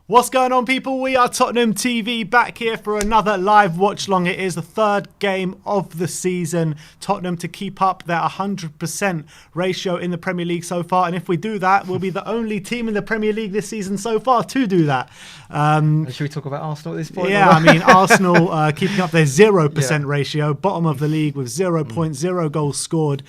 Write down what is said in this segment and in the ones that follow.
What's going on, people? We are Tottenham TV, back here for another live watch long. It is the third game of the season. Tottenham to keep up their 100% ratio in the Premier League so far. And if we do that, we'll be the only team in the Premier League this season so far to do that. Should we talk about Arsenal at this point? Yeah, I mean, Arsenal keeping up their 0% ratio, bottom of the league with 0.0 goals scored.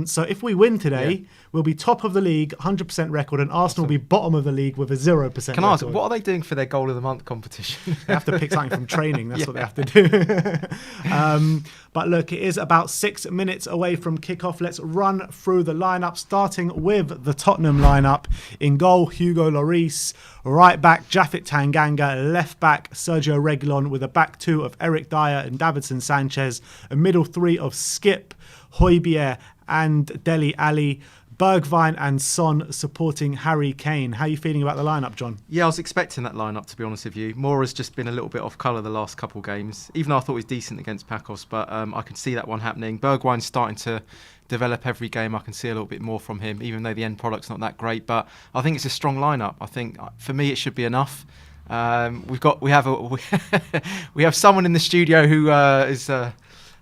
So if we win today, we'll be top of the league, 100% record, and Arsenal will be bottom of the league with a 0% record. Can I ask, what are they doing for their goal of the month competition? They have to pick something from training. That's what they have to do. But look, it is about 6 minutes away from kickoff. Let's run through the lineup, starting with the Tottenham lineup. In goal, Hugo Lloris. Right back, Japhet Tanganga. Left back, Sergio Reguilon, with a back two of Eric Dyer and Davinson Sanchez. A middle three of Skip, Højbjerg and Dele Alli. Bergwijn and Son supporting Harry Kane. How are you feeling about the lineup, John? Yeah, I was expecting that lineup, to be honest with you. Mora's just been a little bit off colour the last couple of games, even though I thought he was decent against Pacos, but I can see that one happening. Bergwijn's starting to develop every game. I can see a little bit more from him, even though the end product's not that great, but I think it's a strong lineup. I think, for me, it should be enough. We have someone in the studio who is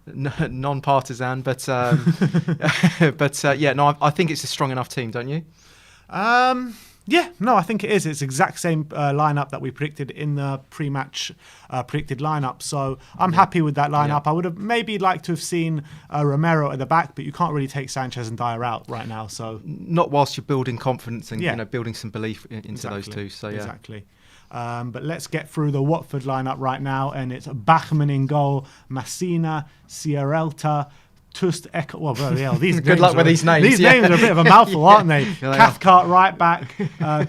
non-partisan, but I think it's a strong enough team, don't you? I think it is. It's the exact same lineup that we predicted in the pre-match predicted lineup. So I'm happy with that lineup. Yeah. I would have maybe liked to have seen Romero at the back, but you can't really take Sanchez and Dyer out right now. So not whilst you're building confidence and building some belief into those two. So exactly. But let's get through the Watford lineup right now, and it's Bachmann in goal, Massina, Sierralta, Tust Ek. Well, these good luck with these names. These names are a bit of a mouthful, aren't they? Cathcart right back,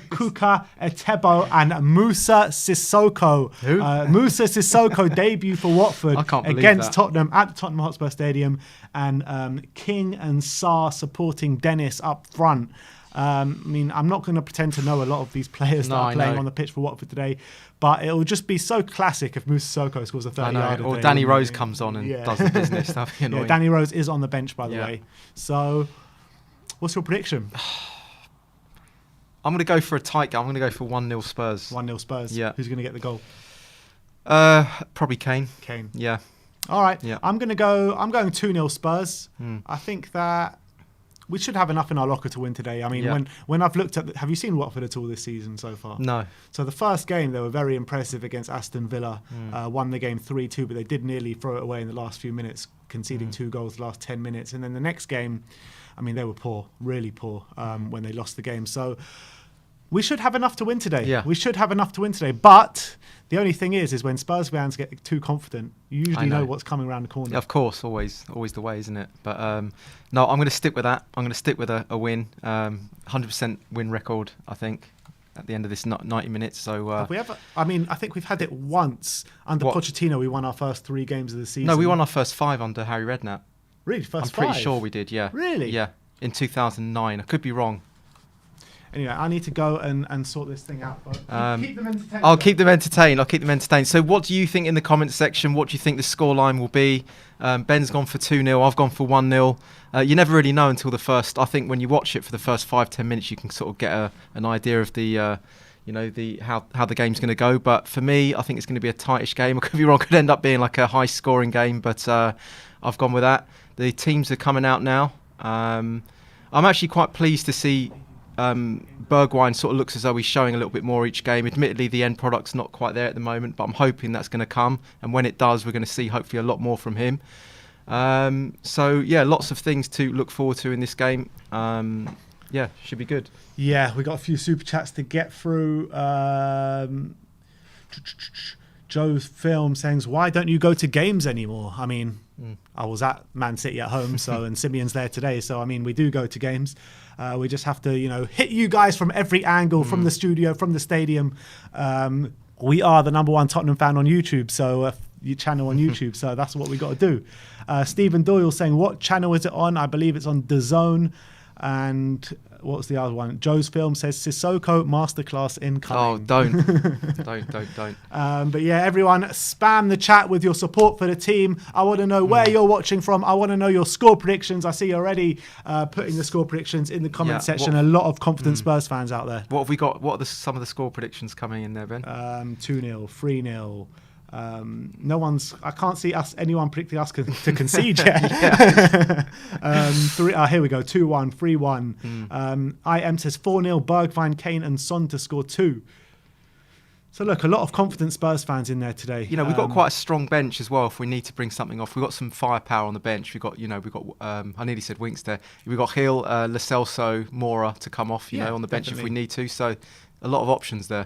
Kuka, Etebo, and Musa Sissoko. Who? Musa Sissoko debut for Watford against that. Tottenham at the Tottenham Hotspur Stadium, and King and Sarr supporting Dennis up front. I'm not going to pretend to know a lot of these players that are playing on the pitch for Watford today, but it'll just be so classic if Musa Sissoko scores a 30-yarder. Or Danny Rose comes on and does the business. That'd be annoying. Danny Rose is on the bench, by the way. So, what's your prediction? I'm going to go for a tight game. I'm going to go for 1-0 Spurs. 1-0 Spurs. Yeah. Who's going to get the goal? Probably Kane. Kane. Yeah. All right. Yeah. I'm going 2-0 Spurs. I think that we should have enough in our locker to win today. I mean, when I've looked at... have you seen Watford at all this season so far? No. So the first game, they were very impressive against Aston Villa. Won the game 3-2, but they did nearly throw it away in the last few minutes, conceding 2 goals the last 10 minutes. And then the next game, they were poor, really poor, when they lost the game. So we should have enough to win today. Yeah. We should have enough to win today. But the only thing is when Spurs fans get too confident, you usually know what's coming around the corner. Yeah, of course, always the way, isn't it? But no, I'm going to stick with that. I'm going to stick with a win, 100% win record, I think, at the end of this 90 minutes. So have we ever? I think we've had it once under Pochettino. We won our first 3 games of the season. No, we won our first 5 under Harry Redknapp. Really, I'm pretty sure we did. Yeah. Really? Yeah. In 2009, I could be wrong. Anyway, I need to go and sort this thing out. But keep them entertained. I'll keep them entertained. So what do you think in the comments section? What do you think the scoreline will be? Ben's gone for 2-0. I've gone for 1-0. You never really know until the first... I think when you watch it for the first 5-10 minutes, you can sort of get an idea of the... how the game's going to go. But for me, I think it's going to be a tightish game. I could be wrong. It could end up being like a high-scoring game. But I've gone with that. The teams are coming out now. I'm actually quite pleased to see... Bergwijn sort of looks as though he's showing a little bit more each game. Admittedly, the end product's not quite there at the moment, but I'm hoping that's going to come. And when it does, we're going to see hopefully a lot more from him. Lots of things to look forward to in this game. Should be good. Yeah, we got a few super chats to get through. Joe's film saying, why don't you go to games anymore? I was at Man City at home, and Simeon's there today. So, we do go to games. We just have to, hit you guys from every angle, from the studio, from the stadium. We are the #1 Tottenham fan on YouTube, so your channel on YouTube. So that's what we got to do. Stephen Doyle saying, what channel is it on? I believe it's on DAZN. And what was the other one? Joe's Film says Sissoko masterclass incoming. Oh, don't. But yeah, everyone, spam the chat with your support for the team. I want to know where you're watching from. I want to know your score predictions. I see you already putting the score predictions in the comment section. A lot of confident Spurs fans out there. What have we got? What are some of the score predictions coming in there, Ben? 2-0, 3-0. No one's. I can't see anyone predicting us to concede yet. Here we go. 2-1, 3-1. IM says 4-0. Bergwijn, Kane, and Son to score 2. So look, a lot of confident Spurs fans in there today. You know, we've got quite a strong bench as well. If we need to bring something off, we've got some firepower on the bench. We've got. I nearly said Winks there. We've got Hill, Lo Celso, Mora to come off. On the bench if we need to. So a lot of options there.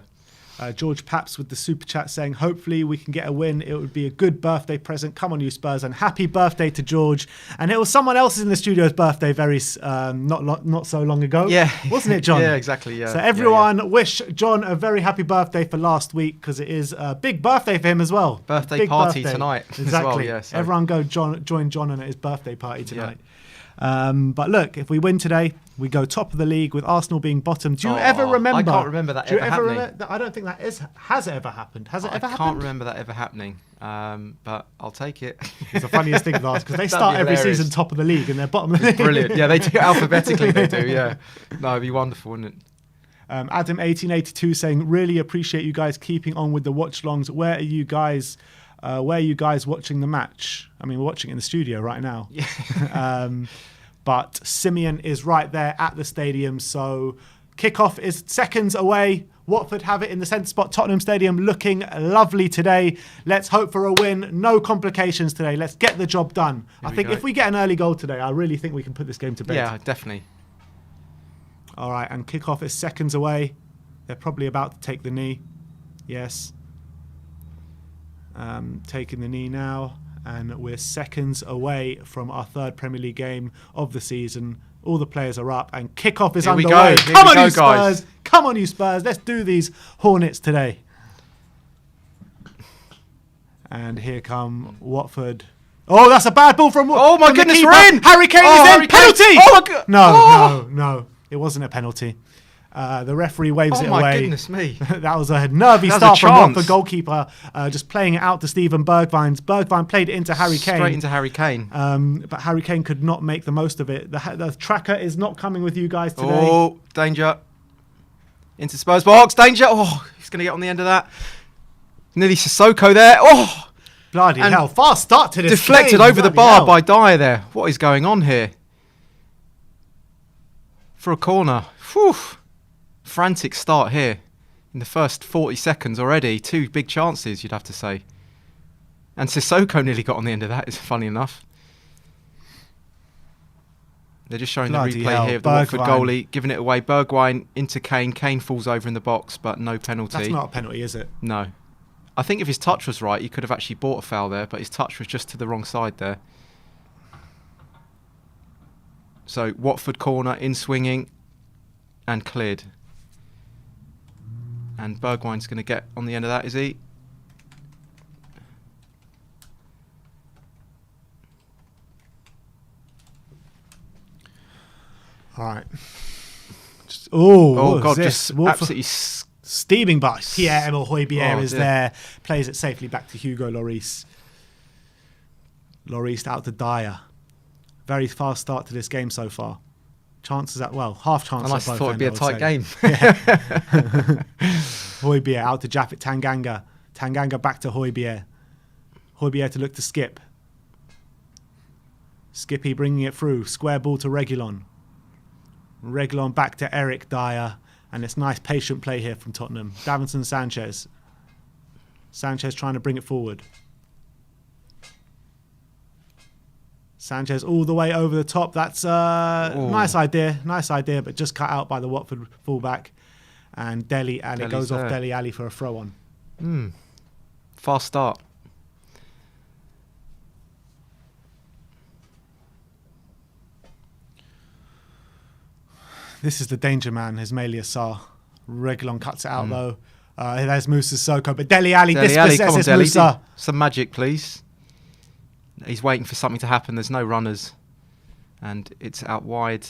George Paps with the super chat saying, hopefully we can get a win. It would be a good birthday present. Come on, you Spurs. And happy birthday to George. And it was someone else's in the studio's birthday not so long ago. Yeah. Wasn't it, John? Yeah, exactly. Yeah. So everyone wish John a very happy birthday for last week, because it is a big birthday for him as well. Birthday party tonight. Exactly. As well, yeah, so. Everyone go join John at his birthday party tonight. But look, if we win today, we go top of the league with Arsenal being bottom. Do you ever remember? I can't remember that ever happening. I don't think has ever happened. Has it ever happened? I can't remember that ever happening. But I'll take it. It's the funniest thing, Lars, because they start every season top of the league and they're bottom of the league. Brilliant. Yeah, they do it alphabetically. They do. Yeah. No, it'd be wonderful, wouldn't it? Adam1882 saying, really appreciate you guys keeping on with the watch-longs. Where are you guys watching the match? I mean, we're watching it in the studio right now. Yeah. But Simeon is right there at the stadium. So kickoff is seconds away. Watford have it in the centre spot. Tottenham Stadium looking lovely today. Let's hope for a win. No complications today. Let's get the job done. I think if we get an early goal today, I really think we can put this game to bed. Yeah, definitely. All right, and kickoff is seconds away. They're probably about to take the knee. Yes. Taking the knee now. And we're seconds away from our third Premier League game of the season. All the players are up and kickoff is underway. Come on, you Spurs. Come on, you Spurs. Let's do these Hornets today. And here come Watford. Oh, that's a bad ball from Oh, my goodness, we're in. Harry Kane is in. Penalty. Oh, my God. No. It wasn't a penalty. The referee waves it away. Oh, my goodness me. That was a nervy start from the goalkeeper, just playing it out to Steven Bergwijn. Bergwijn played it into Harry Kane. Straight into Harry Kane. But Harry Kane could not make the most of it. The tracker is not coming with you guys today. Oh, danger. Into Spurs box. Danger. Oh, he's going to get on the end of that. Nearly Sissoko there. Oh. Bloody hell. Fast start to this deflected game. over the bar by Dyer there. What is going on here? For a corner. Whew. Frantic start here in the first 40 seconds already. 2 big chances, you'd have to say. And Sissoko nearly got on the end of that, it's funny enough. They're just showing the replay here of the Watford goalie giving it away. Bergwijn into Kane. Kane falls over in the box, but no penalty. That's not a penalty, is it? No. I think if his touch was right, he could have actually bought a foul there, but his touch was just to the wrong side there. So Watford corner, in swinging, and cleared. And Bergwijn's going to get on the end of that, is he? All right. Oh God, just absolutely steaming by. Pierre-Emile Højbjerg is there. Plays it safely back to Hugo Lloris. Lloris out to Dyer. Very fast start to this game so far. Chances half chances. And I thought it'd be a tight game. Højbjerg out to Japhet Tanganga. Tanganga back to Højbjerg. Højbjerg to look to Skip. Skippy bringing it through. Square ball to Reguilon. Reguilon back to Eric Dyer. And it's nice patient play here from Tottenham. Davinson Sanchez. Sanchez trying to bring it forward. Sanchez all the way over the top. That's a nice idea, but just cut out by the Watford fullback. And Dele Alli goes off Dele Alli for a throw on. Fast start. This is the danger man, Ismaila Sarr. Reguilon cuts it out though. There's Moussa Sissoko, but Dele Alli dispossesses Moussa. Some magic, please. He's waiting for something to happen. There's no runners. And it's out wide.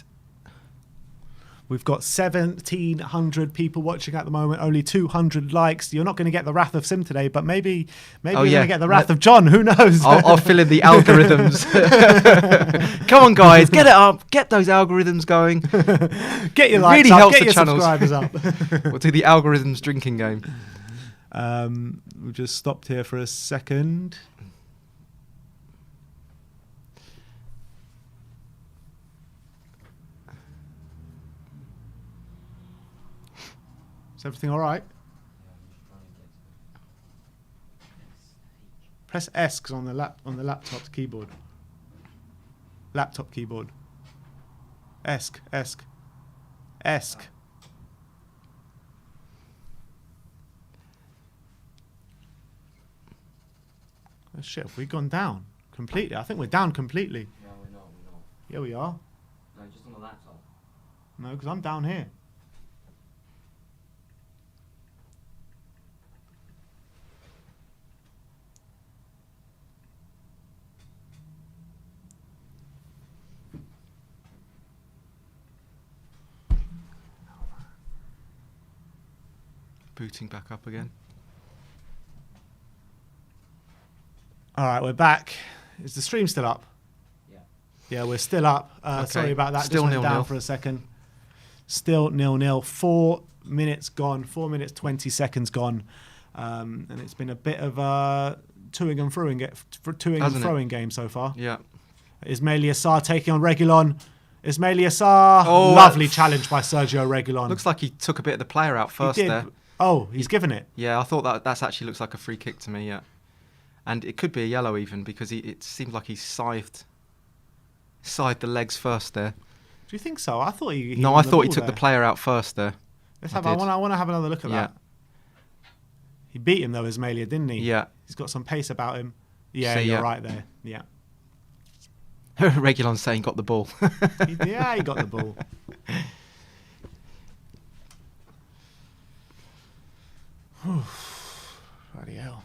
We've got 1,700 people watching at the moment, only 200 likes. You're not going to get the wrath of Sim today, but maybe you're going to get the wrath of John. Who knows? I'll fill in the algorithms. Come on, guys, get it up. Get those algorithms going. Get your it likes really up. helps Get the your channels. subscribers up. We'll do the algorithms drinking game. We've just stopped here for a second. Is everything all right? Press S because on the laptop's keyboard. Laptop keyboard. Esk. Oh shit, have we gone down completely? I think we're down completely. No, we're not. Yeah, we are. No, just on the laptop. No, because I'm down here. Booting back up again. All right, we're back. Is the stream still up? Yeah. Yeah, we're still up. Okay. Sorry about that. Still Just went 0-0. down for a second. Still 0-0. 4 minutes gone. 4 minutes 20 seconds gone. And it's been a bit of a toing and froing game so far. Yeah. Ismaili Assar taking on Reguilon. Ismaili Assar. Oh, Lovely challenge by Sergio Reguilon. Looks like he took a bit of the player out first He did. there. Oh, he's given it. Yeah, I thought that actually looks like a free kick to me, yeah. And it could be a yellow even because it seemed like he scythed the legs first there. Do you think so? I thought he No, won I the thought he ball took there. the player out first there. I want to have another look at Yeah. that. He beat him though, Ismailia, didn't he? Yeah. He's got some pace about him. Yeah, So, you're yeah. right there. Yeah. Reguilon saying got the ball. He got the ball. Bloody hell.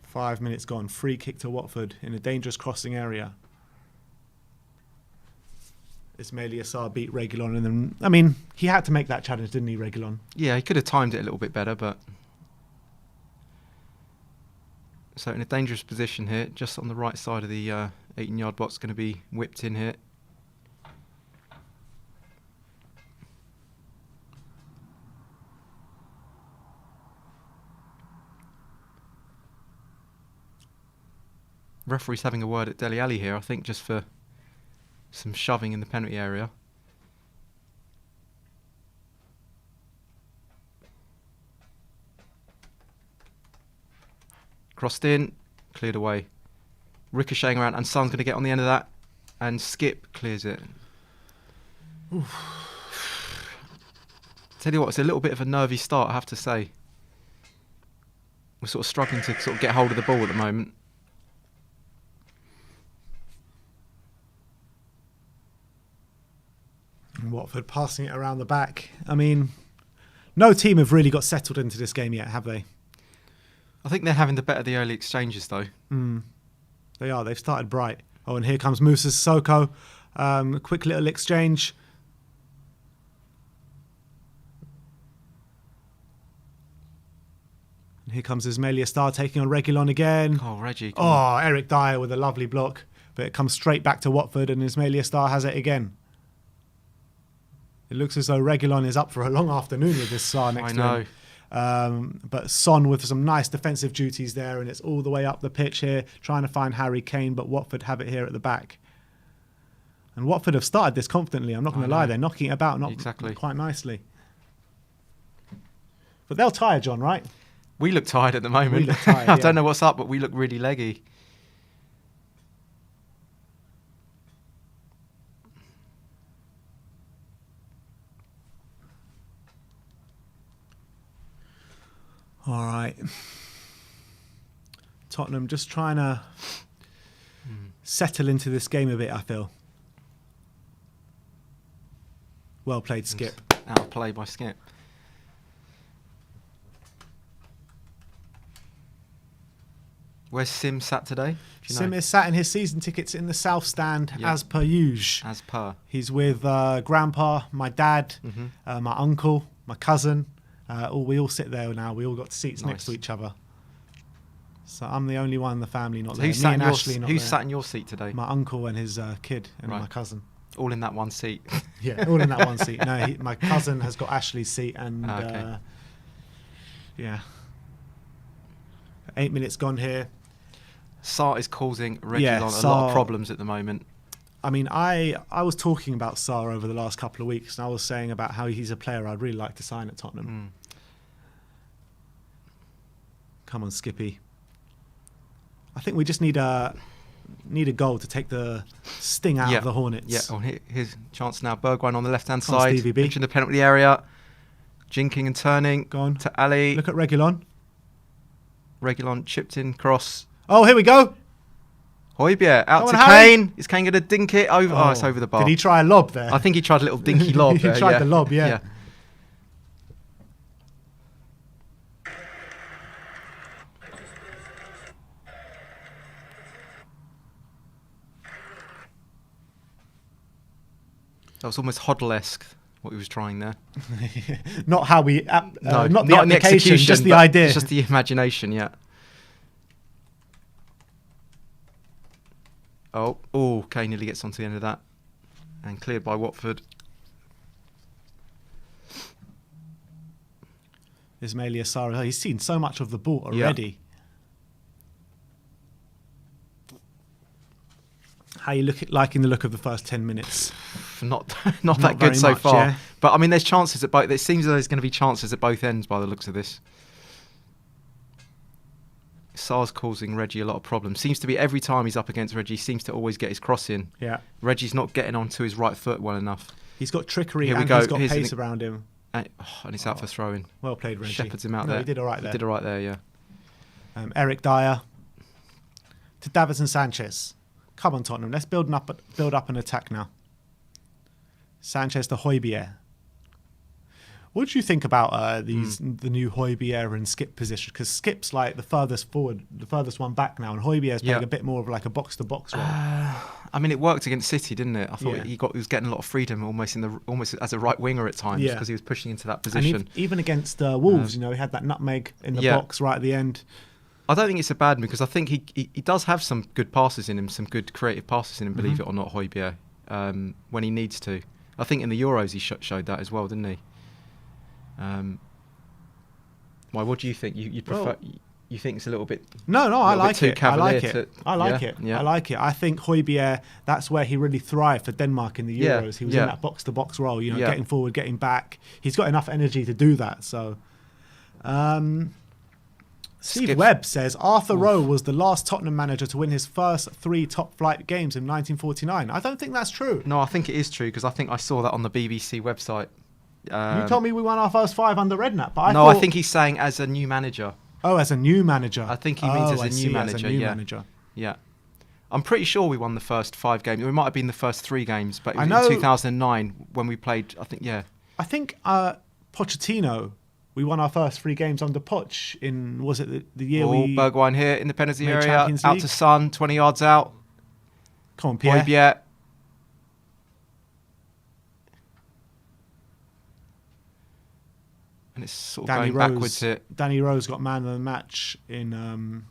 5 minutes gone. Free kick to Watford in a dangerous crossing area. Ismaili Assar beat Reguilon, and then he had to make that challenge, didn't he, Reguilon? Yeah, he could have timed it a little bit better, but so in a dangerous position here, just on the right side of the 18-yard box, going to be whipped in here. Referee's having a word at Dele Alli here, I think, just for some shoving in the penalty area. Crossed in, cleared away. Ricocheting around, and Son's going to get on the end of that, and Skip clears it. Tell you what, it's a little bit of a nervy start, I have to say. We're sort of struggling to sort of get hold of the ball at the moment. Watford passing it around the back. No team have really got settled into this game yet, have they? I think they're having the better the early exchanges, though. They are. They've started bright. Oh, and here comes Moussa Sissoko. Quick little exchange. And here comes Ismaili Assar taking on Reguilon again. Oh, Reggie. Come on. Oh, Eric Dyer with a lovely block. But it comes straight back to Watford, and Ismaili Assar has it again. It looks as though Reguilon is up for a long afternoon with this Sarr next to him. I know. But Son with some nice defensive duties there, and it's all the way up the pitch here, trying to find Harry Kane, but Watford have it here at the back. And Watford have started this confidently, I'm not going to lie. They're knocking it about quite nicely. But they'll tire, John, right? We look tired at the moment. We look tired, I yeah. don't know what's up, but we look really leggy. All right. Tottenham just trying to settle into this game a bit, I feel. Well played, Skip. Out of play by Skip. Where's Sim sat today? Do you Sim know? is sat in his season tickets in the south stand Yeah. as per usual. As per. He's with Grandpa, my dad, my uncle, my cousin. We all sit there now. We all got seats next to Nice. each other. So I'm the only one in the family not So there. who's Me sat in and your Ashley not Who's there. sat in your seat today? My uncle and his kid and Right. my cousin. All in that one seat. Yeah, all in that one seat. No, my cousin has got Ashley's seat, and Okay. yeah, 8 minutes gone here. Sarr is causing Reguilon a lot Sarr- of problems at the moment. I mean, I was talking about Sarr over the last couple of weeks, and I was saying about how he's a player I'd really like to sign at Tottenham. Come on, Skippy. I think we just need a goal to take the sting out of the Hornets. Yeah, oh, here's a chance now. Bergwijn on the left-hand Come on, side, Stevie B. entering the penalty area, jinking and turning. Go on. To Ali. Look at Reguilon. Reguilon chipped in, cross. Oh, here we go. Højbjerg out Come to on, Harry. Kane. Is Kane going to dink it over? Oh, it's over the bar. Did he try a lob there? I think he tried a little dinky lob He there. tried the lob, yeah. That was almost Hoddle-esque, what he was trying there. Not how we, No, not the in the application, execution, just the but idea. Just the imagination, yeah. Oh, Kane nearly gets onto the end of that. And cleared by Watford. Ismaila Sarr, he's seen so much of the ball already. How you liking the look of the first 10 minutes? Not that good very so much, far. yeah. But I mean, there's chances at both. It seems there's going to be chances at both ends by the looks of this. Sarr's causing Reggie a lot of problems. Seems to be every time he's up against Reggie, seems to always get his cross in. Yeah. Reggie's not getting onto his right foot well enough. He's got trickery Here we and go. he's got Here's pace around him. And it's out for throwing. Well played, Reggie. Shepherds him out No, there. he did all right there. He did all right there, yeah. Eric Dyer to Davinson Sanchez. Come on, Tottenham. Let's build up an attack now. Sanchez to Højbjerg. What do you think about the new Højbjerg and Skip position? Because Skip's like the furthest forward, the furthest one back now, and Højbjerg's playing a bit more of like a box-to-box role. I mean, it worked against City, didn't it? I thought he was getting a lot of freedom, almost as a right winger at times, because he was pushing into that position. And even against Wolves, he had that nutmeg in the box right at the end. I don't think it's a bad move because I think he does have some good passes in him, some good creative passes in him. Believe it or not, Højbjerg, when he needs to. I think in the Euros he showed that as well, didn't he? Why? What do you think? You prefer? You think it's a little bit? No, I like too it. cavalier I like it. I like it. I think Højbjerg, that's where he really thrived for Denmark in the Euros. He was in that box-to-box role, getting forward, getting back. He's got enough energy to do that. So, Steve Webb says Arthur Rowe was the last Tottenham manager to win his first 3 top-flight games in 1949. I don't think that's true. No, I think it is true because I think I saw that on the BBC website. You told me we won our first 5 under Redknapp, but I think he's saying as a new manager. Oh, as a new manager. I think he means as a new manager. Yeah. I'm pretty sure we won the first 5 games. It might have been the first 3 games, but it was in 2009 when we played. I think Pochettino. We won our first 3 games under Poch in, was it the year Bergwijn here in the penalty area, Champions out League? to Son, 20 yards out. Come on, Pierre. Højbjerg. And it's sort of going backwards here. Danny Rose got man of the match in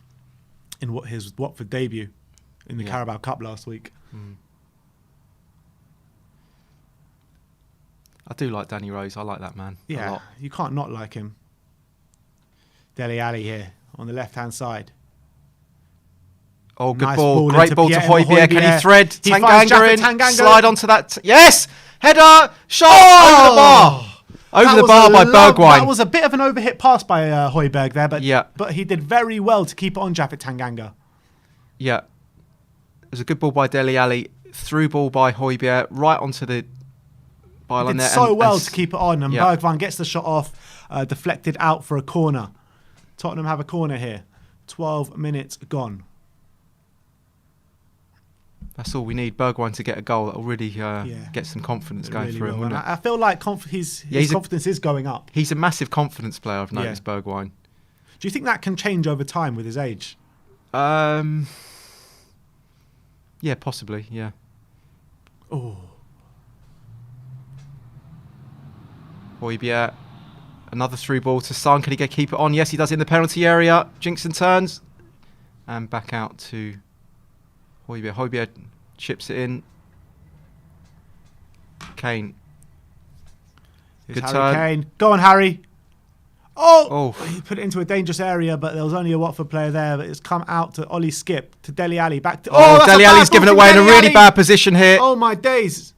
his Watford debut in the Carabao Cup last week. I do like Danny Rose. I like that man a lot. You can't not like him. Dele Alli here on the left-hand side. Oh, good Nice ball. ball Great into ball to Højbjerg. Højbjerg. Can he thread Tanganga in? Tanganga. Slide onto that. Yes! Header! Shot! Over the bar! Over the bar by Bergwijn. That was a bit of an overhit pass by Højbjerg there, but he did very well to keep it on Japhet Tanganga. Yeah. It was a good ball by Dele Alli. Through ball by Højbjerg. Right onto the byline He did there. so well to keep it on, and yeah. Bergwijn gets the shot off, deflected out for a corner. Tottenham have a corner here. 12 minutes gone. That's all we need. Bergwijn to get a goal. That'll really get some confidence going really for him. And I feel like his confidence is going up. He's a massive confidence player, I've noticed, Bergwijn. Do you think that can change over time with his age? Yeah, possibly. Yeah. Oh. Højbjerg. Another through ball to Son. Can he keep it on? Yes, he does in the penalty area. Jinxon turns. And back out to Højbjerg. Højbjerg chips it in. Kane. Here's Good Harry turn. Kane. Go on, Harry. Oh! Oh. He put it into a dangerous area, but there was only a Watford player there. But it's come out to Ollie Skip, to Dele Alli, back to... Oh, that's a Dele bad Alli's ball given it from away in a Dele really Alli. bad position here. Oh, my days.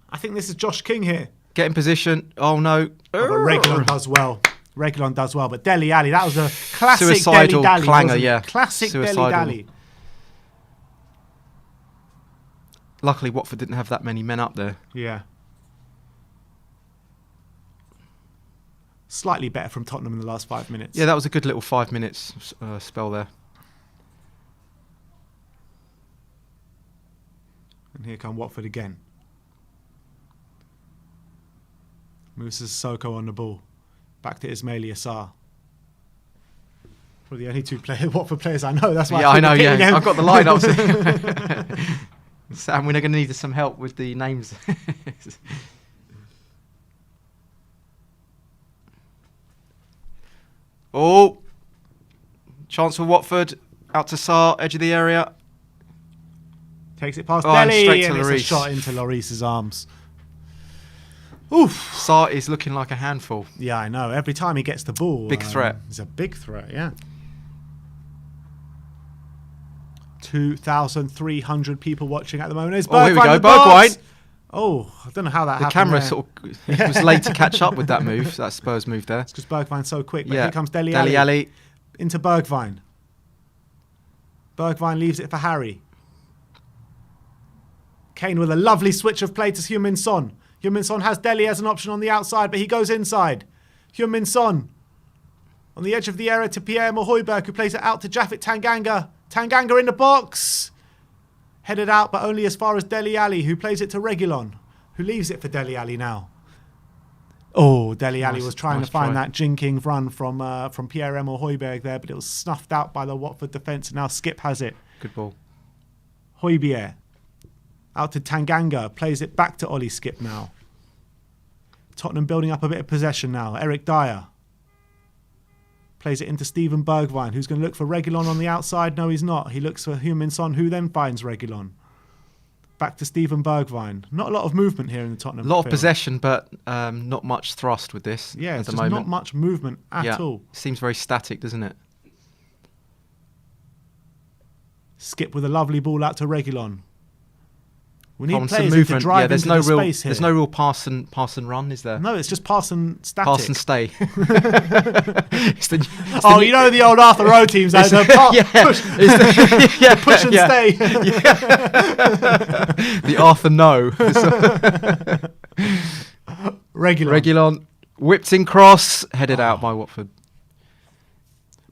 I think this is Josh King here. Get in position. Oh, no. Oh, but Reguilon does well. Reguilon does well. But Dele Alli, that was a classic Suicidal Dele Alli, clanger, wasn't it? yeah. Classic Suicidal. Dele Alli. Luckily, Watford didn't have that many men up there. Yeah. Slightly better from Tottenham in the last 5 minutes. Yeah, that was a good little 5 minutes spell there. And here come Watford again. Moussa Sissoko on the ball. Back to Ismaila Sarr. Probably the only two Watford players I know. That's why Yeah, I know, yeah. them. I've got the lineups. Sam, we're going to need some help with the names. Oh, chance for Watford. Out to Sarr, edge of the area. Takes it past And Dele, straight to and it's a Lloris. shot into Lloris's arms. Oof. Sarr is looking like a handful. Yeah, I know. Every time he gets the ball, Big threat. He's a big threat. Yeah. 2,300 people watching at the moment. It's Oh, here we Bergwijn go, with bars. Bergwijn. Oh, I don't know how that The happened. camera there. sort of it was late to catch up with that move, that Spurs move there. It's because Bergwijn's so quick. But Yeah, here comes Dele Dele Alli Alli. into Bergwijn. Bergwijn leaves it for Harry. Kane with a lovely switch of play to Heung-min Son. Heung-min Son has Dele as an option on the outside, but he goes inside. Heung-min Son on the edge of the area to Pierre-Emile Højbjerg, who plays it out to Japhet Tanganga. Tanganga in the box. Headed out, but only as far as Dele Alli, who plays it to Reguilon, who leaves it for Dele Alli now. Oh, Dele Alli was trying to find that jinking run from Pierre-Emile Højbjerg there, but it was snuffed out by the Watford defence, and now Skip has it. Good ball. Højbjerg out to Tanganga, plays it back to Ollie Skip now. Tottenham building up a bit of possession now. Eric Dyer plays it into Steven Bergwijn, who's going to look for Reguilon on the outside. No, he's not. He looks for Heung-min Son, who then finds Reguilon. Back to Steven Bergwijn. Not a lot of movement here in the Tottenham A lot of field. possession, but not much thrust with this Yeah, at it's the just moment. not much movement at all. Seems very static, doesn't it? Skip with a lovely ball out to Reguilon. We need Some players movement. to drive there's into no the real, space here. there's no real pass and run, is there? No, it's just pass and static. Pass and stay. It's Oh, you know the old Arthur Rowe teams, like the push and stay. The Arthur No. Reguilon whipped in cross, headed out by Watford.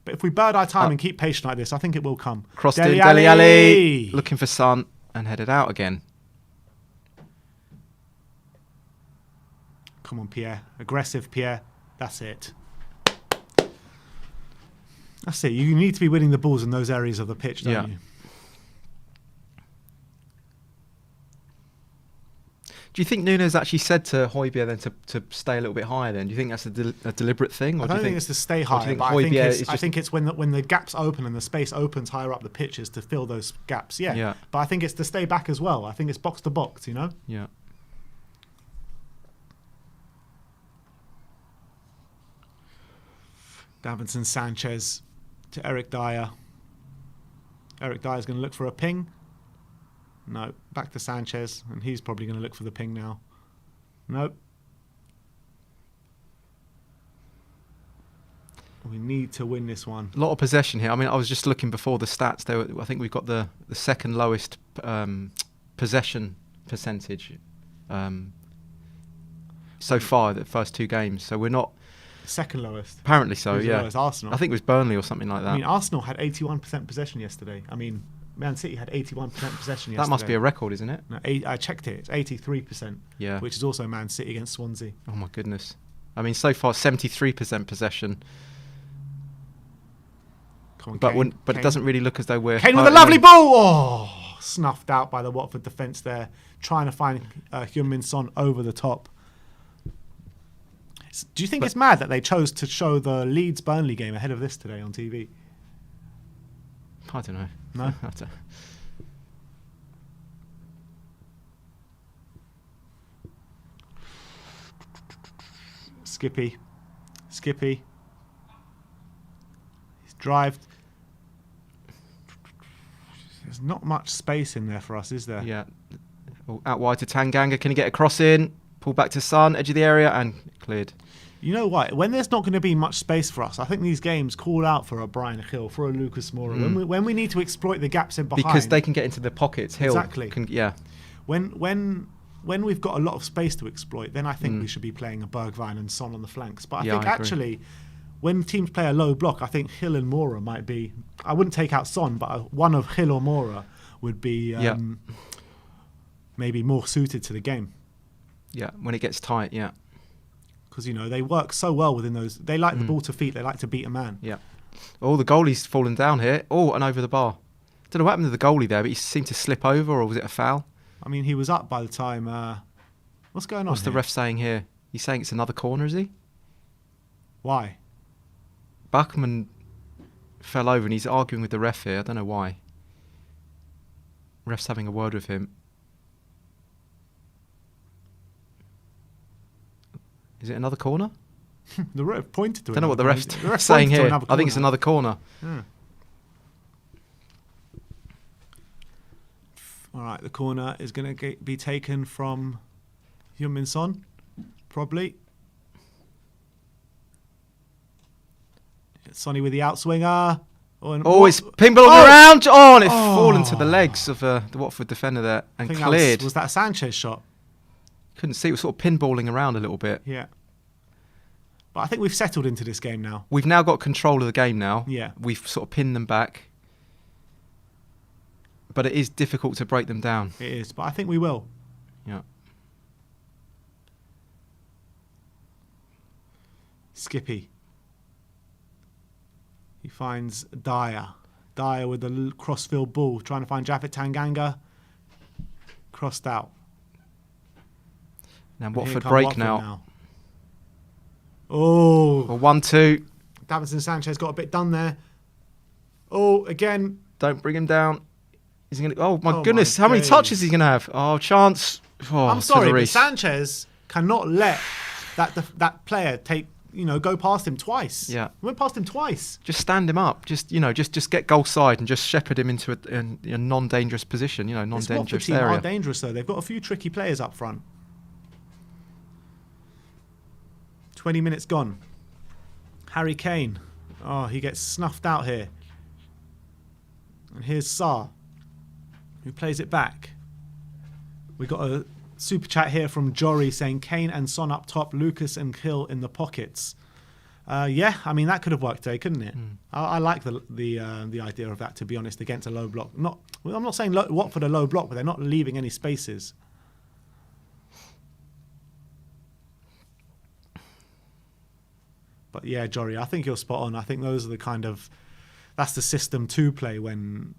But if we bide our time and keep patient like this, I think it will come. Crossed in, Dele Alli looking for Son and headed out again. Come on, Pierre. Aggressive, Pierre. That's it. That's it. You need to be winning the balls in those areas of the pitch, don't you? Do you think Nunes actually said to Højbjerg then to stay a little bit higher then? Do you think that's a deliberate thing? Or I don't think it's to stay do you higher, think but Højbjerg I think it's when the gaps open and the space opens higher up the pitches to fill those gaps. Yeah. But I think it's to stay back as well. I think it's box to box, you know? Yeah. Davinson Sanchez to Eric Dyer. Eric Dyer's going to look for a ping. No, back to Sanchez, and he's probably going to look for the ping now. Nope. We need to win this one. A lot of possession here. I mean, I was just looking before the stats. I think we've got the second lowest possession percentage so far, the first two games. So we're not... Second lowest. Apparently so, Who's the yeah. lowest? Arsenal. I think it was Burnley or something like that. I mean, Arsenal had 81% possession yesterday. I mean, Man City had 81% possession yesterday. That must be a record, isn't it? No, I checked it. It's 83%. Yeah. Which is also Man City against Swansea. Oh my goodness. I mean, so far 73% possession. Come on, but Kane. it doesn't really look as though we're. Kane with a lovely ball. Oh, snuffed out by the Watford defence there, trying to find Heung-min Son over the top. Do you think it's mad that they chose to show the Leeds-Burnley game ahead of this today on TV? I don't know. No? I don't. Skippy. He's drived. There's not much space in there for us, is there? Yeah. Out wide to Tanganga. Can he get a cross in? Pull back to Son, edge of the area, and cleared. You know what? When there's not going to be much space for us, I think these games call out for a Brian Hill, for a Lucas Moura. When we need to exploit the gaps in behind, because they can get into the pockets. Hill exactly. Yeah. When we've got a lot of space to exploit, then I think we should be playing a Bergwijn and Son on the flanks. But I think actually, when teams play a low block, I think Hill and Moura might be. I wouldn't take out Son, but one of Hill or Moura would be maybe more suited to the game. Yeah, when it gets tight, yeah. Because, they work so well within those. They like the ball to feet. They like to beat a man. Yeah. Oh, the goalie's fallen down here. Oh, and over the bar. Don't know what happened to the goalie there, but he seemed to slip over, or was it a foul? I mean, he was up by the time... what's going on What's the ref saying here? He's saying it's another corner, is he? Why? Buckman fell over and he's arguing with the ref here. I don't know why. Ref's having a word with him. Is it another corner? The ref pointed to it. I don't know what the ref's saying here. I think it's another corner. Yeah. All right, the corner is going to be taken from Heung-min Son, probably. Sonny with the outswinger. It's pinballing around. Oh, and it's fallen to the legs of the Watford defender there and cleared. Was that a Sanchez shot? Couldn't see. It was sort of pinballing around a little bit. Yeah. But I think we've settled into this game now. We've now got control of the game now. Yeah. We've sort of pinned them back. But it is difficult to break them down. It is, but I think we will. Yeah. Skippy. He finds Dyer. Dyer with the cross-field ball, trying to find Japhet Tanganga. Crossed out. Now Watford break Watford now. Oh. 1-2. Davinson Sanchez got a bit done there. Oh, again. Don't bring him down. Is he gonna? Oh my goodness! How many touches is he gonna have? Oh, chance. Oh, I'm sorry, but Sanchez cannot let that player go past him twice. Yeah, went past him twice. Just stand him up. Just get goal side and just shepherd him into a non-dangerous position. Non-dangerous area. Are dangerous though. They've got a few tricky players up front. 20 minutes gone. Harry Kane. Oh, he gets snuffed out here. And here's Sarr, who plays it back. We got a super chat here from Jory saying Kane and Son up top, Lucas and Hill in the pockets. Yeah, I mean that could have worked today, couldn't it? I like the idea of that, to be honest, against a low block. I'm not saying Watford a low block, but they're not leaving any spaces. But yeah, Jory, I think you're spot on. I think those are that's the system to play when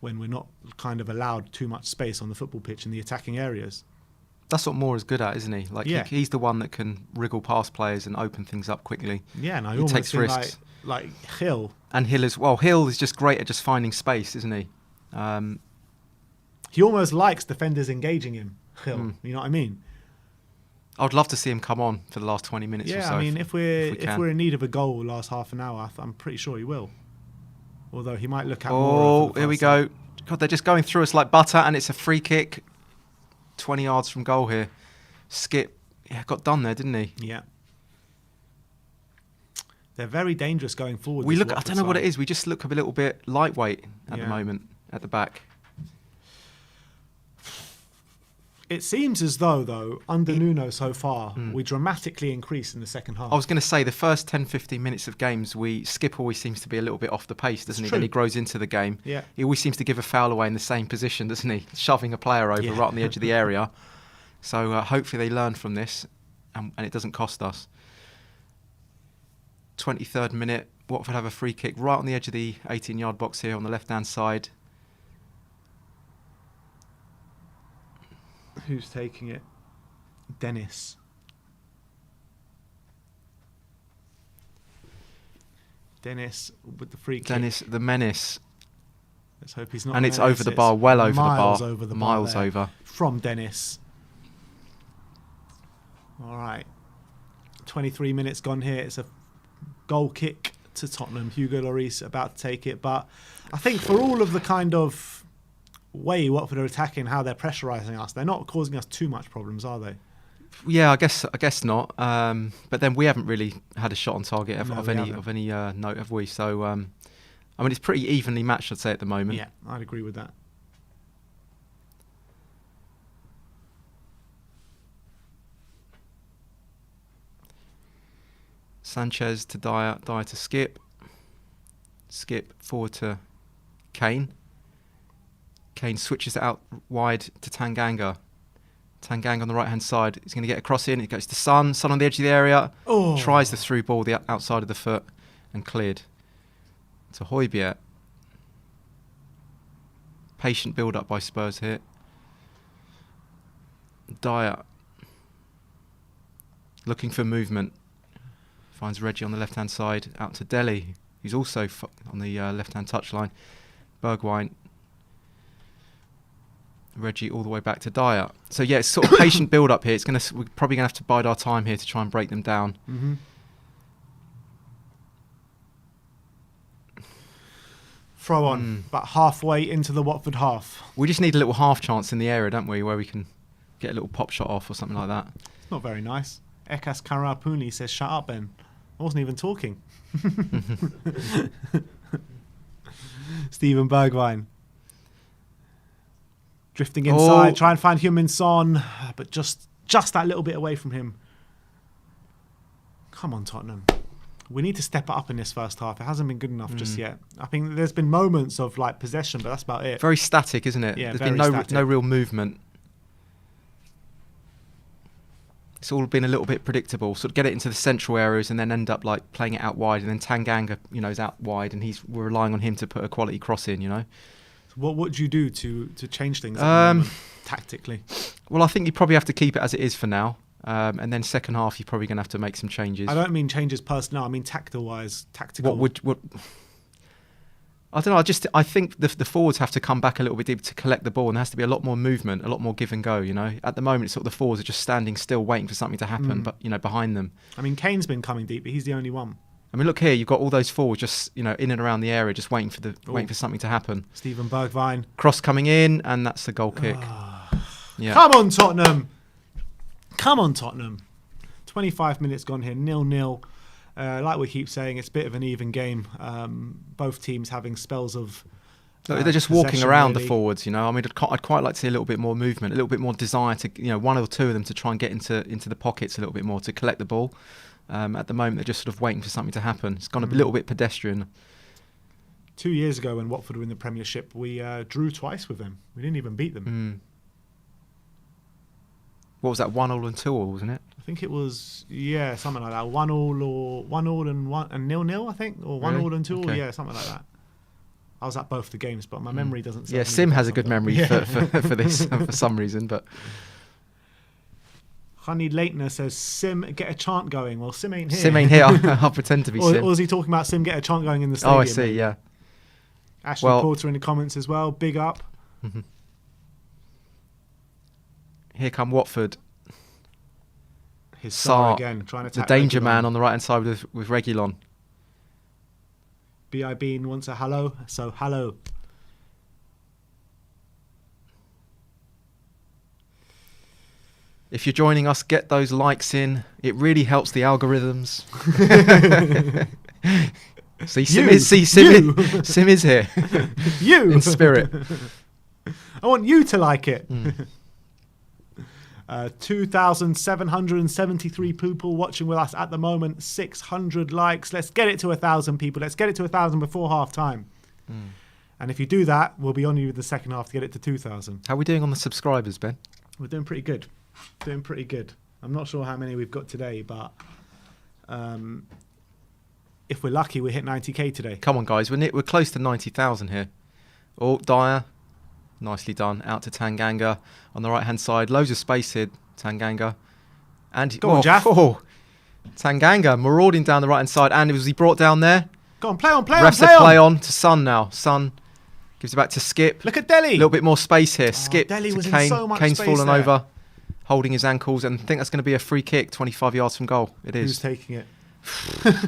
we're not kind of allowed too much space on the football pitch in the attacking areas. That's what Moore's good at, isn't he? He's the one that can wriggle past players and open things up quickly. Yeah, and I he takes risks. Like Hill. And Hill as well. Hill is just great at just finding space, isn't he? He almost likes defenders engaging him, Hill. You know what I mean? I'd love to see him come on for the last 20 minutes or so. Yeah, I mean, if we're in need of a goal last half an hour, I'm pretty sure he will. Although he might look at more. Oh, here we go. God, they're just going through us like butter, and it's a free kick. 20 yards from goal here. Skip, got done there, didn't he? Yeah. They're very dangerous going forward. I don't know what it is. We just look a little bit lightweight at the moment at the back. It seems as though, under Nuno so far, we dramatically increase in the second half. I was going to say, the first 10-15 minutes of games, Skip always seems to be a little bit off the pace, doesn't he? Then he grows into the game. Yeah. He always seems to give a foul away in the same position, doesn't he? Shoving a player over right on the edge of the area. So hopefully they learn from this and it doesn't cost us. 23rd minute, Watford have a free kick right on the edge of the 18-yard box here on the left-hand side. Who's taking it? Dennis. Dennis with the free kick. Dennis, the menace. Let's hope he's not. And it's over the bar, well over the bar. Miles over the bar. Miles over. From Dennis. All right. 23 minutes gone here. It's a goal kick to Tottenham. Hugo Lloris about to take it. But I think for all of the kind of way Watford are attacking, how they're pressurising us, they're not causing us too much problems, are they? Yeah, I guess not. But then we haven't really had a shot on target of any note, have we? So, I mean, it's pretty evenly matched, I'd say, at the moment. Yeah, I'd agree with that. Sanchez to Dyer to Skip. Skip forward to Kane. Kane switches it out wide to Tanganga. Tanganga on the right-hand side. He's going to get a cross in. It goes to Son. Son on the edge of the area. Oh. Tries the through ball, the outside of the foot, and cleared. To Højbjerg. Patient build-up by Spurs here. Dyer. Looking for movement. Finds Reggie on the left-hand side. Out to Dele, who's also on the left-hand touchline. Bergwijn. Reggie all the way back to Dyer. So yeah, it's sort of patient build up here. We're probably gonna have to bide our time here to try and break them down. Mm-hmm. Throw on, about halfway into the Watford half. We just need a little half chance in the area, don't we, where we can get a little pop shot off or something like that. It's not very nice. Ekas Karapuni says, "Shut up, Ben. I wasn't even talking." Steven Bergwijn. Drifting inside, try and find Heung-min Son, but just that little bit away from him. Come on, Tottenham. We need to step it up in this first half. It hasn't been good enough just yet. I think there's been moments of like possession, but that's about it. Very static, isn't it? Yeah, there's been static. no real movement. It's all been a little bit predictable. Sort of get it into the central areas and then end up like playing it out wide, and then Tanganga, is out wide, and we're relying on him to put a quality cross in. What would you do to change things at the moment, tactically? Well, I think you probably have to keep it as it is for now. And then second half, you're probably going to have to make some changes. I don't mean changes personnel. I mean tactical-wise. Tactical. What? I don't know. I think the forwards have to come back a little bit deeper to collect the ball, and there has to be a lot more movement, a lot more give and go. At the moment, it's sort of the forwards are just standing still, waiting for something to happen. But behind them. I mean, Kane's been coming deep, but he's the only one. I mean, look here. You've got all those forwards just in and around the area, just waiting for something to happen. Steven Bergwijn. Cross coming in, and that's the goal kick. Yeah. Come on, Tottenham. Come on, Tottenham. 25 minutes gone here, 0-0. Like we keep saying, it's a bit of an even game. Both teams having spells of they're just walking around really. The forwards, I mean, I'd quite like to see a little bit more movement, a little bit more desire to, one or two of them to try and get into the pockets a little bit more to collect the ball. At the moment, they're just sort of waiting for something to happen. It's gone a little bit pedestrian. 2 years ago when Watford were in the Premiership, we drew twice with them. We didn't even beat them. What was that, 1-1 and 2-2, wasn't it? I think it was, something like that. 1-1 and 0-0, I think, or 1-1 Really? and 2-2, Okay. something like that. I was at both the games, but my memory doesn't. Yeah, Sim has a good memory for this for some reason, but. Honey Leitner says, "Sim, get a chant going." Well, Sim ain't here. Sim ain't here. I'll pretend to be Sim. Or is he talking about Sim, get a chant going in the stadium? Oh, I see. Yeah. Ashley Porter in the comments as well. Big up. Mm-hmm. Here come Watford. His Sarr again, trying to the attack danger Reguilon. man on the right hand side with Reguilon. B.I. Bean wants a hello, so hello. If you're joining us, get those likes in. It really helps the algorithms. Sim is here. You in spirit. I want you to like it. 2,773 people watching with us at the moment. 600 likes. Let's get it to 1,000 people. Let's get it to 1,000 before half time. And if you do that, we'll be on you in the second half to get it to 2,000. How are we doing on the subscribers, Ben? We're doing pretty good. Doing pretty good. I'm not sure how many we've got today, but If we're lucky, we hit 90k today. Come on, guys. We're close to 90,000 here. Oh, Dyer. Nicely done. Out to Tanganga on the right-hand side. Loads of space here, Tanganga. And Go on, Jaff. Tanganga marauding down the right-hand side. And was he brought down there? Go on, play on, play Refs on, play on to Son now. Son gives it back to Skip. Look at Delhi. A little bit more space here. Skip Delhi to was in Kane. so much Kane's space fallen there. over, holding his ankles, and I think that's going to be a free kick, 25 yards from goal. It is. Who's taking it?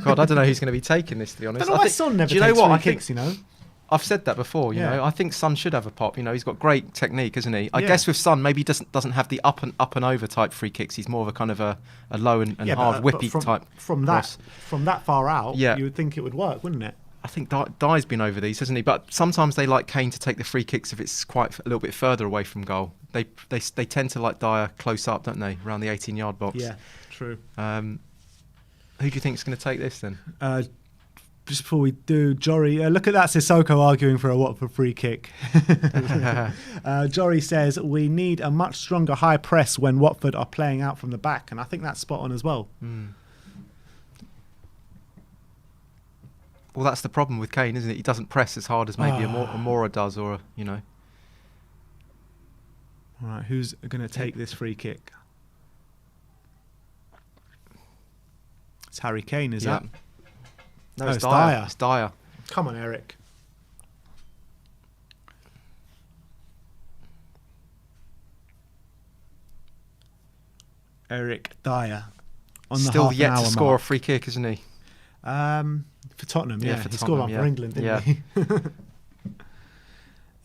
God, I don't know who's going to be taking this, to be honest. I don't know why Son never do you know takes what? free I think kicks, you know? I've said that before, you Yeah. know. I think Son should have a pop. You know, he's got great technique, isn't he? I Yeah. guess with Son, maybe he doesn't have the up and over type free kicks. He's more of a kind of a low and hard whippy type. From cross. that far out, Yeah. you would think it would work, wouldn't it? I think Dye's been over these, hasn't he? But sometimes they like Kane to take the free kicks if it's quite a little bit further away from goal. They tend to like Dyer close up, don't they, around the 18-yard box? Yeah, true. Who do you think is going to take this then? Just before we do, Jory, look at that Sissoko arguing for a Watford free kick. Jory says, we need a much stronger high press when Watford are playing out from the back. And I think that's spot on as well. Well, that's the problem with Kane, isn't it? He doesn't press as hard as maybe Amora does, or, you know. All right, who's going to take this free kick? It's Harry Kane, is that? No, it's Dyer. It's Dyer. Come on, Eric. Eric Dyer. On the Still half yet an to hour score mark. a free kick, isn't he? For Tottenham, Yeah, yeah. for He scored one Tottenham, for yeah. England, didn't Yeah. he?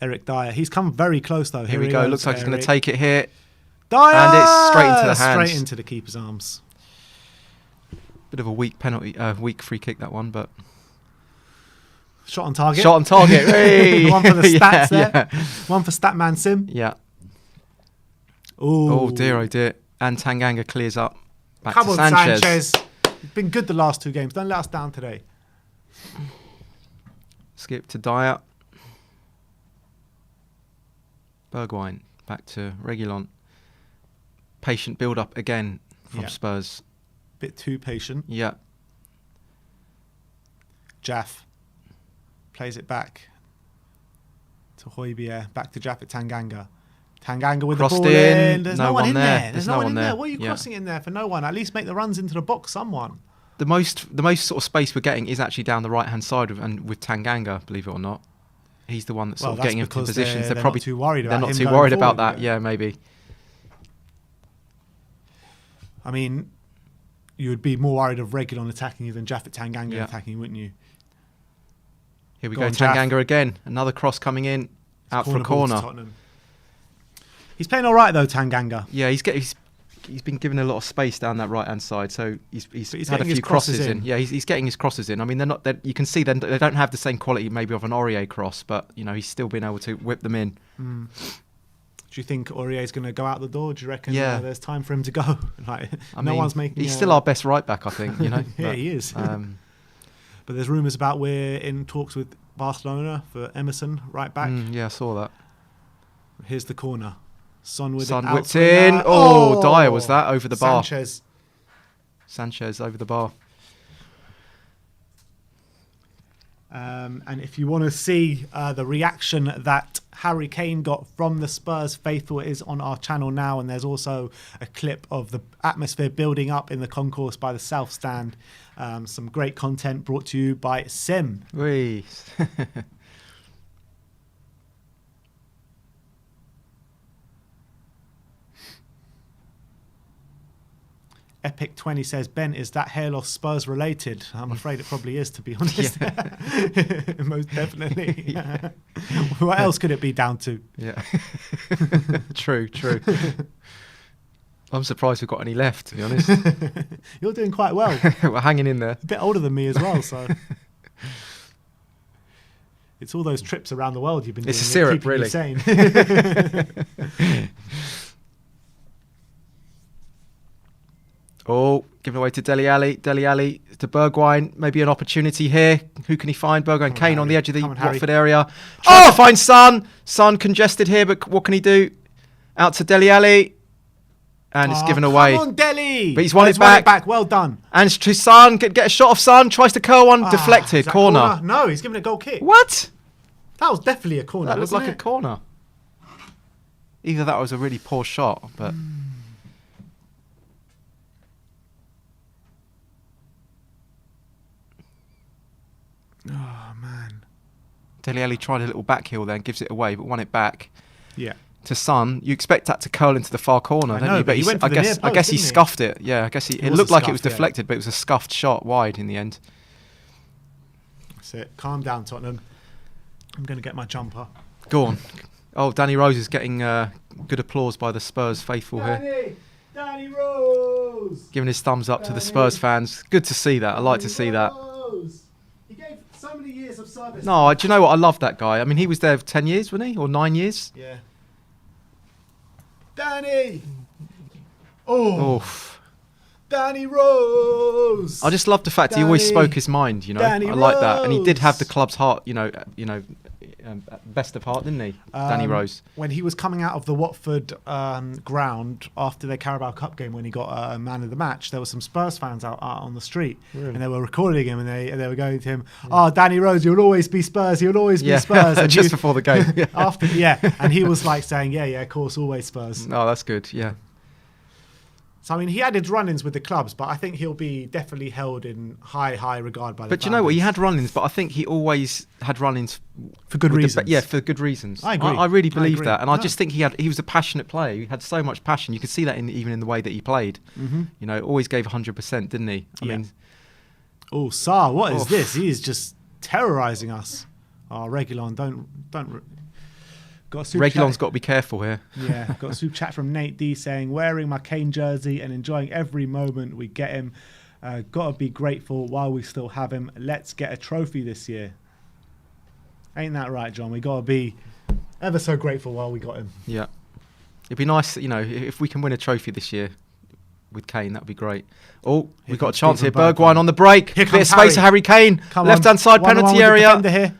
Eric Dyer. He's come very close, though. Here we go. Looks like he's going to take it here. Dyer! And it's straight into the hands. Straight into the keeper's arms. Bit of a weak penalty, weak free kick, that one, but... Shot on target. Shot on target. Hey! One for the stats there. Yeah. One for Statman Sim. Yeah. Ooh. Oh, dear, oh, dear. And Tanganga clears up. Back Come to on, Sanchez. You've been good the last two games. Don't let us down today. Skip to Dyer. Bergwijn. Back to Reguilon. Patient build-up again from Yeah. Spurs. Bit too patient. Yeah. Jaff plays it back to Højbjerg. Back to Jaff at Tanganga. Tanganga with Crossed the ball in. There's No no one one in there. there. There's no one in there. What are you Yeah. crossing in there for? No one. At least make the runs into the box. Someone. The most sort of space we're getting is actually down the right-hand side and with Tanganga, believe it or not. He's the one that's sort of getting into positions. They're probably not too worried about They're not him too going worried about forward, that. Yeah, maybe. I mean, you would be more worried of Reguilon attacking you than Jaffet Tanganga attacking you, wouldn't you? Here we Go go, on, Jaff. Tanganga again. Another cross coming in, out for a ball to corner. Tottenham. He's playing all right though, Tanganga. Yeah, he's been given a lot of space down that right hand side, so he's he's had a getting his few crosses crosses in. in. Yeah, he's getting his crosses in. I mean, you can see they don't have the same quality maybe of an Aurier cross, but you know he's still been able to whip them in. Do you think Aurier's going to go out the door? Do you reckon Yeah. there's time for him to go? Like, I no mean, one's making. He's still our best right back, I think. You know. Yeah, but, he is. Um, But there's rumours about we're in talks with Barcelona for Emerson right back. yeah, I saw that. Here's the corner. Son with Son it. whipped in. Oh, Dyer was that over the bar. Sanchez over the bar. And if you want to see the reaction that Harry Kane got from the Spurs faithful, it is on our channel now. And there's also a clip of the atmosphere building up in the concourse by the South Stand. Some great content brought to you by Sim. Whee. Epic 20 says, Ben, is that hair loss Spurs related? I'm afraid it probably is, to be honest. Most definitely. What else could it be down to? Yeah. True. I'm surprised we've got any left, to be honest. You're doing quite well. We're hanging in there. A bit older than me as well, so. It's all those trips around the world you've been doing. It's a syrup, keeping you really. sane. Oh, given away to Dele Alli. Dele Alli to Bergwijn. Maybe an opportunity here. Who can he find? Bergwijn. Kane on the edge of the Watford area. Trying to find Son. Son congested here, but what can he do? Out to Dele Alli. and it's given away. Come on, Dele! But he's won it back. Well done. And Son get a shot off Son, tries to curl one, deflected, Is that corner. No, he's giving a goal kick. What? That was definitely a corner. That looked like wasn't a corner. Either that was a really poor shot, but... Oh, man. Dele Alli tried a little back heel there and gives it away, but won it back. Yeah. To Son. You expect that to curl into the far corner, don't you? But he went for the near post, I guess he didn't he? scuffed it. Yeah, I guess it looked like it was deflected, but it was a scuffed shot wide in the end. That's it. Calm down, Tottenham. I'm going to get my jumper. Go on. Oh, Danny Rose is getting good applause by the Spurs faithful here. Danny Rose! Giving his thumbs up to the Spurs fans. Good to see that. I like to see that. He gave so many years of service. No, do you know what? I love that guy. I mean, he was there for 10 years, wasn't he? Or 9 years? Yeah. Danny! Oh! Oof. Danny Rose! I just love the fact he always spoke his mind, you know. Danny I like that. And he did have Rose. the club's heart, best of heart, didn't he? Danny Rose. When he was coming out of the Watford ground after their Carabao Cup game, when he got man of the match, there were some Spurs fans out on the street, and they were recording him, and they were going to him, "Oh, Danny Rose, you'll always be Spurs. You'll always be Spurs." And just before the game. And he was like saying, "Yeah, of course, always Spurs." Oh, that's good. Yeah. So I mean, he had his run-ins with the clubs, but I think he'll be definitely held in high regard by the. But you know what? He had run-ins, but I think he always had run-ins for good reasons. For good reasons. I agree. I really believe that, and I just think he was a passionate player. He had so much passion. You could see that even in the way that he played. Mm-hmm. You know, always gave 100%, didn't he? I mean, oh, Sarr, what is this? He is just terrorising us. Oh, Reguilon, don't. Reguilon's got to be careful here. Yeah, got a super chat from Nate D saying, wearing my Kane jersey and enjoying every moment we get him. Got to be grateful while we still have him. Let's get a trophy this year. Ain't that right, John? We got to be ever so grateful while we got him. Yeah. It'd be nice, if we can win a trophy this year with Kane, that'd be great. Oh, we've got a chance here. Bergwijn on the break. Here Bit of comes space for Harry Kane. Left-hand side penalty area. Here.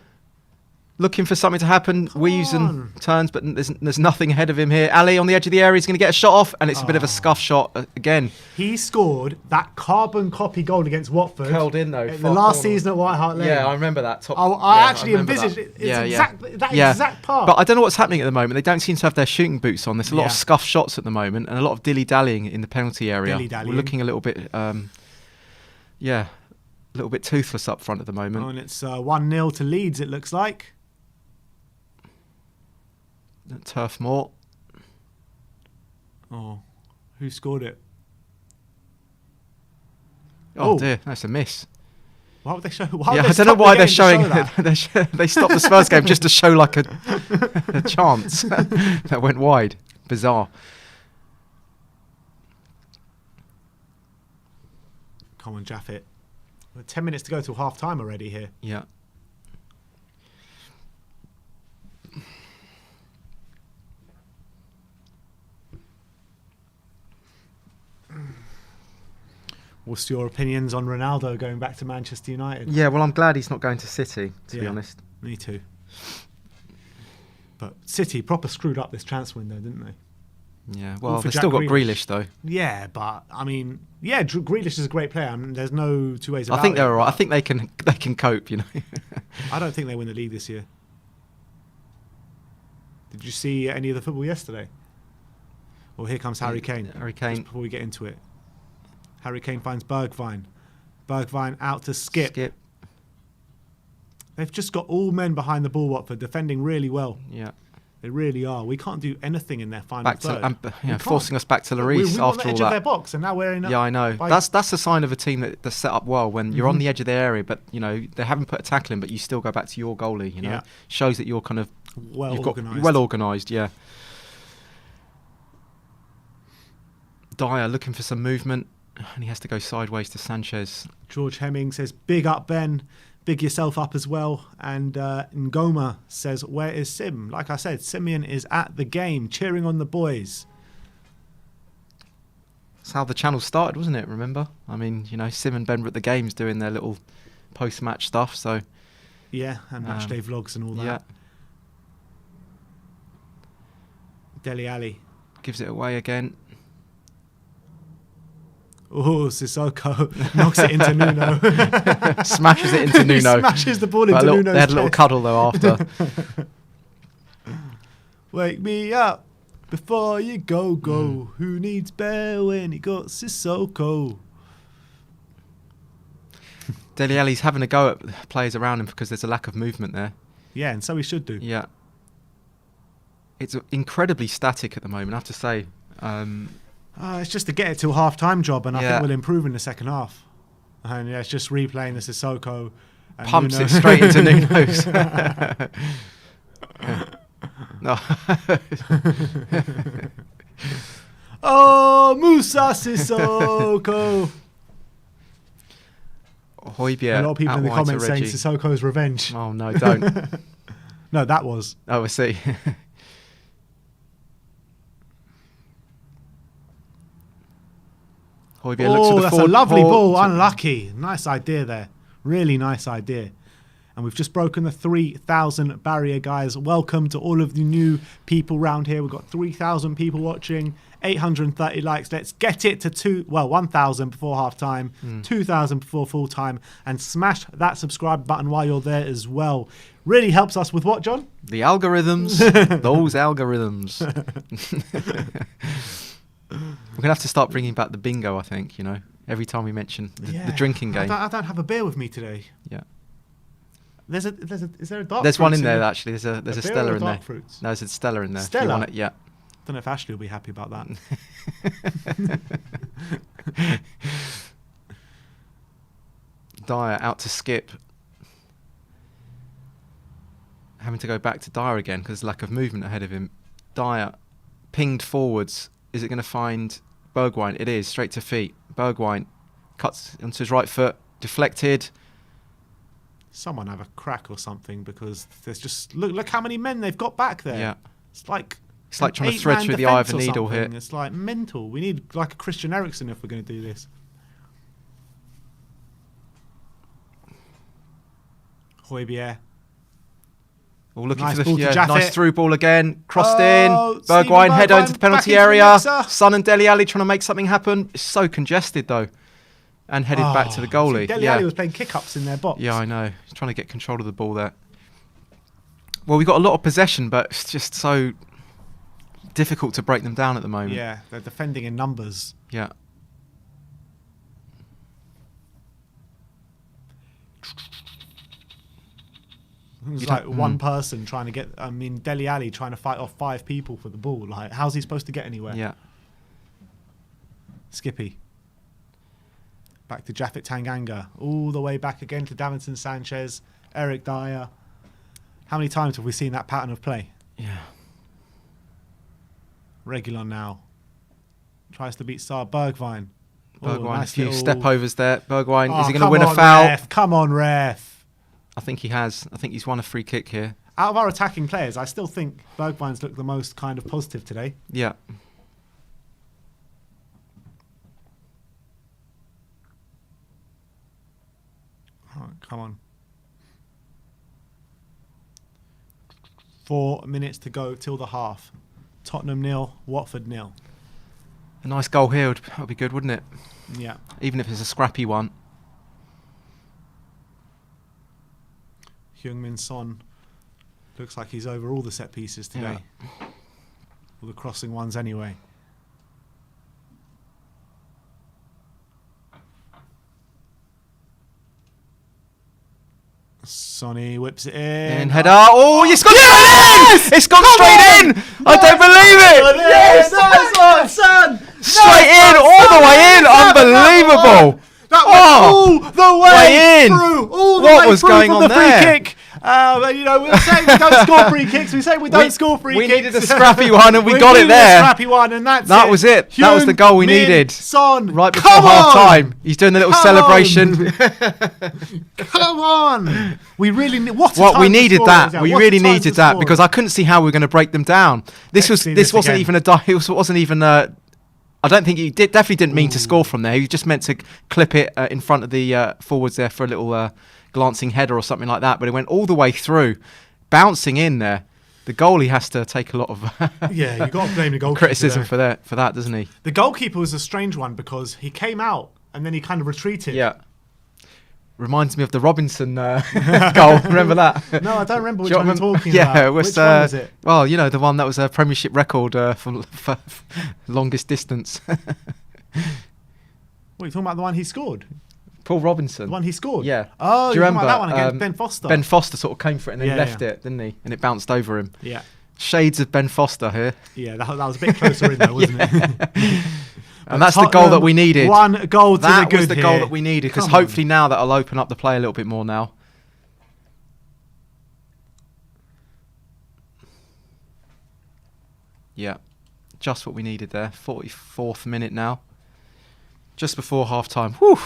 Looking for something to happen, weaves and turns, but there's nothing ahead of him here. Ali on the edge of the area, he's going to get a shot off, and it's a bit of a scuff shot again. He scored that carbon copy goal against Watford. Curled in though. In the last season at White Hart Lane. Yeah, I remember that. I actually envisaged it. It's exact part. But I don't know what's happening at the moment. They don't seem to have their shooting boots on. There's a lot of scuff shots at the moment, and a lot of dilly-dallying in the penalty area. We're looking a little bit, a little bit toothless up front at the moment. And it's 1-0 to Leeds, it looks like. Turf Moor. Oh, who scored it? Oh dear, that's a miss. Why would they show? I don't know why they're showing. They stopped the Spurs game just to show like a chance that went wide. Bizarre. Come on, Jaffet. 10 minutes to go till half time already here. Yeah. What's your opinions on Ronaldo going back to Manchester United? Yeah, well, I'm glad he's not going to City, to be honest. Me too. But City proper screwed up this transfer window, didn't they? Yeah, well, they've still got Grealish, though. Yeah, but, I mean, Grealish is a great player. I mean, there's no two ways about it. I think they're all right. I think they can cope, I don't think they win the league this year. Did you see any of the football yesterday? Well, here comes Harry Kane. Harry Kane. Just before we get into it. Harry Kane finds Bergwijn. Bergwijn out to Skip. They've just got all men behind the ball, Watford, defending really well. Yeah. They really are. We can't do anything in their final third. Forcing us back to Lloris after all that. We were on the edge of their box, and now we're in. Yeah, I know. That's a sign of a team that's set up well. When you're on the edge of their area, but they haven't put a tackle in, but you still go back to your goalie. Shows that you're kind of well organised. Yeah. Dyer looking for some movement, and he has to go sideways to Sanchez. George Hemming says, "Big up, Ben. Big yourself up as well." And Ngoma says, "Where is Sim?" Like I said, Simeon is at the game, cheering on the boys. That's how the channel started, wasn't it? Remember? I mean, Sim and Ben were at the games doing their little post-match stuff. So yeah, and match day vlogs and all that. Yeah. Dele Alli gives it away again. Oh, Sissoko knocks it into Nuno. Smashes it into Nuno. He smashes the ball into Nuno's They had a little chest. cuddle though after. Wake me up before you go. Who needs Bear when he got Sissoko? Dele Alli's having a go at players around him because there's a lack of movement there. Yeah, and so he should do. Yeah. It's incredibly static at the moment, I have to say. It's just to get it to a half-time job, and I Yeah. think we'll improve in the second half. And yeah, it's just replaying the Sissoko. And Pumps Nuno. it straight into Nuno's. No. Oh, Musa Sissoko. Højbjerg A lot of people in the out wide to comments saying Reggie. Sissoko's revenge. Oh no, don't. No, that was. Oh, I see. Højbjerg looks Oh, at the that's a forward lovely ball. to- Unlucky. Nice idea there. Really nice idea. And we've just broken the 3,000 barrier, guys. Welcome to all of the new people round here. We've got 3,000 people watching, 830 likes. Let's get it to 1,000 before half time, 2,000 before full time, and smash that subscribe button while you're there as well. Really helps us with what, John? The algorithms. Those algorithms. We're going to have to start bringing back the bingo, I think, you know, every time we mention the drinking game. I don't have a beer with me today. Yeah. Is there a dark There's one fruits in there, it? actually. There's a beer Stella or in there. dark fruits? No, there's a Stella in there. If you Stella? want it, yeah. Don't know if Ashley will be happy about that. Dyer out to Skip. Having to go back to Dyer again because lack of movement ahead of him. Dyer pinged forwards. Is it going to find Bergwijn? It is. Straight to feet. Bergwijn cuts onto his right foot. Deflected. Someone have a crack or something, because there's just look how many men they've got back there. Yeah. It's like Trying to an thread 8-man through the eye of a defence or needle here. something. It's like mental. We need like a Christian Eriksen if we're going to do this. Højbjerg. Oh, looking Nice for ball the to Jaffet. nice through ball again. Crossed Oh, in. Steven Bergwijn header Bergwijn into the back penalty into the area. mixer. Son and Dele Alli trying to make something happen. It's so congested though. And headed back to the goalie. Dele Alli was playing kick-ups in their box. Yeah, I know. He's trying to get control of the ball there. Well, we've got a lot of possession, but it's just so difficult to break them down at the moment. Yeah, they're defending in numbers. Yeah. It's You'd like have- one person trying to get. I mean, Dele Alli trying to fight off 5 people for the ball. Like, how's he supposed to get anywhere? Yeah. Skippy. Back to Japhet Tanganga. All the way back again to Davinson Sanchez. Eric Dyer. How many times have we seen that pattern of play? Yeah. Reguilon now. Tries to beat Sar Bergwijn. Bergwijn, nice a few little- step overs there. Bergwijn, Oh, is he going to come win a on, foul? Ref. Come on, ref. I think he has. I think he's won a free kick here. Out of our attacking players, I still think Bergwijn's looked the most kind of positive today. Yeah. Oh, come on. 4 minutes to go till the half. Tottenham 0, Watford 0. A nice goal here would be good, wouldn't it? Yeah. Even if it's a scrappy one. Heung-min Son looks like he's over all the set pieces today. All the crossing ones anyway. Sonny whips it in. And header. Oh, it's gone straight in! It's gone straight in! I don't believe it! Yes, nice one, son! Straight in, all the way in! Unbelievable! That Oh, went all the way way in. through. All the What way was through going from on the there? free kick. You know, we were saying we don't score free kicks. We say we don't score free we kicks. needed a scrappy one and we got it needed there. A scrappy one, and that's That was it. That was the goal we Heung-min needed. Son, Right before come half on! time. He's doing the little Come celebration. Come on! We really need what We time to needed score that. it was. We What a really time needed to that score because it. I couldn't see how we were going to break them down. This Let's see wasn't this again. even it wasn't even I don't think he definitely didn't mean to score from there. He just meant to clip it in front of the forwards there for a little glancing header or something like that. But it went all the way through, bouncing in there. The goalie has to take a lot of Yeah, you got to blame the goalkeeper criticism there. for that, doesn't he? The goalkeeper was a strange one because he came out and then he kind of retreated. Yeah. Reminds me of the Robinson goal. Remember that? No, I don't remember which Do you one you're remember- talking yeah, about. it was, Which one was it? Well, you know, the one that was a Premiership record for longest distance. What, are you talking about the one he scored? Paul Robinson. The one he scored? Yeah. Oh, Do you you're talking remember about that one against Ben Foster? Ben Foster sort of came for it and then Yeah, left yeah. it, didn't he? And it bounced over him. Yeah. Shades of Ben Foster here. Yeah, that was a bit closer in there, wasn't it? And that's the goal that we needed. One goal to the That good was the here. goal that we needed, because Come on. hopefully now that'll open up the play a little bit more now. Yeah, just what we needed there. 44th minute now. Just before half-time. Whew.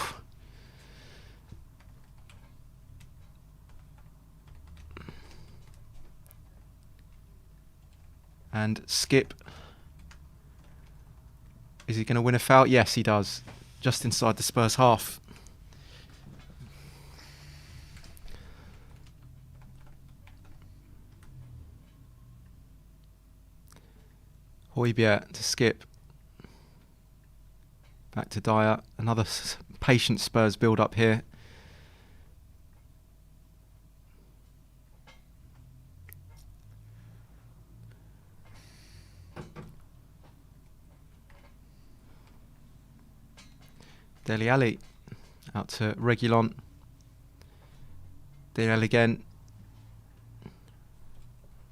And Skip. Is he going to win a foul? Yes, he does. Just inside the Spurs half. Højbjerg to Skip. Back to Dyer. Another patient Spurs build up here. Dele Alli out to Reguilon. Dele Alli again.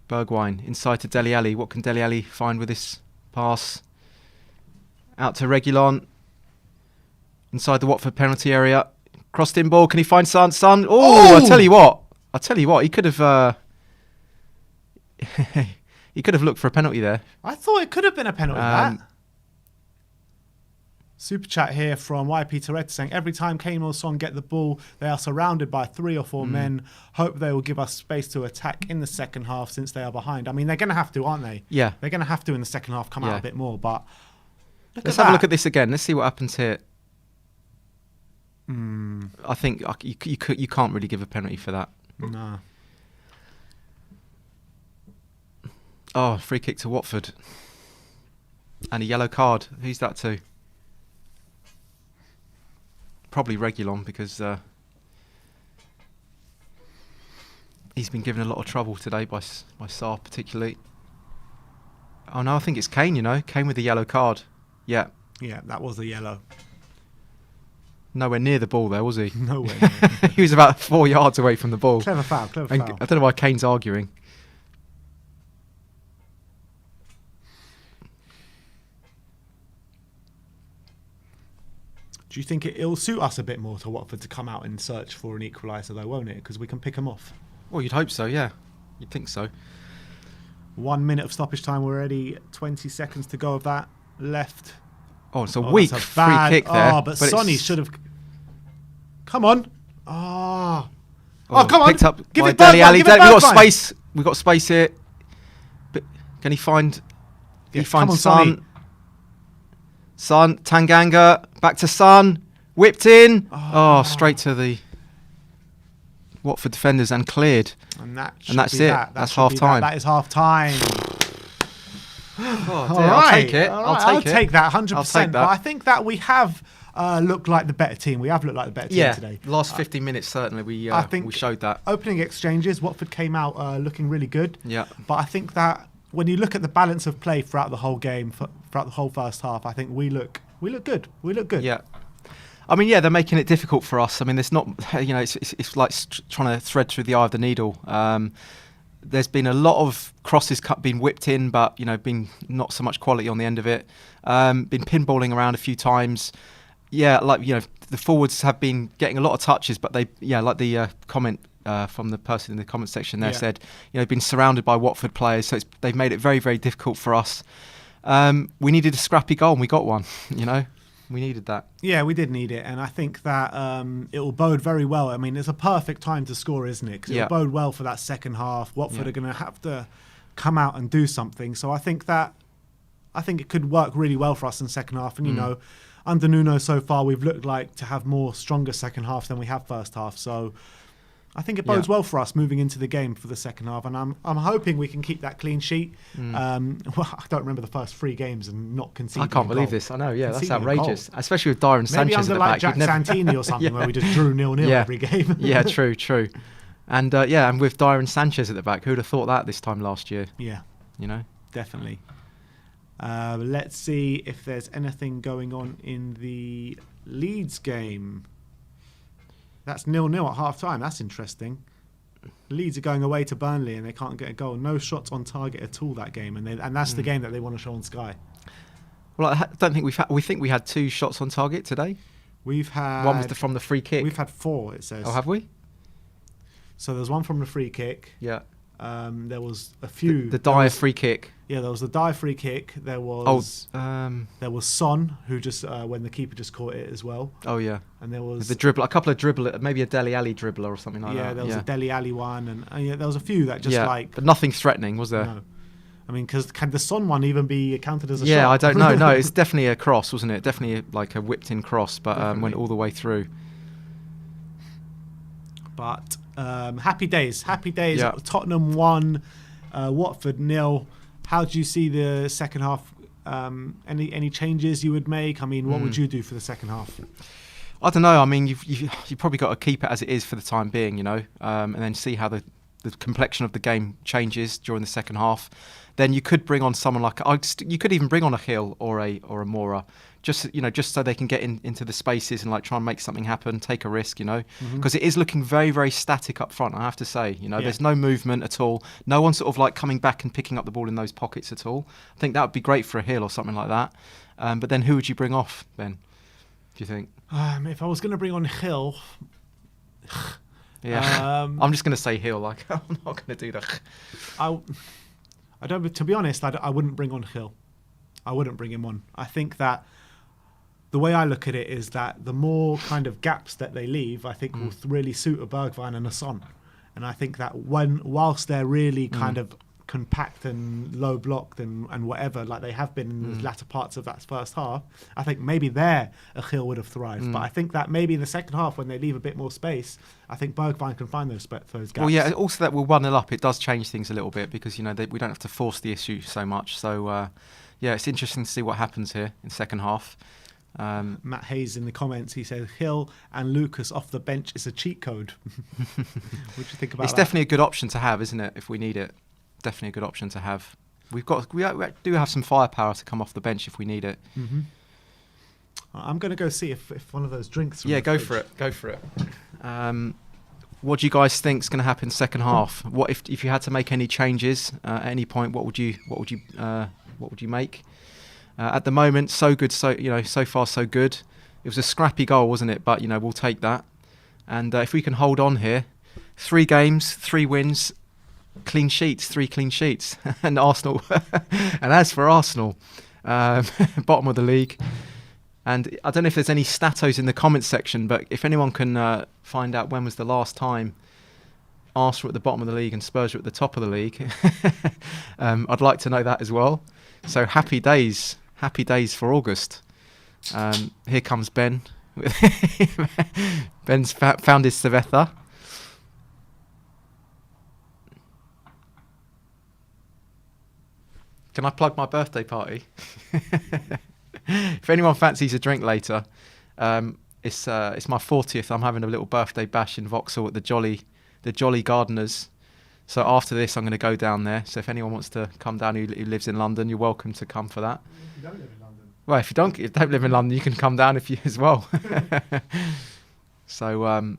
Bergwijn inside to Dele Alli. What can Dele Alli find with this pass? Out to Reguilon. Inside the Watford penalty area. Crossed in ball. Can he find Son? Son. Oh, I tell you what. He could have. He could have looked for a penalty there. I thought it could have been a penalty. That. Super chat here from YP Tourette saying, every time Kane or Son get the ball, they are surrounded by 3 or 4 men. Hope they will give us space to attack in the second half since they are behind. I mean, they're going to have to, aren't they? Yeah. They're going to have to in the second half come out a bit more. But let's have a look at this again. Let's see what happens here. Mm. I think you can't really give a penalty for that. No. Oh, free kick to Watford. And a yellow card. Who's that to? Probably Reguilon, because he's been given a lot of trouble today by Sarr particularly. Oh no, I think it's Kane, you know. Kane with the yellow card. Yeah. Yeah, that was the yellow. Nowhere near the ball there, was he? Nowhere near. He was about 4 yards away from the ball. Clever foul. I don't know why Kane's arguing. Do you think it'll suit us a bit more to Watford to come out and search for an equaliser though, won't it? Because we can pick them off. Well, you'd hope so, yeah. You'd think so. 1 minute of stoppage time already. 20 seconds to go of that left. Oh, it's a weak that's free kick there. Oh, but Sonny should have... Come on. Oh, Oh, come on. Picked up Give by it Dele Bergwijn, Alli. give it We've got Bergwijn. space. We've got space here. But can he find... Yeah, he finds come on, Son. Sonny. Son, Tanganga, back to Son, whipped in. Oh, straight to the Watford defenders and cleared. And that's it. That's half time. That is half time. Oh, All dear, right. I'll take it. All I'll right. take it. I'll take that 100%. I'll take that. But I think that we have looked like the better team. We have looked like the better team today. Last 15 minutes certainly we showed that. Opening exchanges, Watford came out looking really good. Yeah. But I think that when you look at the balance of play throughout the whole game, throughout the whole first half, I think we look good. We look good. Yeah. I mean, yeah, they're making it difficult for us. I mean, there's not, you know, it's like trying to thread through the eye of the needle. There's been a lot of crosses being whipped in, but, you know, been not so much quality on the end of it. Been pinballing around a few times. Yeah, like, you know, the forwards have been getting a lot of touches, but they, yeah, like the comment from the person in the comment section there said, you know, been surrounded by Watford players, so they've made it very, very difficult for us. We needed a scrappy goal and we got one, you know. We needed that. Yeah, we did need it, and I think that it will bode very well. I mean, it's a perfect time to score, isn't it? Because it will bode well for that second half. Watford are going to have to come out and do something. So I think it could work really well for us in the second half. And, you know, under Nuno so far, we've looked like to have more stronger second half than we have first half. So I think it bodes well for us moving into the game for the second half, and I'm hoping we can keep that clean sheet. Well, I don't remember the first 3 games and not conceding. I can't believe this. I know, yeah, that's outrageous, especially with Dyer and Maybe Sanchez under at the like back. Jack Santini or something, where we just drew 0-0 every game. Yeah, true. And and with Dyer and Sanchez at the back, who'd have thought that this time last year? Yeah, you know, definitely. Let's see if there's anything going on in the Leeds game. That's 0-0 at half-time. That's interesting. Leeds are going away to Burnley and they can't get a goal. No shots on target at all that game, and that's the game that they want to show on Sky. Well, I don't think we think we had 2 shots on target today. We've had one was from the free kick. We've had 4. It says. Oh, have we? So there's one from the free kick. Yeah. There was a few. The Dyer free kick. Yeah, there was the Dyer free kick. There was there was Son, who just when the keeper just caught it as well. Oh yeah. And there was the dribble, a couple of dribble, maybe a Dele Alli dribbler or something like that. Yeah, there was a Dele Alli one, and there was a few that just but nothing threatening, was there? No. I mean, because can the Son one even be counted as a shot? Yeah, I don't know. No, it's definitely a cross, wasn't it? Definitely like a whipped-in cross, but went all the way through. But happy days. Yeah. Tottenham 1, Watford 0. How do you see the second half? Any changes you would make? I mean, what would you do for the second half? I don't know. I mean, you've probably got to keep it as it is for the time being, you know, and then see how the complexion of the game changes during the second half. Then you could bring on someone like you could even bring on a Hill or a Mora, just so they can get into the spaces and like try and make something happen, take a risk, you know, because it is looking very, very static up front. I have to say, you know, there's no movement at all. No one sort of like coming back and picking up the ball in those pockets at all. I think that would be great for a Hill or something like that. But then who would you bring off, Ben? Do you think? If I was going to bring on Hill. Yeah, I'm just going to say Hill. Like, I'm not going to do that. I don't. To be honest, I wouldn't bring on Hill. I wouldn't bring him on. I think that the way I look at it is that the more kind of gaps that they leave, I think will really suit a Bergwijn and a Son. And I think that whilst they're really kind of compact and low blocked and whatever, like they have been in the latter parts of that first half, I think maybe there a Hill would have thrived. But I think that maybe in the second half, when they leave a bit more space, I think Bergwijn can find those gaps. Well, yeah, also that we're 1-0 up, it does change things a little bit because, you know, we don't have to force the issue so much. So, it's interesting to see what happens here in second half. Matt Hayes in the comments, he says Hill and Lucas off the bench is a cheat code. What do you think about that? It's definitely a good option to have, isn't it, if we need it? Definitely a good option to have. We do have some firepower to come off the bench if we need it. I'm going to go see if one of those drinks. Yeah, go for it. What do you guys think is going to happen second half? What if you had to make any changes at any point? What would you make? At the moment, so far so good. It was a scrappy goal, wasn't it? But we'll take that. And if we can hold on here, 3 games, 3 wins. 3 clean sheets, and Arsenal. And as for Arsenal, bottom of the league. And I don't know if there's any statos in the comments section, but if anyone can find out when was the last time Arsenal were at the bottom of the league and Spurs were at the top of the league, I'd like to know that as well. So happy days for August. Here comes Ben. Ben's found his cerveza. Can I plug my birthday party? If anyone fancies a drink later, it's my 40th. I'm having a little birthday bash in Vauxhall at the Jolly Gardeners. So after this, I'm going to go down there. So if anyone wants to come down who lives in London, you're welcome to come for that. If you don't live in London. Well, if you don't live in London, you can come down if you as well. So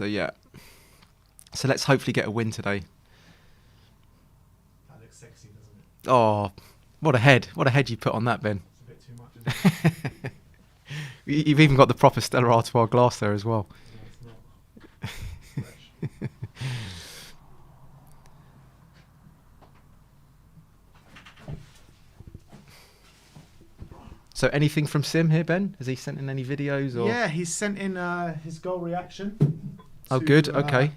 yeah. So let's hopefully get a win today. Sexy, doesn't it? Oh, what a head you put on that, Ben. It's a bit too much, isn't it? You've even got the proper Stella Artois glass there as well. No, it's not. Fresh. So anything from Sim here, Ben? Has he sent in any videos? Or? Yeah, he's sent in his goal reaction. Oh, good. Okay.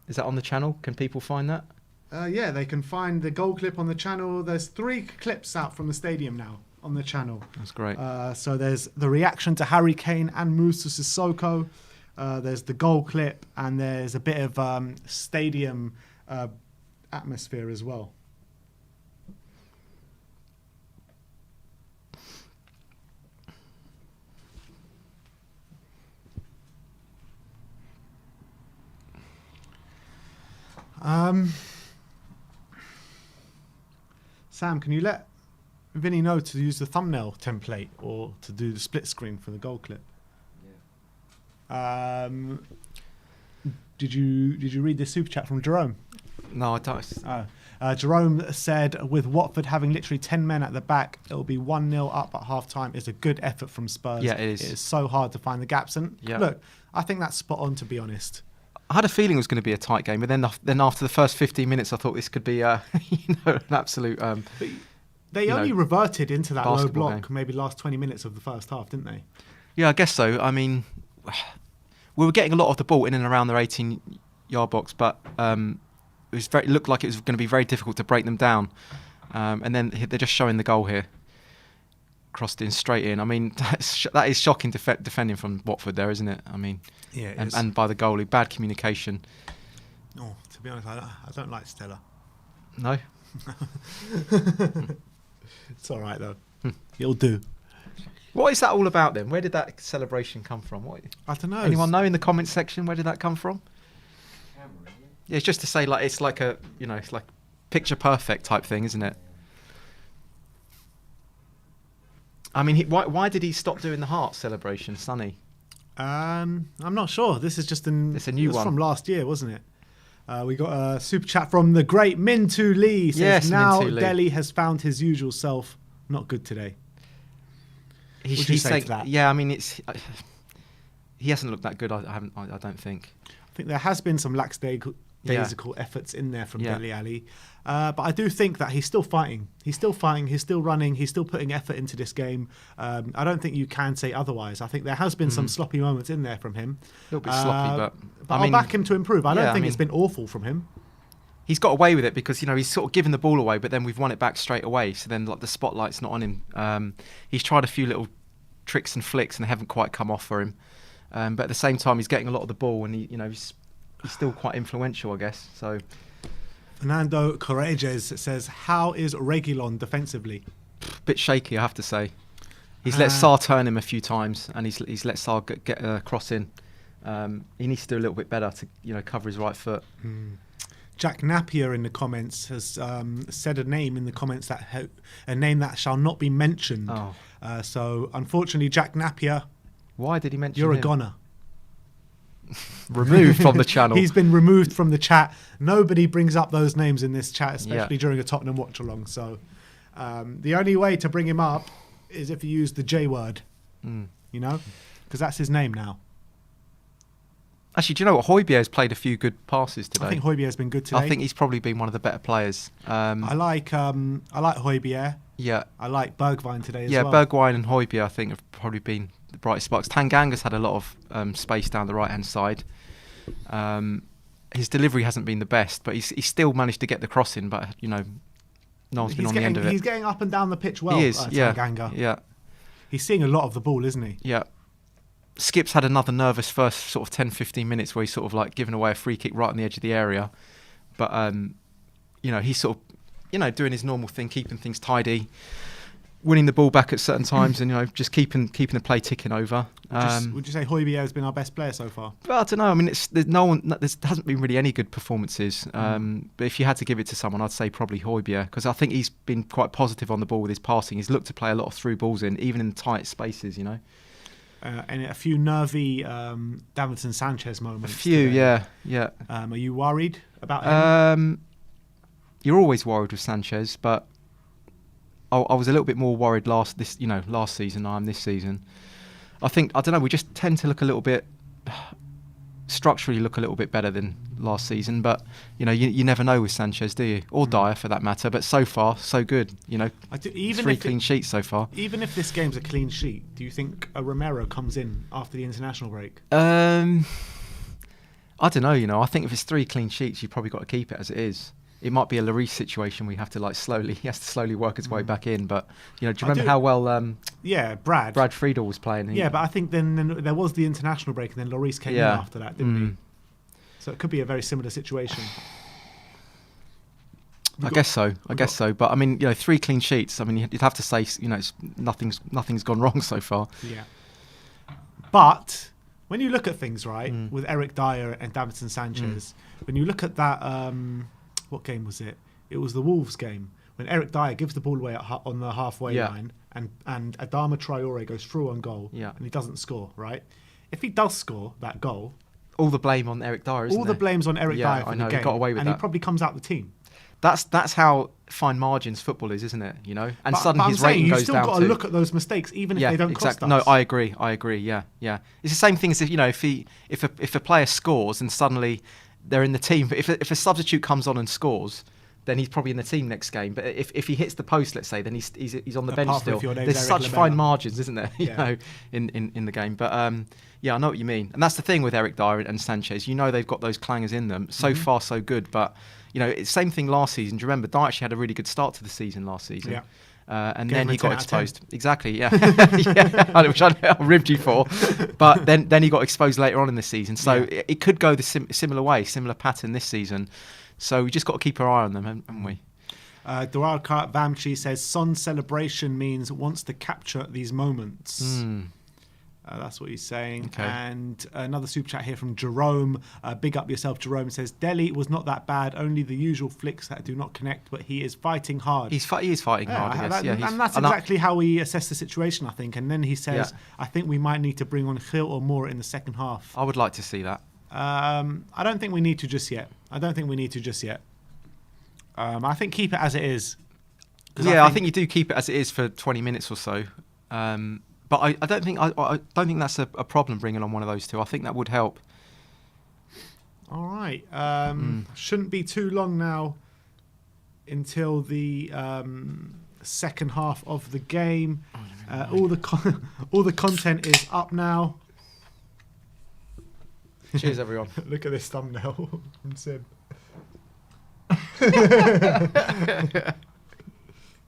Is that on the channel? Can people find that? Yeah, they can find the goal clip on the channel. There's 3 clips out from the stadium now on the channel. That's great. So there's the reaction to Harry Kane and Moussa Sissoko. there's the goal clip, and there's a bit of stadium atmosphere as well. Sam, can you let Vinny know to use the thumbnail template or to do the split screen for the goal clip? Yeah. Did you read the super chat from Jerome? No, I don't. Jerome said, with Watford having literally 10 men at the back, it'll be 1-0 up at half-time. It's a good effort from Spurs. Yeah, it is. It is so hard to find the gaps. And look, I think that's spot on, to be honest. I had a feeling it was going to be a tight game, but then after the first 15 minutes, I thought this could be an absolute. They only reverted into that low block game. maybe last 20 minutes of the first half, didn't they? Yeah, I guess so. I mean, we were getting a lot of the ball in and around their 18-yard box, but it looked like it was going to be very difficult to break them down. And then they're just showing the goal here. Crossed in straight in. I mean, that is shocking defending from Watford there, isn't it? I mean, yeah, and by the goalie, bad communication. Oh, to be honest, I don't like Stella. No? It's all right, though. It'll do. What is that all about then? Where did that celebration come from? I don't know. Anyone know in the comments section where did that come from? Yeah, it's just to say it's like picture perfect type thing, isn't it? I mean, why did he stop doing the heart celebration, Sonny? I'm not sure. This is just it's a new one from last year, wasn't it? We got a super chat from the great Mintu Lee. Says, yes, now Mintu Lee. Dele has found his usual self. Not good today. He's saying that. Yeah, I mean, he hasn't looked that good. I don't think. I think there has been some lackadaisical efforts in there from Dele Alli. But I do think that he's still fighting. He's still running. He's still putting effort into this game. I don't think you can say otherwise. I think there has been some sloppy moments in there from him. A little bit sloppy, but I'll back him to improve. I don't think it's been awful from him. He's got away with it because he's sort of given the ball away, but then we've won it back straight away. So then the spotlight's not on him. He's tried a few little tricks and flicks and they haven't quite come off for him. But at the same time, he's getting a lot of the ball and he's still quite influential, I guess. So. Fernando Correges says, how is Reguilon defensively? Bit shaky, I have to say. He's let Sarr turn him a few times, and he's let Sarr get a cross in. He needs to do a little bit better to cover his right foot. Jack Napier in the comments has said a name in the comments a name that shall not be mentioned. Oh. So unfortunately, Jack Napier, why did he mention you're him? a goner. Removed from the channel. He's been removed from the chat. Nobody brings up those names in this chat, especially during a Tottenham watch along. So the only way to bring him up is if you use the J word, because that's his name now. Actually, do you know what? Højbjerg's played a few good passes today. I think Højbjerg's been good today. I think he's probably been one of the better players. I like Højbjerg. Yeah. I like Bergwijn today as well. Yeah, Bergwijn and Højbjerg I think have probably been the brightest sparks. Tanganga's had a lot of space down the right-hand side. His delivery hasn't been the best, but he's still managed to get the cross in, but, no one's been on the end of it. He's getting up and down the pitch well, he is, Tanganga. Yeah. He's seeing a lot of the ball, isn't he? Yeah. Skip's had another nervous first sort of 10-15 minutes where he's sort of given away a free kick right on the edge of the area. But, he's sort of, doing his normal thing, keeping things tidy, winning the ball back at certain times and, just keeping the play ticking over. Would you say Højbjerg has been our best player so far? Well, I don't know. I mean, there hasn't been really any good performances. But if you had to give it to someone, I'd say probably Højbjerg, because I think he's been quite positive on the ball with his passing. He's looked to play a lot of through balls in, even in tight spaces, And a few nervy Davinson Sanchez moments. A few, today. yeah. Are you worried about him? You're always worried with Sanchez, but I was a little bit more worried last season than I am this season. I don't know, we just tend to look a little bit, structurally look a little bit better than last season, but, you never know with Sanchez, do you? Or Dyer for that matter, but so far, so good, even 3 clean sheets so far. Even if this game's a clean sheet, do you think a Romero comes in after the international break? I don't know, I think if it's 3 clean sheets, you've probably got to keep it as it is. it might be a Lloris situation. We have to he has to slowly work his way back in. But do you remember how well? Brad Friedel was playing. But I think then there was the international break, and then Lloris came in after that, didn't he? So it could be a very similar situation. I guess so. But I mean, 3 clean sheets. I mean, you'd have to say, nothing's gone wrong so far. Yeah. But when you look at things, right, with Eric Dyer and Davinson Sanchez, when you look at that, what game was it? It was the Wolves game when Eric Dyer gives the ball away on the halfway line, and Adama Traore goes through on goal, and he doesn't score. Right? If he does score that goal, all the blame on Eric Dyer. All the blame's on Eric Dyer for the game. He got away with that. He probably comes out the team. That's how fine margins football is, isn't it? And but suddenly his rating goes down. You've still got to look at those mistakes, even if they don't cost us. No, I agree. Yeah. It's the same thing as if a player scores and suddenly they're in the team. But if a substitute comes on and scores, then he's probably in the team next game. But if he hits the post, let's say, then he's on the bench still. There's such fine margins, isn't there? In the game. But I know what you mean. And that's the thing with Eric Dyer and Sanchez. They've got those clangers in them. So far, so good. But same thing last season. Do you remember? Dyer actually had a really good start to the season last season. Yeah. And then he got exposed. Exactly, yeah. Which I ribbed you for. But then he got exposed later on in the season. So it could go the similar way, similar pattern this season. So we just got to keep our eye on them, haven't we? Durarkart Vamchi says, Son's celebration means wants to capture these moments. That's what he's saying. Okay. And another super chat here from Jerome. Big up yourself, Jerome. Says, Delhi was not that bad. Only the usual flicks that do not connect, but he is fighting hard. He is fighting hard, I guess. And that's exactly how we assess the situation, I think. And then he says, I think we might need to bring on Gil or Moore in the second half. I would like to see that. I don't think we need to just yet. I think keep it as it is. I think you do keep it as it is for 20 minutes or so. But I don't think that's a problem bringing on one of those two. I think that would help. All right. Shouldn't be too long now until the second half of the game. All the content is up now. Cheers, everyone. Look at this thumbnail from Sim.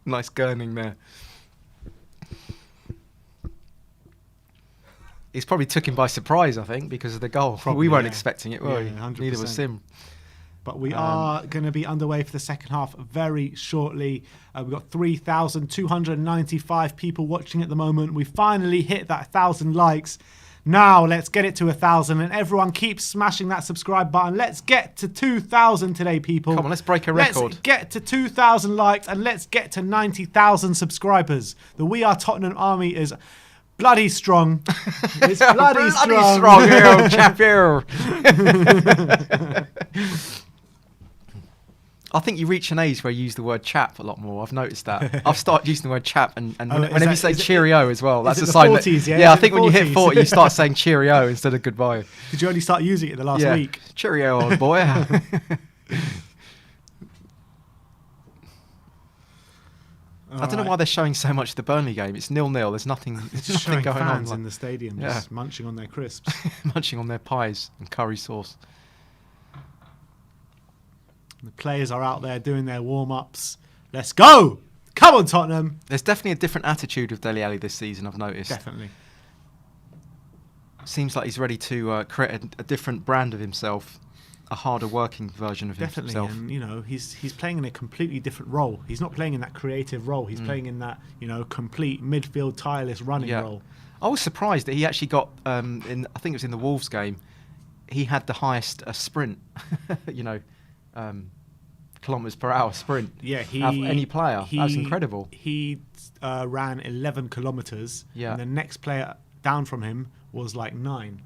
Nice gurning there. He's probably took him by surprise, I think, because of the goal. We weren't expecting it, were we? 100%. Neither was Sim. But we are going to be underway for the second half very shortly. We've got 3,295 people watching at the moment. We finally hit that 1,000 likes. Now let's get it to 1,000, and everyone keeps smashing that subscribe button. Let's get to 2,000 today, people. Come on, let's break a record. Let's get to 2,000 likes, and let's get to 90,000 subscribers. The We Are Tottenham army is bloody strong. It's bloody strong. Here, chap here. I think you reach an age where you use the word chap a lot more. I've noticed that. I've started using the word chap, and whenever you say cheerio as well, that's a sign 40s, that... Yeah, I think when you hit 40, you start saying cheerio instead of goodbye. Did you only start using it the last week? Cheerio, old boy. I don't know why they're showing so much of the Burnley game. It's 0-0. There's nothing. There's just nothing going fans on in the stadium, just munching on their crisps, munching on their pies and curry sauce. The players are out there doing their warm-ups. Let's go! Come on, Tottenham! There's definitely a different attitude with Dele Alli this season, I've noticed. Definitely. Seems like he's ready to create a different brand of himself, a harder working version of himself. Definitely, and he's playing in a completely different role. He's not playing in that creative role. He's playing in that complete midfield tireless running role. I was surprised that he actually got I think it was in the Wolves game. He had the highest sprint. Kilometers per hour sprint. Yeah, any player. That's incredible. He ran 11 kilometers. Yeah, and the next player down from him was like 9.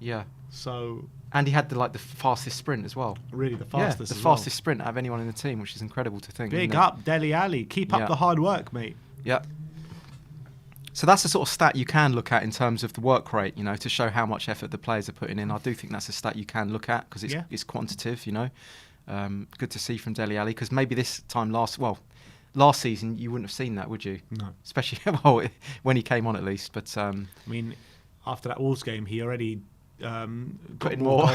Yeah. So. And he had the fastest sprint as well. Really, the fastest. Yeah, the fastest sprint out of anyone in the team, which is incredible to think. Big up, Dele Alli. Keep up the hard work, mate. Yeah. So that's the sort of stat you can look at in terms of the work rate, to show how much effort the players are putting in. I do think that's a stat you can look at because it's quantitative, Good to see from Dele Alli because maybe this time last season you wouldn't have seen that, would you? No. Especially when he came on at least. But after that Wolves game, he already got put in more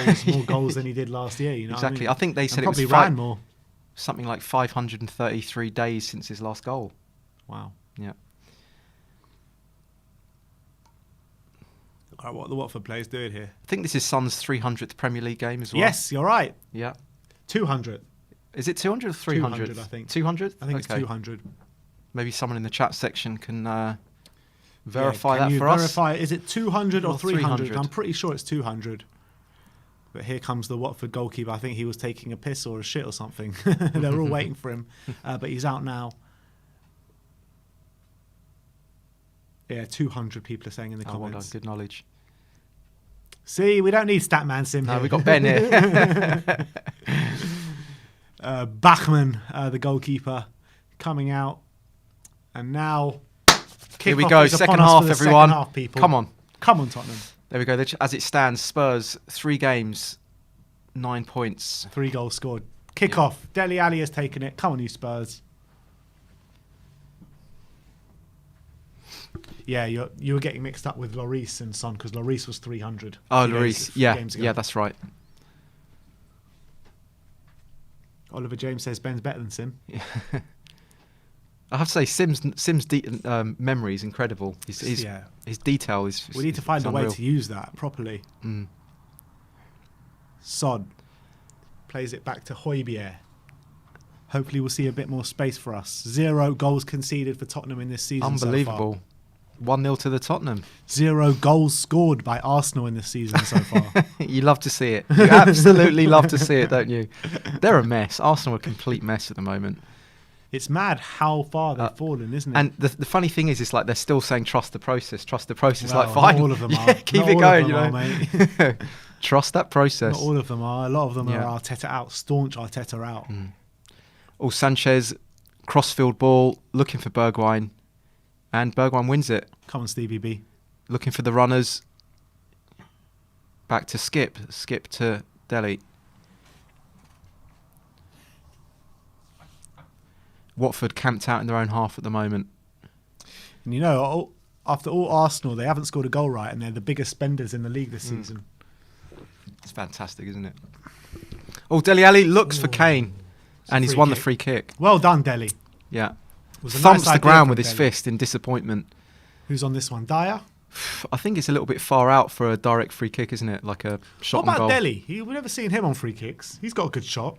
goals than he did last year. Exactly. I think they said it probably ran more. something like 533 days since his last goal. Wow. Yeah. All right, what are the Watford players doing here? I think this is Son's 300th Premier League game as well. Yes, you're right. Yeah. 200. Is it 200 or 300? 200, I think. 200? I think it's 200. Maybe someone in the chat section can verify Can that you for us. verify, is it 200 or Or 300? 300? I'm pretty sure it's 200. But here comes the Watford goalkeeper. I think he was taking a piss or a shit or something. They were all waiting for him. But he's out now. Yeah, 200 people are saying in the Oh, well done. comments. Good knowledge. See, we don't need Statman Sim No, here. we got Ben here. Bachmann, the goalkeeper, coming out. And now... Here we kickoff go. is upon Second us half, for the everyone. second half, people. Come on. Come on, Tottenham. There we go. As it stands, Spurs, 3 games, 9 points. 3 goals scored. Kick off. Dele Alli has taken it. Come on, you Spurs. Yeah, you were getting mixed up with Lloris and Son because Lloris was 300. Oh, few Lloris. few Yeah, games ago. yeah, that's right. Oliver James says Ben's better than Sim. I have to say, Sim's memory is incredible. His detail is. We need to find a way unreal. to use that properly. Mm. Son plays it back to Højbjerg. Hopefully we'll see a bit more space for us. 0 goals conceded for Tottenham in this season. Unbelievable. 1-0 to the Tottenham. 0 goals scored by Arsenal in this season so far. You love to see it. You absolutely love to see it, don't you? They're a mess. Arsenal are a complete mess at the moment. It's mad how far they've fallen, isn't it? And the funny thing is, it's like they're still saying trust the process, trust the process. Well, Like, fine, not all of them are. Yeah, keep Not it all going, of you know. them are, mate. Trust that process. Not all of them are. A lot of them Yeah. are Arteta out, staunch Arteta out. Oh, Sanchez, crossfield ball, looking for Bergwijn, and Bergwijn wins it. Come on, Stevie B. Looking for the runners. Back to Skip to Dele. Watford camped out in their own half at the moment. And you know, after all Arsenal, they haven't scored a goal right, and they're the biggest spenders in the league this season. It's fantastic, isn't it? Oh, Dele Alli looks for Kane, and he's free won the kick. free kick. Well done, Dele. Yeah. Was a Thumps nice the idea ground from with his Dele. fist in disappointment. Who's on this one? Dyer? I think it's a little bit far out for a direct free kick, isn't it? Like a shot What on about goal. Dele? We've never seen him on free kicks. He's got a good shot.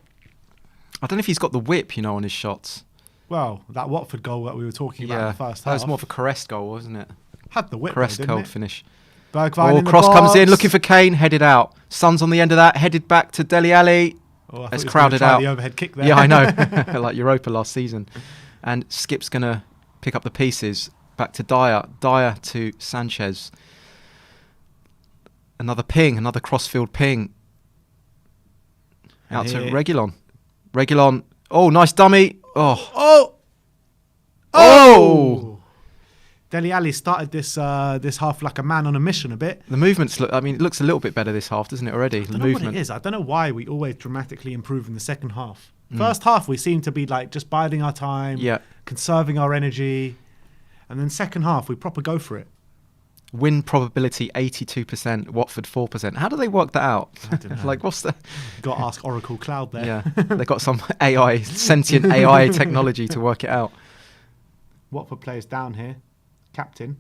I don't know if he's got the whip, you know, on his shots. Well, that Watford goal that we were talking about in Yeah, the first that half. was more of a caressed goal, wasn't it? Had the whip, Caressed though, cold didn't it? finish. Bergwijn Oh, in the cross comes in, box. looking for Kane, headed out. Son's on the end of that, headed back to Dele Alli. Oh, I thought It's he was crowded gonna try out. the overhead kick there. Yeah, I know. Like Europa last season. And Skip's going to pick up the pieces. Back to Dyer. Dyer to Sanchez. Another ping, another crossfield ping. Out to here- Reguilon. Reguilon. Oh, nice dummy. Oh. Oh! Oh! Dele Alli started this half like a man on a mission a bit. The movements look, I mean, it looks a little bit better this half, doesn't it, already? I The don't know what movement. it is. I don't know why we always dramatically improve in the second half. First half, we seem to be like just biding our time, Yeah. conserving our energy. And then second half, we proper go for it. Win probability 82%, Watford 4%. How do they work that out? I don't know. Like, what's the. Got to ask Oracle Cloud there. Yeah. They got some AI, sentient AI technology to work it out. Watford players down here. Captain.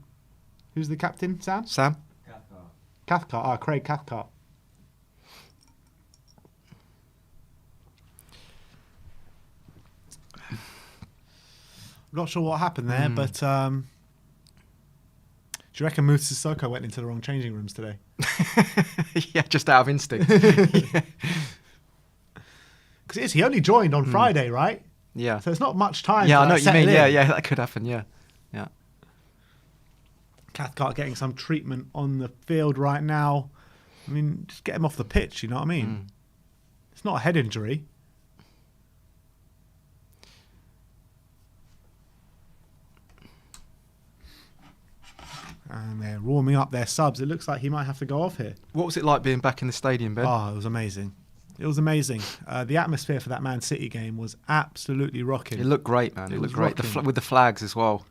Who's the captain, Sam? Sam? Cathcart. Ah, Craig Cathcart. Not sure what happened there, but do you reckon Moussa Sissoko went into the wrong changing rooms today? Yeah, just out of instinct. Because he only joined on Friday, right? Yeah. So it's not much time. Yeah, to I know what you settle mean. in. Yeah, yeah, that could happen. Yeah. Yeah. Cathcart getting some treatment on the field right now. I mean, just get him off the pitch, you know what I mean? It's not a head injury. And they're warming up their subs. It looks like he might have to go off here. What was it like being back in the stadium, Ben? Oh, it was amazing. It was amazing. The atmosphere for that Man City game was absolutely rocking. It looked great, man. It It looked was great. rocking. With the flags as well.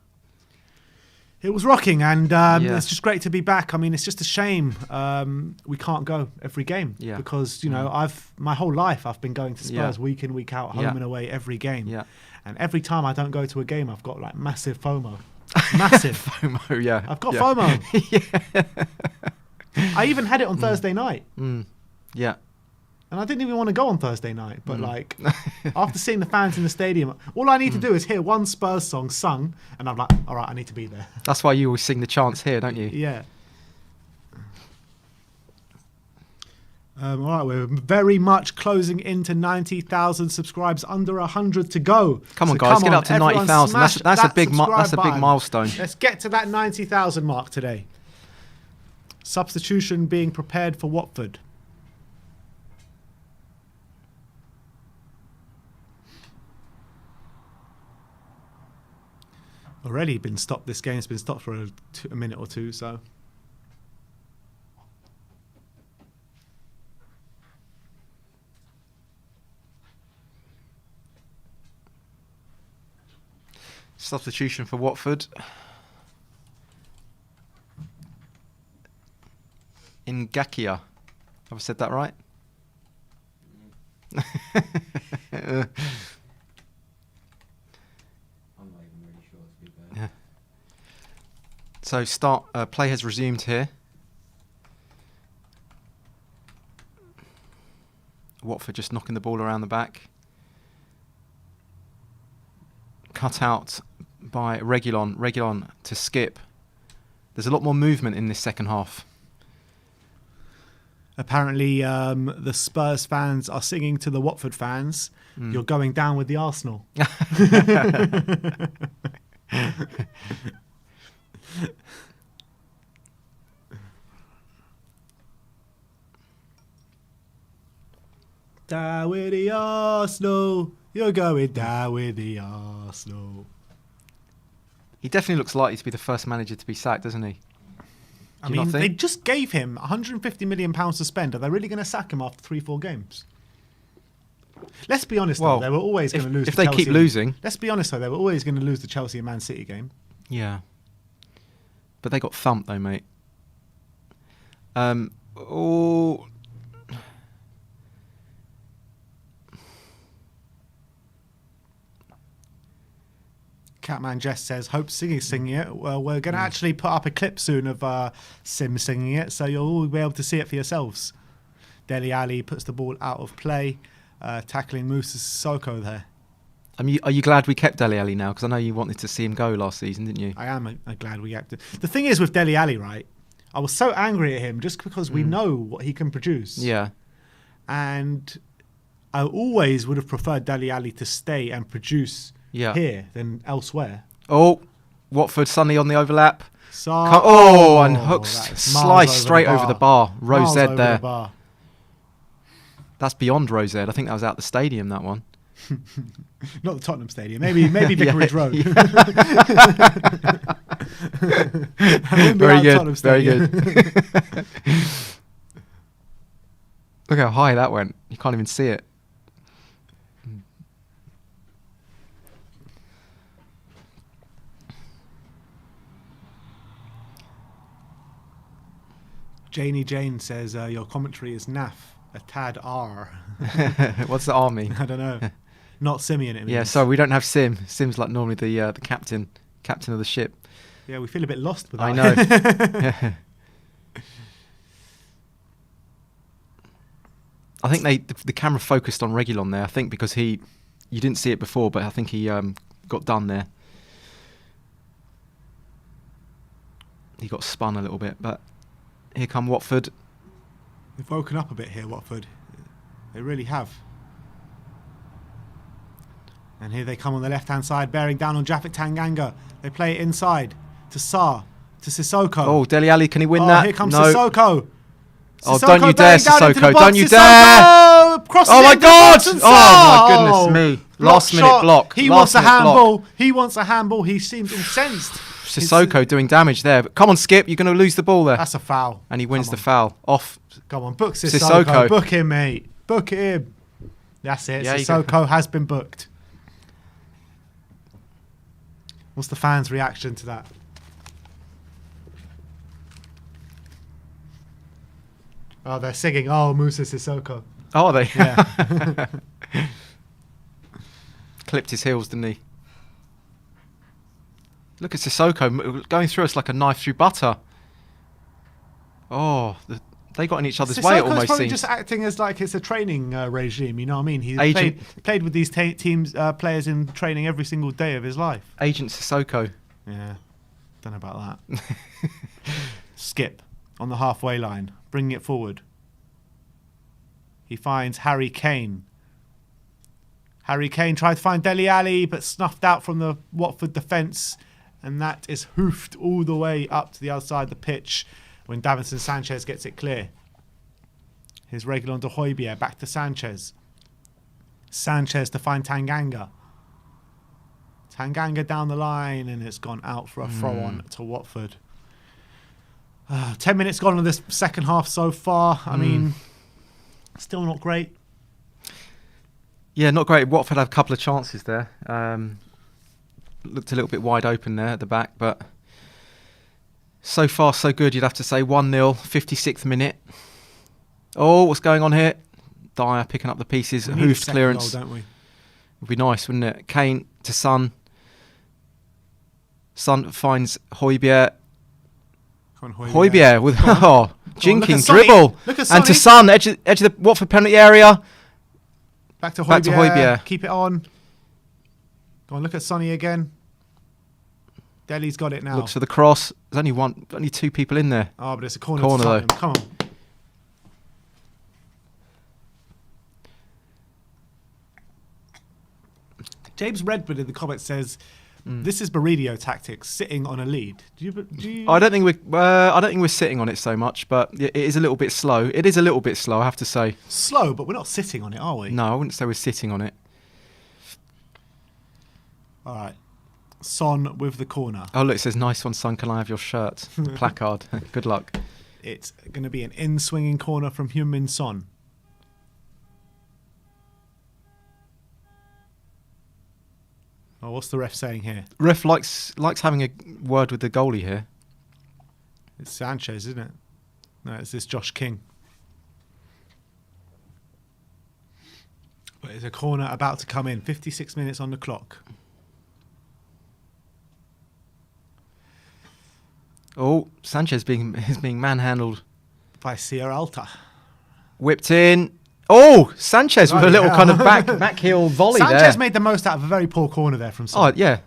It was rocking, and it's just great to be back. I mean, it's just a shame we can't go every game because, you know, my whole life I've been going to Spurs week in, week out, home and away, every game. Yeah. And every time I don't go to a game, I've got like massive FOMO. Massive. FOMO, yeah. I've got FOMO. I even had it on Thursday night. Yeah. And I didn't even want to go on Thursday night. But like, after seeing the fans in the stadium, all I need to do is hear one Spurs song sung. And I'm like, all right, I need to be there. That's why you always sing the chants here, don't you? Yeah. All right, we're very much closing into 90,000 subscribers, under 100 to go. Come on, guys, get up to 90,000. That's a big milestone. Let's get to that 90,000 mark today. Substitution being prepared for Watford. Already been stopped. This game's been stopped for a minute or two, so. Substitution for Watford. Ngakia. Have I said that right? Yeah. So play has resumed here. Watford just knocking the ball around the back. Cut out by Reguilon to Skip. There's a lot more movement in this second half. Apparently, the Spurs fans are singing to the Watford fans, "You're going down with the Arsenal." Down with the Arsenal. You're going down with the Arsenal. He definitely looks likely to be the first manager to be sacked, doesn't he? I mean, they just gave him £150 million to spend. Are they really going to sack him after 3-4 games? Let's be honest, though. They were always going to lose. If they keep losing. Let's be honest, though. They were always going to lose the Chelsea and Man City game. Yeah. But they got thumped, though, mate. Catman Jess says, hope Singy's singing it. Well, we're going to actually put up a clip soon of Sim singing it, so you'll all be able to see it for yourselves. Dele Alli puts the ball out of play, tackling Moussa Sissoko there. Are you glad we kept Dele Alli now? Because I know you wanted to see him go last season, didn't you? I am glad we kept it. The thing is with Dele Alli, right? I was so angry at him just because we know what he can produce. Yeah. And I always would have preferred Dele Alli to stay and produce here than elsewhere. Oh, Watford suddenly on the overlap. And hooks, slice straight over the bar. Rose Ed there. That's beyond Rose Ed. I think that was out the stadium, that one. Not the Tottenham stadium. Maybe Vicarage Road. Very good. Very good. Look how high that went. You can't even see it. Janie Jane says, your commentary is naff, a tad R. What's the R mean? I don't know. Not Simeon, it means. Yeah, sorry, we don't have Sim. Sim's like normally the captain of the ship. Yeah, we feel a bit lost without I know. I think the camera focused on Reguilon there, I think, because you didn't see it before, but I think he got done there. He got spun a little bit, but here come Watford. They've woken up a bit here, Watford. They really have. And here they come on the left-hand side, bearing down on Japhet Tanganga. They play it inside to Sarr, to Sissoko. Oh, Dele Alli, can he win that? Here comes Sissoko. Oh, don't you dare, Sissoko. Don't you dare. Oh, my God. Oh, my goodness me. Last minute block. He wants a handball. He wants a handball. He seems incensed. Sissoko doing damage there. But come on, Skip. You're going to lose the ball there. That's a foul. And he wins the foul. Off. Come on, book Sissoko. Book him, mate. Book him. That's it. Yeah, Sissoko has been booked. What's the fans' reaction to that? Oh, they're singing. Oh, Musa Sissoko. Oh, are they? Yeah. Clipped his heels, didn't he? Look at Sissoko going through us like a knife through butter. Oh, they got in each other's way. It almost probably seems. just acting as like it's a training regime. You know what I mean? He played with these players in training every single day of his life. Agent Sissoko. Yeah, don't know about that. Skip on the halfway line, bringing it forward. He finds Harry Kane. Harry Kane tried to find Dele Alli, but snuffed out from the Watford defence, and that is hoofed all the way up to the other side of the pitch when Davinson Sanchez gets it clear. Here's Reguilon de Højbjerg, back to Sanchez. Sanchez to find Tanganga. Tanganga down the line, and it's gone out for a throw-on to Watford. 10 minutes gone in this second half so far. I mean, still not great. Yeah, not great. Watford had a couple of chances there. Looked a little bit wide open there at the back, but so far so good, you'd have to say. 1-0, 56th minute. Oh, what's going on here? Dyer picking up the pieces. Hoofed clearance. Goal, don't we? Would be nice, wouldn't it? Kane to Son. Son finds Højbjerg. Højbjerg with jinking dribble. And to Son, edge of the Watford penalty area. Back to Højbjerg. Keep it on. Go on, look at Sonny again. Dele's got it now. Looks for the cross. There's only two people in there. Oh, but it's a corner to Tottenham. Come on. James Redford in the comments says, "This is Mourinho tactics, sitting on a lead." Do you? I don't think we're sitting on it so much, but it is a little bit slow. It is a little bit slow, I have to say. Slow, but we're not sitting on it, are we? No, I wouldn't say we're sitting on it. All right, Son with the corner. Oh look, it says, "Nice one, Son. Can I have your shirt?" The placard. Good luck. It's going to be an in-swinging corner from Heung-min Son. Oh, what's the ref saying here? Ref likes having a word with the goalie here. It's Sanchez, isn't it? No, it's this Josh King. But it's a corner about to come in. 56 minutes on the clock. Oh, Sanchez is being manhandled by Sierra Alta. Whipped in. Oh, Sanchez with a little kind of back heel volley there. Sanchez made the most out of a very poor corner there from Son. Oh, yeah.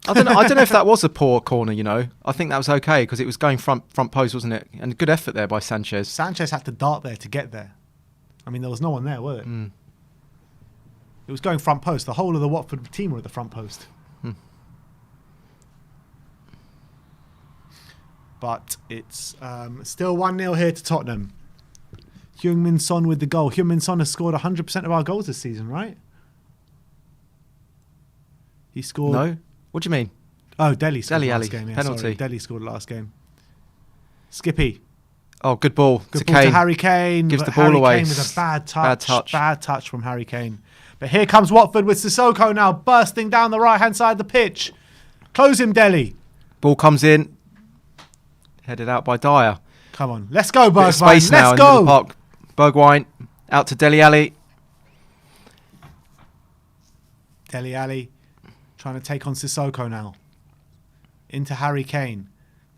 I don't know if that was a poor corner, you know. I think that was okay because it was going front post, wasn't it? And good effort there by Sanchez. Sanchez had to dart there to get there. I mean, there was no one there, was it? It was going front post. The whole of the Watford team were at the front post. But it's still 1-0 here to Tottenham. Heung-min Son with the goal. Heung-min Son has scored 100% of our goals this season, right? He scored... No? What do you mean? Oh, Dele scored Dele last game. Yeah, penalty. Sorry. Dele scored last game. Skippy. Oh, good ball. Good ball to Harry Kane. Gives the ball away. Harry Kane with a bad touch. Bad touch from Harry Kane. But here comes Watford with Sissoko now bursting down the right-hand side of the pitch. Close him, Dele. Ball comes in. Headed out by Dyer. Come on. Let's go, Bergwijn. Space now in the middle park. Bergwijn out to Dele Alli. Dele Alli trying to take on Sissoko now. Into Harry Kane.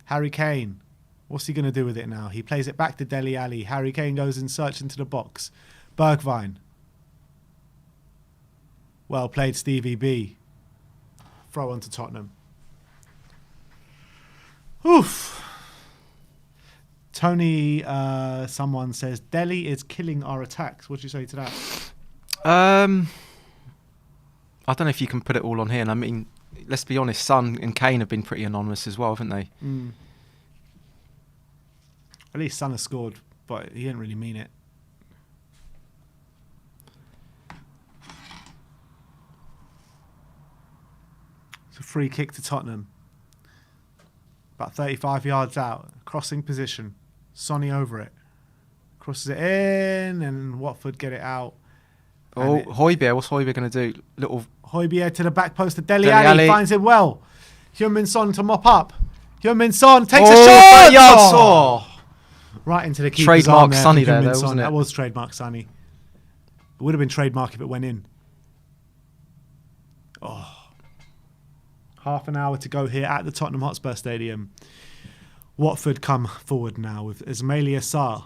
Harry Kane. What's he going to do with it now? He plays it back to Dele Alli. Harry Kane goes and search into the box. Bergwijn. Well played, Stevie B. Throw on to Tottenham. Oof. Tony, someone says, Dele is killing our attacks. What do you say to that? I don't know if you can put it all on here. And I mean, let's be honest, Son and Kane have been pretty anonymous as well, haven't they? At least Son has scored, but he didn't really mean it. It's a free kick to Tottenham. About 35 yards out. Crossing position. Sonny over it. Crosses it in, and Watford get it out. Oh, Højbjerg. What's Højbjerg going to do? Little Højbjerg to the back post to Dele Alli. Finds it well. Heung-min Son to mop up. Heung-min Son takes a Oh, shot. 30 yards. Oh. Right into the keeper's Trademark arm there Sonny for there, Heung-min though, Son. wasn't it? That was trademark Sonny. It would have been trademark if it went in. Oh. Half an hour to go here at the Tottenham Hotspur Stadium. Watford come forward now with Ismailia Sarr.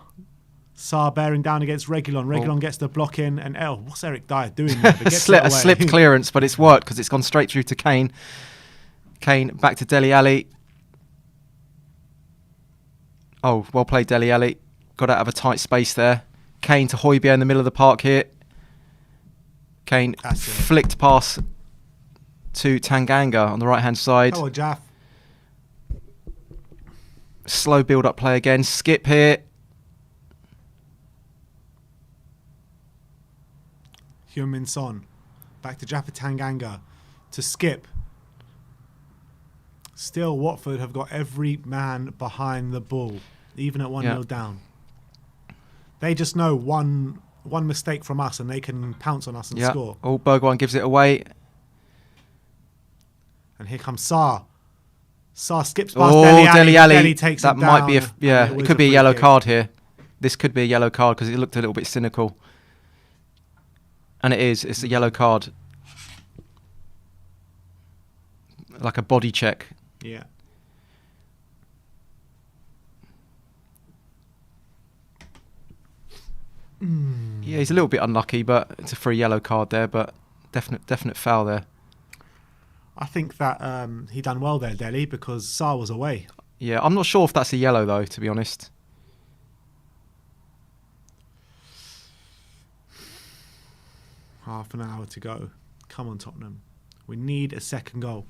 Sarr bearing down against Reguilon. Reguilon gets the block in, and what's Eric Dyer doing there? A slipped clearance, but it's worked because it's gone straight through to Kane. Kane back to Dele Alli. Oh, well played, Dele Alli. Got out of a tight space there. Kane to Højbjerg in the middle of the park here. Kane flicked pass to Tanganga on the right-hand side. Oh, Jaff. Slow build-up play again. Skip here. Heung-min Son. Back to Jaffa Tanganga. To Skip. Still, Watford have got every man behind the ball, even at 1-0 down. They just know one mistake from us and they can pounce on us and score. Oh, Bergwijn gives it away. And here comes Sarr. Sarr skips past Dele Alli. Dele takes that him might down, be it could be a yellow card here. This could be a yellow card because it looked a little bit cynical. And it is. It's a yellow card. Like a body check. Yeah. Yeah, he's a little bit unlucky, but it's a free yellow card there, but definite foul there. I think that he done well there, Dele, because Sarr was away. Yeah, I'm not sure if that's a yellow though, to be honest. Half an hour to go. Come on, Tottenham. We need a second goal.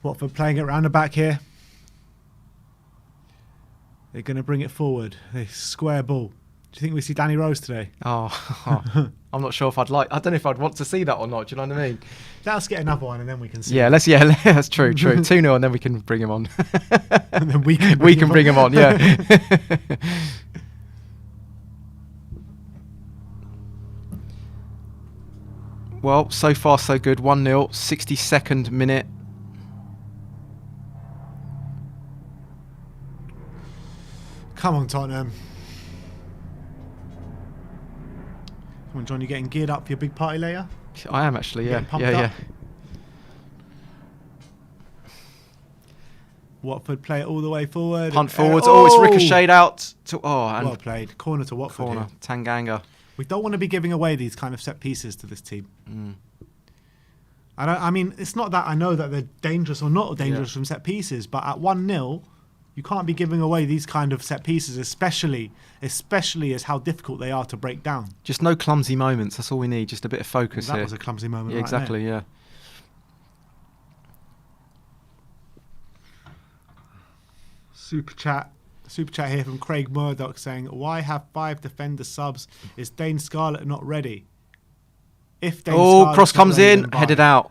Watford playing it round the back here. They're going to bring it forward. A square ball. Do you think we see Danny Rose today? Oh, I'm not sure if I don't know if I'd want to see that or not. Do you know what I mean? Let's get another one and then we can see. Yeah, that's true. 2-0 and then we can bring him on. And then we can bring him on, yeah. Well, so far so good. 1-0, 62nd minute. Come on, Tottenham. Come on, John, you getting geared up for your big party later? I am actually, yeah. Pumped up? Watford play it all the way forward. Punt forwards. It's ricocheted out. And well played. Corner to Watford. Corner. Tanganga. We don't want to be giving away these kind of set pieces to this team. I mean, it's not that I know that they're dangerous or not dangerous from set pieces, but at 1-0, you can't be giving away these kind of set pieces, especially as how difficult they are to break down. Just no clumsy moments. That's all we need. Just a bit of focus here. That was a clumsy moment. Yeah, exactly. There. Yeah. Super chat here from Craig Murdoch saying, "Why have 5 defender subs? Is Dane Scarlett not ready?" If Dane Scarlett's cross comes ready, in, headed out.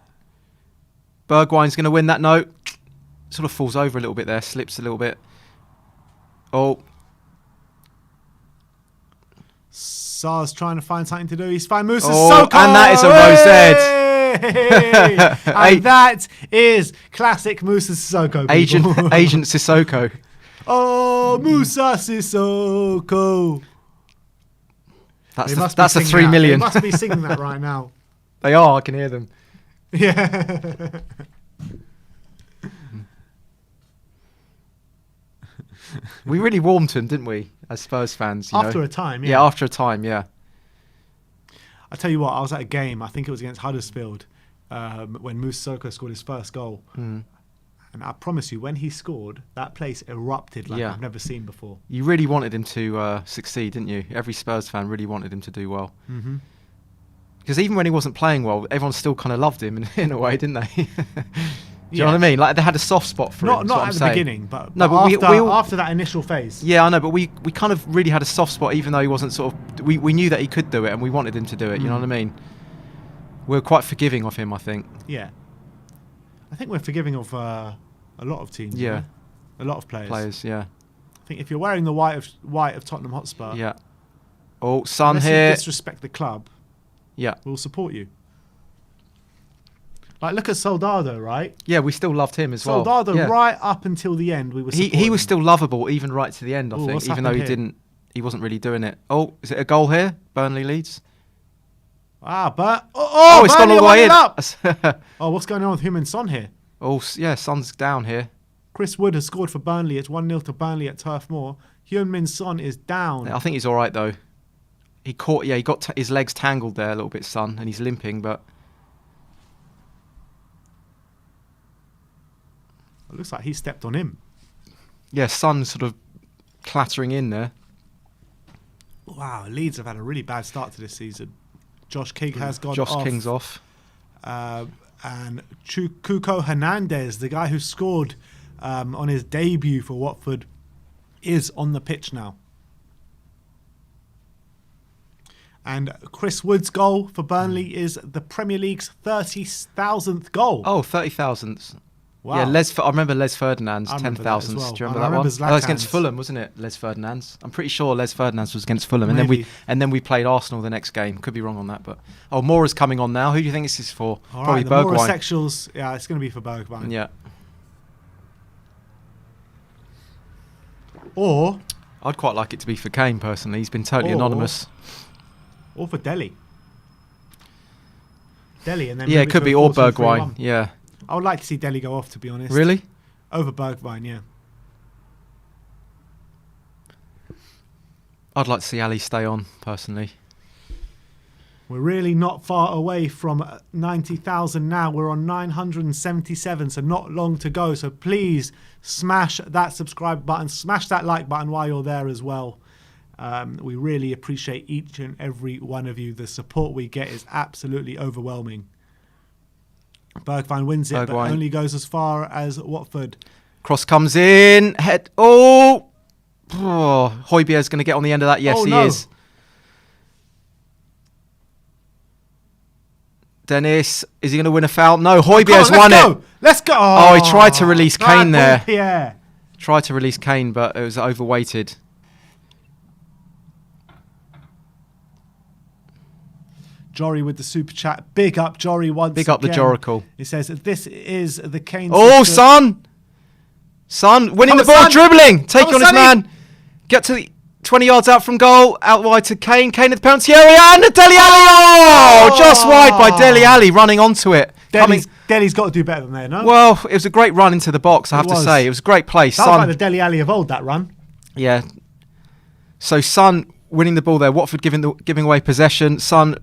Bergwijn's going to win that note. Sort of falls over a little bit there, slips a little bit. Sarr's trying to find something to do. He's found Moussa Sissoko. And that is a rose head. And that is classic Moussa Sissoko. Agent Sissoko. Oh, Moussa Sissoko. That's a 3 million. They must be singing that right now. They are. I can hear them. Yeah. We really warmed to him, didn't we, as Spurs fans? After a time, yeah. Yeah, after a time, yeah. I tell you what, I was at a game, I think it was against Huddersfield, when Moussa Sissoko scored his first goal. And I promise you, when he scored, that place erupted like I've never seen before. You really wanted him to succeed, didn't you? Every Spurs fan really wanted him to do well. Because even when he wasn't playing well, everyone still kind of loved him in a way, didn't they? Do you know what I mean? Like they had a soft spot for him. Not at the beginning, but after that initial phase. Yeah, I know, but we kind of really had a soft spot, even though he wasn't sort of. We knew that he could do it, and we wanted him to do it. You know what I mean? We were quite forgiving of him, I think. Yeah, I think we're forgiving of a lot of teams. Yeah, a lot of players. Yeah. think if you're wearing the white of Tottenham Hotspur, Yeah. Oh, Son unless here. you disrespect the club, Yeah. we'll support you. Like, look at Soldado, right? Yeah, we still loved him as well. Soldado, Yeah. right up until the end, we were supporting He was him. still lovable even right to the end, I Ooh, think, what's even though happened he wasn't really doing it. Oh, is it a goal here? Burnley leads. But It's gone all the way in. up. Oh, what's going on with him and Son here? Oh, yeah, Son's down here. Chris Wood has scored for Burnley. It's 1-0 to Burnley at Turf Moor. Heung-min Son is down. I think he's all right though. He got his legs tangled there a little bit, Son, and he's limping, but It looks like he stepped on him. yeah, Son's sort of clattering in there. Wow, Leeds have had a really bad start to this season. Josh King has gone Josh off. King's off. And Cuco Hernandez, the guy who scored on his debut for Watford, is on the pitch now. And Chris Wood's goal for Burnley is the Premier League's 30,000th goal. Oh, 30,000. Wow. Yeah, I remember Les Ferdinand's I remember 10,000. that as well. Do you And remember I that one? remember That was against Zlatan's. Fulham, wasn't it? Les Ferdinand's. I'm pretty sure Les Ferdinand's was against Fulham, Maybe. and then we played Arsenal the next game. Could be wrong on that, but Mora's coming on now. Who do you think this is for? All Probably right, the Bergwijn. Morosexuals. Yeah, it's going to be for Bergwijn. Yeah. Or I'd quite like it to be for Kane personally. He's been totally Or- anonymous. for Delhi. Delhi, and then Yeah, move it could to be a or 4-2-3-1. Bergwijn. Yeah. I would like to see Delhi go off, to be honest. Really? Over Bergwijn, yeah. I'd like to see Ali stay on personally. We're really not far away from 90,000 now. We're on 977, so not long to go. So please smash that subscribe button, smash that like button while you're there as well. We really appreciate each and every one of you. The support we get is absolutely overwhelming. Bergwijn wins it, but Bergwijn. only goes as far as Watford. Cross comes in. Head. Oh! Højbjerg's going to get on the end of that. Yes, Oh, he no. is. Dennis, is he going to win a foul? No, Højbjerg's won it. Let's go. Oh, he tried to release Kane there. Yeah. Tried to release Kane, but it was overweighted. Jory with the super chat. Big up Jory once Big up the again. Joracle. He says, this is the Kane Oh, system. Son! Son, winning Come the on, ball, Son. dribbling. Take Come on on, his Sonny. man. Get to the 20 yards out from goal. Out wide to Kane. Kane at the penalty area. And Dele Alli. Oh! Just wide by Dele Alli, running onto it. Delhi's got to do better than that, no? Well, it was a great run into the box, I have to was. say. It was a great play. Sounds Son, like the Dele Alli of old, that run. yeah. So Son winning the ball there. Watford giving away possession. Son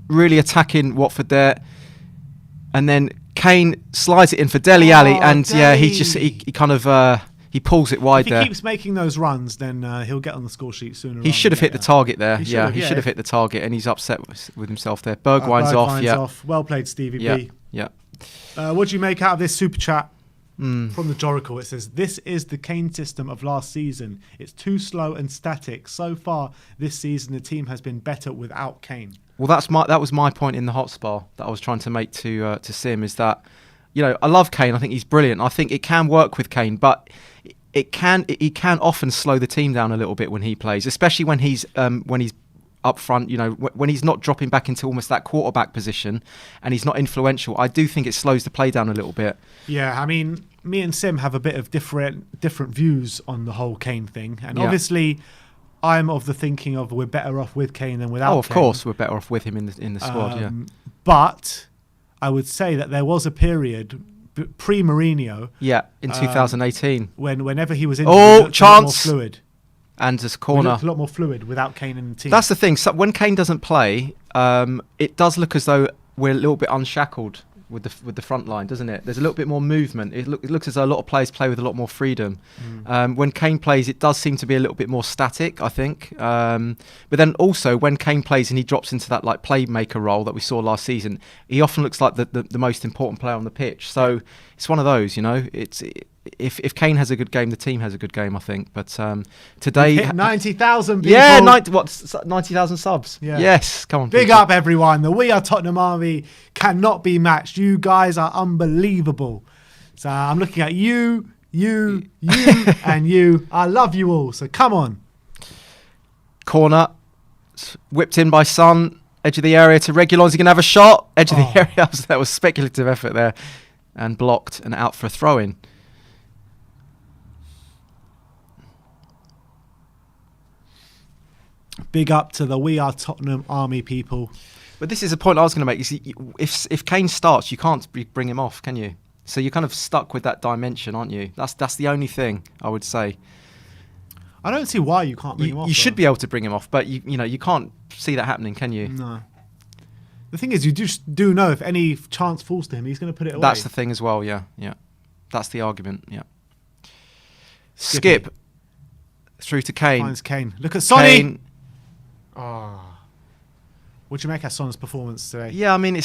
really attacking Watford there. And then Kane slides it in for Dele Alli. And yeah, Dele. he kind of he pulls it wide If he there. keeps making those runs, then he'll get on the score sheet sooner. He should have hit the target there. He Yeah, should've, he yeah. should have hit the target, and he's upset with himself there. Bergwijn's off. Yeah, Well played, Stevie yeah, B. yeah. What do you make out of this super chat Mm. from the Joracle? It says, this is the Kane system of last season. It's too slow and static. So far this season, the team has been better without Kane. Well, that was my point in the hotspot that I was trying to make to Sim, is that, you know, I love Kane. I think he's brilliant. I think it can work with Kane, but he can often slow the team down a little bit when he plays, especially when he's up front. You know, when he's not dropping back into almost that quarterback position, and he's not influential. I do think it slows the play down a little bit. Yeah, I mean, me and Sim have a bit of different views on the whole Kane thing, and Yeah. obviously, I'm of the thinking of we're better off with Kane than without. Oh, of Kane. course, we're better off with him in the squad. Yeah. But I would say that there was a period pre-Mourinho Yeah, in 2018. whenever he was injured, Oh, he looked chance. a lot more fluid. And this He corner. looked a lot more fluid without Kane in the team. That's the thing. So when Kane doesn't play, it does look as though we're a little bit unshackled with the front line, doesn't it? There's a little bit more movement. It looks as though a lot of players play with a lot more freedom. When Kane plays, it does seem to be a little bit more static, I think. But then also when Kane plays and he drops into that like playmaker role that we saw last season, he often looks like the most important player on the pitch. So it's one of those, you know. If Kane has a good game, the team has a good game, I think. But today, We've hit 90,000 people. yeah, 90,000 subs. Yeah. Yes, come on. Big people. up, everyone. The We Are Tottenham Army cannot be matched. You guys are unbelievable. So I'm looking at you, you, and you. I love you all. So come on. Corner. Whipped in by Son. Edge of the area to Reguilon. Is he going to have a shot? Edge of the area. That was speculative effort there. And blocked and out for a throw-in. Big up to the We Are Tottenham army people. But this is a point I was going to make. You see, if Kane starts, you can't bring him off, can you? So you're kind of stuck with that dimension, aren't you? That's the only thing I would say. I don't see why you can't bring him off. You should be able to bring him off, but you can't see that happening, can you? No. The thing is, you just do know if any chance falls to him, he's going to put it away. That's the thing as well. Yeah. That's the argument. Yeah. Skip through to Kane. Finds Kane. Look at Sonny. Kane. What do you make of Son's performance today? Yeah, I mean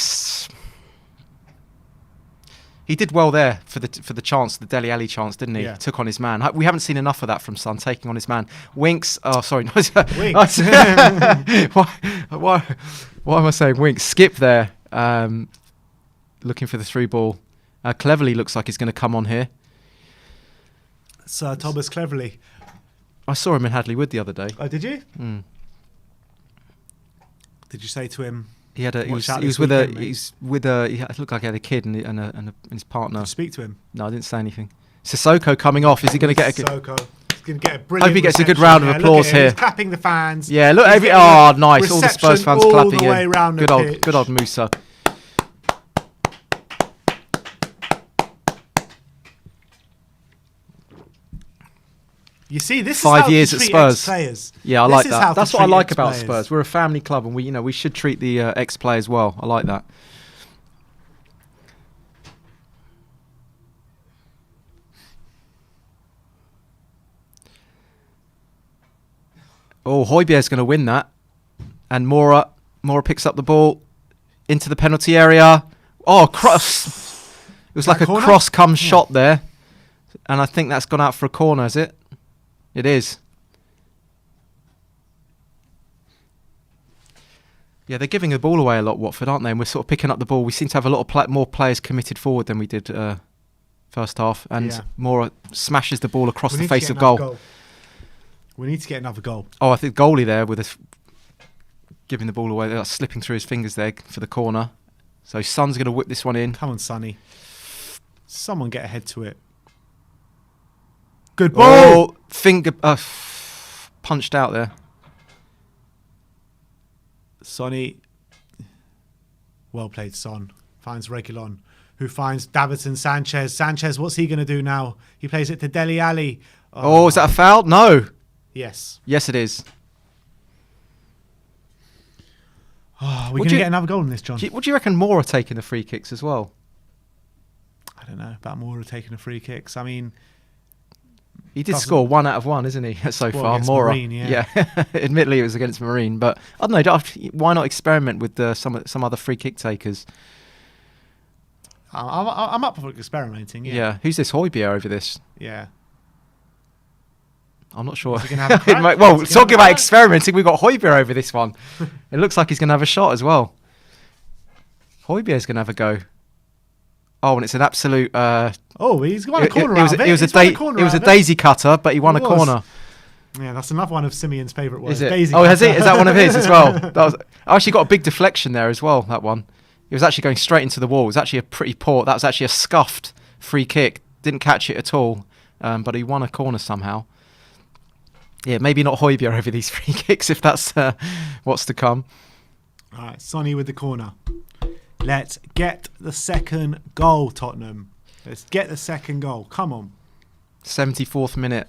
he did well there for the chance, the Dele Alli chance, didn't he? Yeah. He took on his man. We haven't seen enough of that from Son, taking on his man. Winks. Oh, sorry. Winks. Why am I saying Winks? Skip there, looking for the through ball. Cleverly looks like he's going to come on here. Sir Thomas Cleverly. I saw him in Hadley Wood the other day. Oh, did you? Mm. Did you say to him? He had he looked like he had a kid and his partner. Did you speak to him? No, I didn't say anything. Sissoko coming off. Is he going to get a good? Sissoko. He's going to get a brilliant. Hope he gets a good round of applause here. He's clapping the fans. Yeah, look. Nice. All the Spurs fans clapping here. Good old Musa. You see, this 5 is how years to at treat Spurs. ex-players. Yeah, I like that. That's what I like about ex-players. Spurs. We're a family club, and we should treat the ex-players well. I like that. Oh, Højbjerg's going to win that, and Mora picks up the ball into the penalty area. Oh, cross! It was like a cross-come shot there. And I think that's gone out for a corner, is it? It is. Yeah, they're giving the ball away a lot, Watford, aren't they? And we're sort of picking up the ball. We seem to have a lot of more players committed forward than we did first half. And Mora smashes the ball across the face of goal. We need to get another goal. Oh, I think goalie there with giving the ball away. That's slipping through his fingers there for the corner. So Son's going to whip this one in. Come on, Sonny. Someone get ahead to it. Good ball. Oh, finger punched out there. Sonny. Well played, Son. Finds Reguilon, who finds Davinson Sanchez. Sanchez, what's he going to do now? He plays it to Dele Alli. Oh, is that a foul? No. Yes. Yes, it is. Oh, we're going to get another goal in this, John. What do you reckon Mora taking the free kicks as well? I don't know about Mora taking the free kicks. I mean... He did score 1 out of 1, isn't he, so far? Mora. Marine, yeah. Admittedly, it was against Marine, but I don't know. Why not experiment with some other free kick takers? I'm up for experimenting. Yeah. Who's this Højbjerg over this? Yeah. I'm not sure. Well, talking about experimenting, we've got Højbjerg over this one. It looks like he's going to have a shot as well. Højbjerg's going to have a go. Oh, and it's an absolute... he's won a corner out of it. It was a daisy cutter, but he won a corner. Yeah, that's another one of Simeon's favourite words. Is it? Daisy Has he? Is that one of his as well? I actually got a big deflection there as well, that one. It was actually going straight into the wall. It was actually a pretty poor... That was actually a scuffed free kick. Didn't catch it at all, but he won a corner somehow. Yeah, maybe not Højbjerg over these free kicks if that's what's to come. All right, Sonny with the corner. Let's get the second goal, Tottenham. Let's get the second goal. Come on. 74th minute.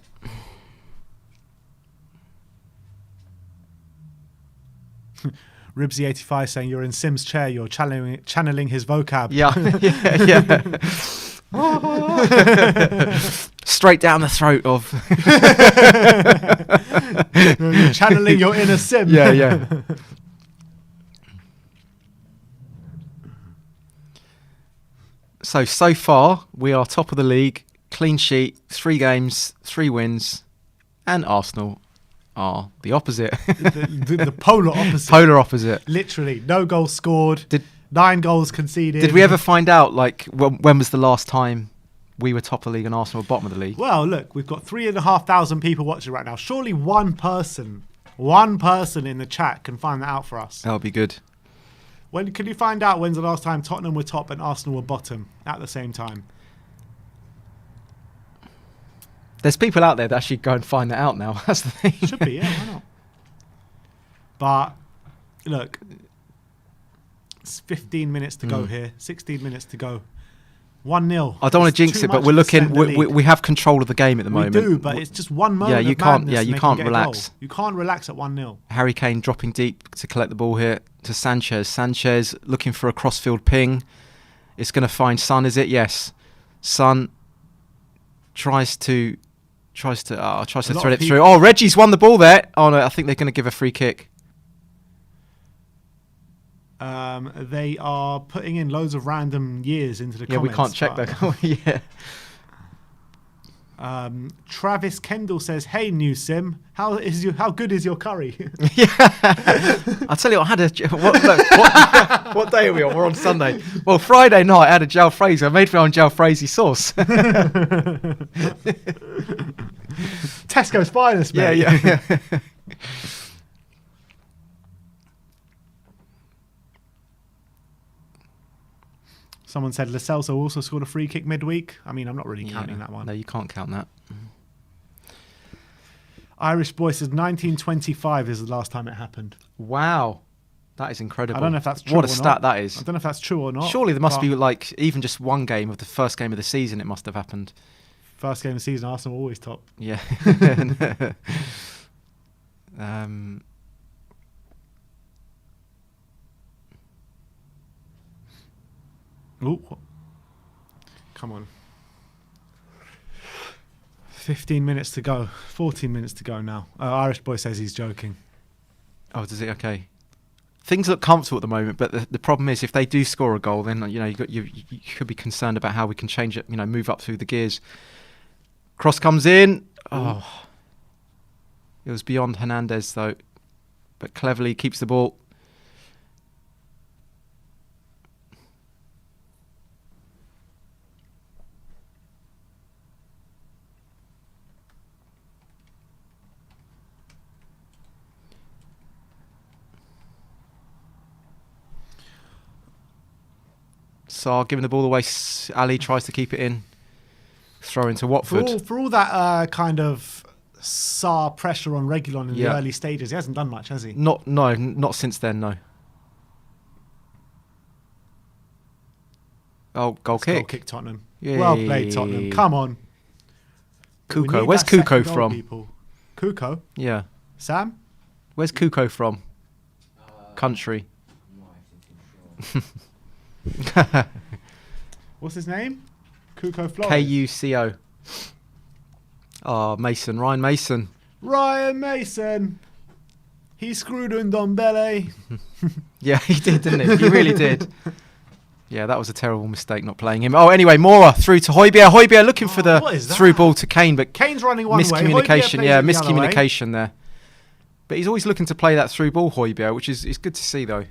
Ribsy85 saying you're in Sim's chair. You're channeling his vocab. Yeah. Straight down the throat of... You're channeling your inner Sim. Yeah. So far, we are top of the league, clean sheet, 3 games, 3 wins, and Arsenal are the opposite. the polar opposite. Polar opposite. Literally, no goals scored, 9 goals conceded. Did we ever find out, like, when was the last time we were top of the league and Arsenal were bottom of the league. Well, look, we've got 3,500 people watching right now. Surely one person in the chat can find that out for us. That'll be good. When can you find out when's the last time Tottenham were top and Arsenal were bottom at the same time? There's people out there that actually go and find that out now. That's the thing. Should be, yeah, why not? But look, it's 15 minutes to go here. 16 minutes to go. 1-0. I don't want to jinx it, but we're looking. We have control of the game at the moment. We do, but it's just one moment. Yeah, you of can't. madness Yeah, and you they can't can get a relax. goal. You can't relax at 1-0. Harry Kane dropping deep to collect the ball here to Sanchez. Sanchez looking for a crossfield ping. It's going to find Son, is it? Yes. Son tries to thread it through. Oh, Reggie's won the ball there. Oh no, I think they're going to give a free kick. They are putting in loads of random years into the comments. Yeah, we can't check that. Yeah. Travis Kendall says, "Hey, new sim, how good is your curry?" Yeah. I tell you, I had what day are we on? We're on Sunday. Well, Friday night I had a jalfrezi. I made my own jalfrezi sauce. Tesco's finest, mate. Yeah. Someone said Lo Celso also scored a free kick midweek. I mean, I'm not really counting that one. No, you can't count that. Irish boy says 1925 is the last time it happened. Wow. That is incredible. I don't know if that's true What or a not. stat that is. I don't know if that's true or not. Surely there must be like even just one game of the first game of the season it must have happened. First game of the season, Arsenal always top. Yeah. Ooh. Come on. 15 minutes to go. 14 minutes to go now. Irish boy says he's joking. Oh, does it? Okay. Things look comfortable at the moment, but the problem is if they do score a goal, then you could be concerned about how we can change it. Move up through the gears. Cross comes in. Oh, it was beyond Hernandez though, but cleverly keeps the ball. Sarr giving the ball away. Ali tries to keep it in. Throw into Watford. For all that kind of Sarr pressure on Reguilon in the early stages, he hasn't done much, has he? Not since then, no. Oh, goal kick. Goal kick, Tottenham. Yay. Well played, Tottenham. Come on. Kuko. Where's Kuko from? People. Kuko? Yeah. Sam? Where's Kuko from? Country. What's his name? Kuko Flores. Kuco. Oh, Mason. Ryan Mason. Ryan Mason. He screwed Ndombele. Yeah, he did, didn't he? He really did. Yeah, that was a terrible mistake not playing him. Oh, anyway, Mora through to Højbjerg. Højbjerg looking for the through ball to Kane, but Kane's running one way. Miscommunication. Yeah, miscommunication there. But he's always looking to play that through ball, Højbjerg, which is good to see though.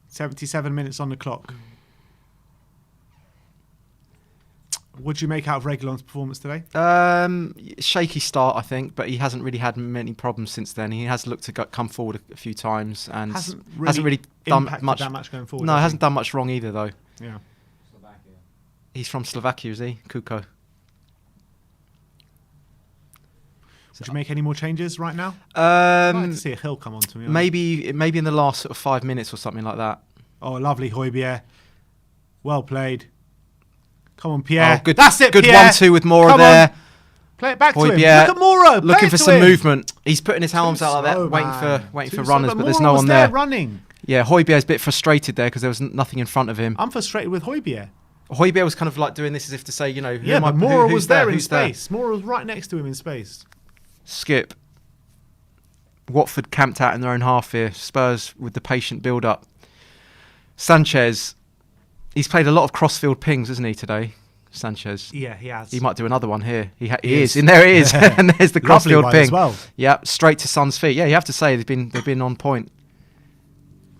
77 minutes on the clock. What do you make out of Reguilon's performance today? Shaky start, I think, but he hasn't really had many problems since then. He has looked to come forward a few times and hasn't really done much. That much going forward. No, hasn't done much wrong either, though. Yeah. Slovakia. He's from Slovakia, is he? Kuko. Would you make any more changes right now? I'd like to see a Hill come on to me. Maybe in the last sort of 5 minutes or something like that. Oh, lovely Højbjerg. Well played. Come on, Pierre. Oh, good, that's it, good Pierre. 1-2 with Mora there. On. Play it back Højbjerg, to him. Look at Mora. Looking for some movement. He's putting his arms out like that, waiting for runners, but there's no one there. Running. Yeah, Højbjerg's a bit frustrated there because there was nothing in front of him. I'm frustrated with Højbjerg. Højbjerg was kind of like doing this as if to say, yeah, but Mora was there in space. Mora was right next to him in space. Skip. Watford camped out in their own half here. Spurs with the patient build-up. Sanchez. He's played a lot of crossfield pings, hasn't he, today? Sanchez. Yeah, he has. He might do another one here. He is. And there he is. And there's the crossfield ping. As well. Yeah, straight to Son's feet. Yeah, you have to say they've been on point.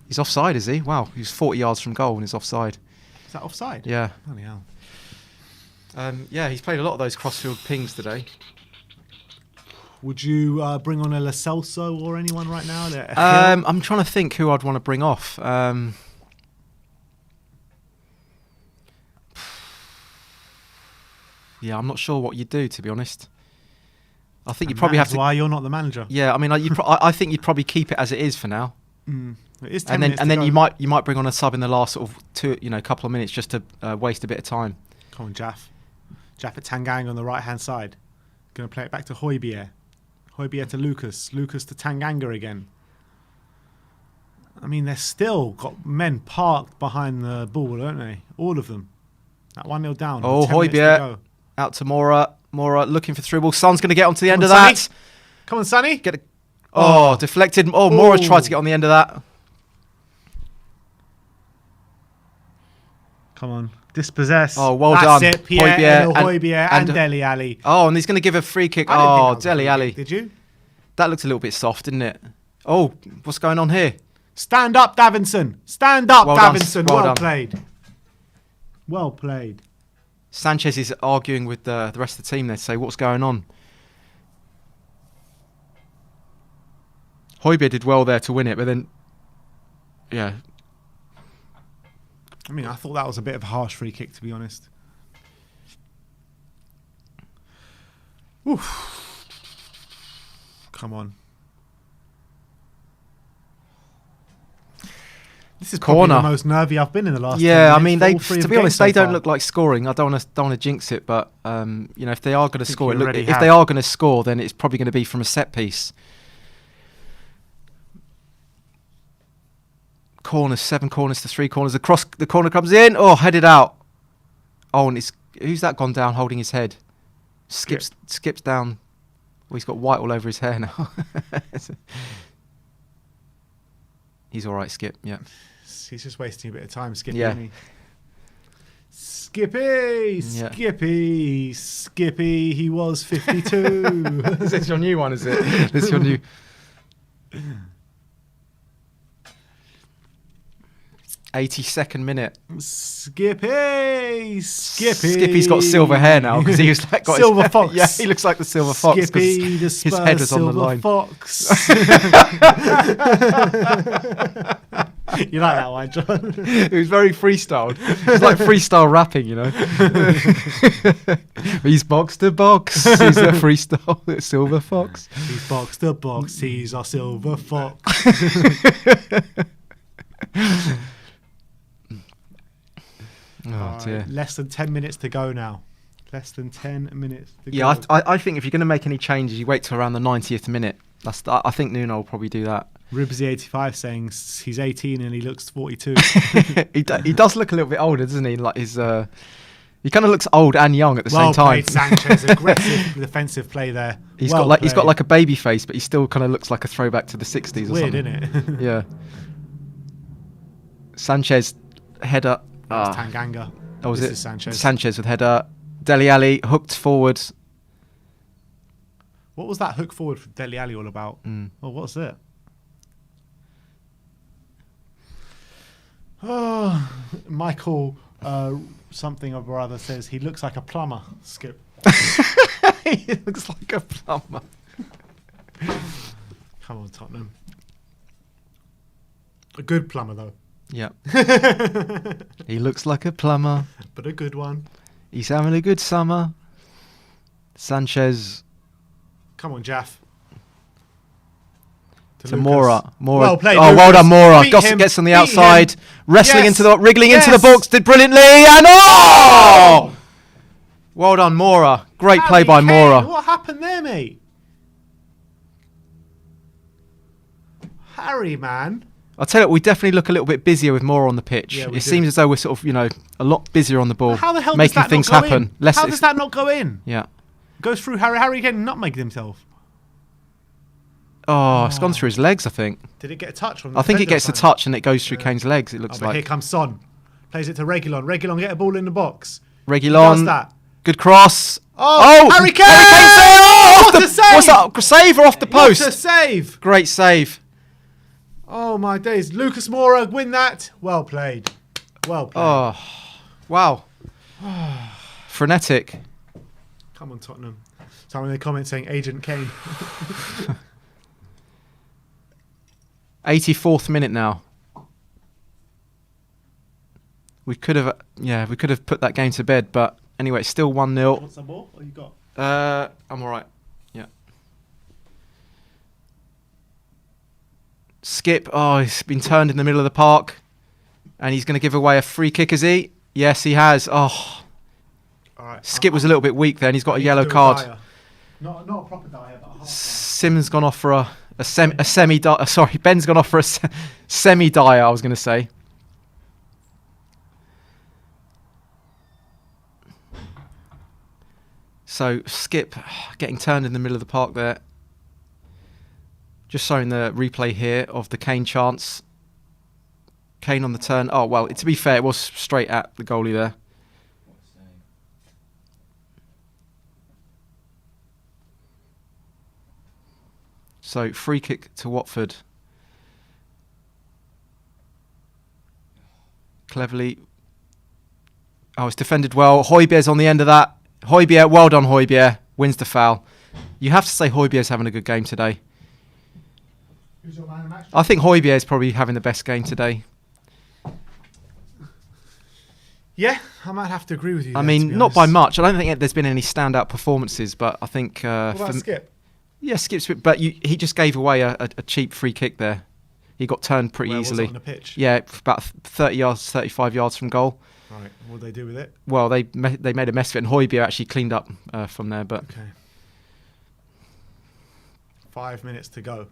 He's offside, is he? Wow, he's 40 yards from goal and he's offside. Is that offside? Yeah. Bloody hell. Yeah, he's played a lot of those crossfield pings today. Would you bring on a Lo Celso or anyone right now? I'm trying to think who I'd want to bring off. Yeah, I'm not sure what you'd do, to be honest. I think you probably have to. Why you're not the manager? Yeah, I mean, I think you'd probably keep it as it is for now. It is 10 minutes to then go. you might bring on a sub in the last sort of couple of minutes just to waste a bit of time. Come on, Jaff. Jaff at Tanganga on the right hand side. Going to play it back to Højbjerg. Højbjerg to Lucas. Lucas to Tanganga again. I mean, they've still got men parked behind the ball, don't they? All of them. At 1-0 down. Oh, 10 minutes to Højbjerg go. Out to Mora. Mora looking for through ball. Son's going to get onto the end of Sonny. that. Come on, Sonny. Deflected. Oh, Mora tried to get on the end of that. Come on. Dispossess. Oh, well That's done. That's it. Pierre, Højbjerg and Dele Alli. Oh, and he's going to give a free kick. I didn't think that was Dele a free Alli. kick, did you? That looked a little bit soft, didn't it? Oh, what's going on here? Stand up, Davinson. Stand up, Well done. Davinson. Well Well done. played. Well played. Sanchez is arguing with the rest of the team there to say what's going on. Højbjerg did well there to win it, but then, yeah. I mean, I thought that was a bit of a harsh free kick, to be honest. Oof. Come on. This is probably Corner. the most nervy I've been in the last 10 Yeah, I minutes mean, for they all three of to the be honest, games so they don't far. look like scoring. I don't want to jinx it, but if they are going to score, you already if have. they are going to score, then it's probably going to be from a set piece. Corners, 7 corners to 3 corners. Across the corner comes in. Oh, headed out. Oh, and who's that gone down holding his head? Skips down. Well, he's got white all over his hair now. He's all right, Skip. Yeah. He's just wasting a bit of time, Skippy. Yeah. Isn't he? Skippy, Yeah. Skippy. He was 52. Is this your new one? Is it? This your new? 82nd minute. Skippy. Skippy's got silver hair now because he was got Silver his, fox. Yeah, he looks like the silver fox. 'Cause Skippy, the Spurs his head was on the silver line. fox. You like that one, John? It was very freestyled. It's like freestyle rapping, you know. He's box to box. He's a freestyle silver fox. He's box to box. He's our silver fox. Oh dear. Less than 10 minutes to go now. Less than 10 minutes to Yeah, go. I think if you're going to make any changes, you wait till around the 90th minute. I think Nuno will probably do that. Ribsy85 saying he's 18 and he looks 42. He does look a little bit older, doesn't he? Like he kind of looks old and young at the same time. Well played, Sanchez. Aggressive defensive play there. He's got like a baby face, but he still kind of looks like a throwback to the 60s or weird, something. isn't it? Yeah. Sanchez header. That's Tanganga. Oh, was This it is Sanchez. Sanchez with header. Dele Alli hooked forward. What was that hook forward for Dele Alli all about? Well, what's it? Oh, Michael something or other says he looks like a plumber. Skip. He looks like a plumber. Come on, Tottenham. A good plumber, though. Yeah. He looks like a plumber. But a good one. He's having a good summer. Sanchez Come on, Jaff. to Mora. Well played, Oh, well Lucas. done, Mora. Beat him. Gets on the Beat outside. him. Wrestling Yes. wriggling into the Yes. box. Did brilliantly. And oh! Well done, Mora. Great play by Harry Kane, Mora. What happened there, mate? Harry, man. I'll tell you what, we definitely look a little bit busier with Mora on the pitch. Yeah, we It do. seems as though we're sort of, a lot busier on the ball. How the hell making does that things not go happen. in? How does that not go in? Yeah. Goes through Harry. Harry again, nutmegged himself. Oh, it's gone through his legs, I think. Did it get a touch on the I think it defender gets a or something? touch and it goes through Kane's legs, it looks But here like. comes Son. Plays it to Reguilon. Reguilon, get a ball in the box. Does Reguilon, that. good cross. Oh, Harry Kane! Oh, What a save! What's that? Save or off the What a post? save! Great save. Oh my days. Lucas Moura win that. Well played. Well played. Oh, Wow. Frenetic. Come on, Tottenham. Someone in the comments saying Agent Kane. 84th minute now. We could have put that game to bed, but anyway, it's still 1-0. Want some more? What you got? I'm all right. Yeah. Skip. Oh, he's been turned in the middle of the park, and he's going to give away a free kick, is he? Yes, he has. Oh. All right. Skip was a little bit weak there, and he's got a yellow card. Not a proper dyer, but a half. Sim's gone off for a semi. Sorry, Ben's gone off for a semi dyer. I was going to say. So Skip getting turned in the middle of the park there. Just showing the replay here of the Kane chance. Kane on the turn. Oh well, to be fair, it was straight at the goalie there. So free kick to Watford. Cleverly. Oh, it's defended well. Højbjerg's on the end of that. Højbjerg, well done Højbjerg. Wins the foul. You have to say Højbjerg's having a good game today. Who's your man of the match? I think Højbjerg's probably having the best game today. Yeah, I might have to agree with you. I mean, not by much. I don't think there's been any standout performances, but I think... what about Skip? Yeah, Skip's... But he just gave away a cheap free kick there. He got turned pretty easily. Was it on the pitch? Yeah, about 30 yards, 35 yards from goal. Right, what did they do with it? Well, they made a mess of it, and Højbjerg actually cleaned up from there. But okay, 5 minutes to go.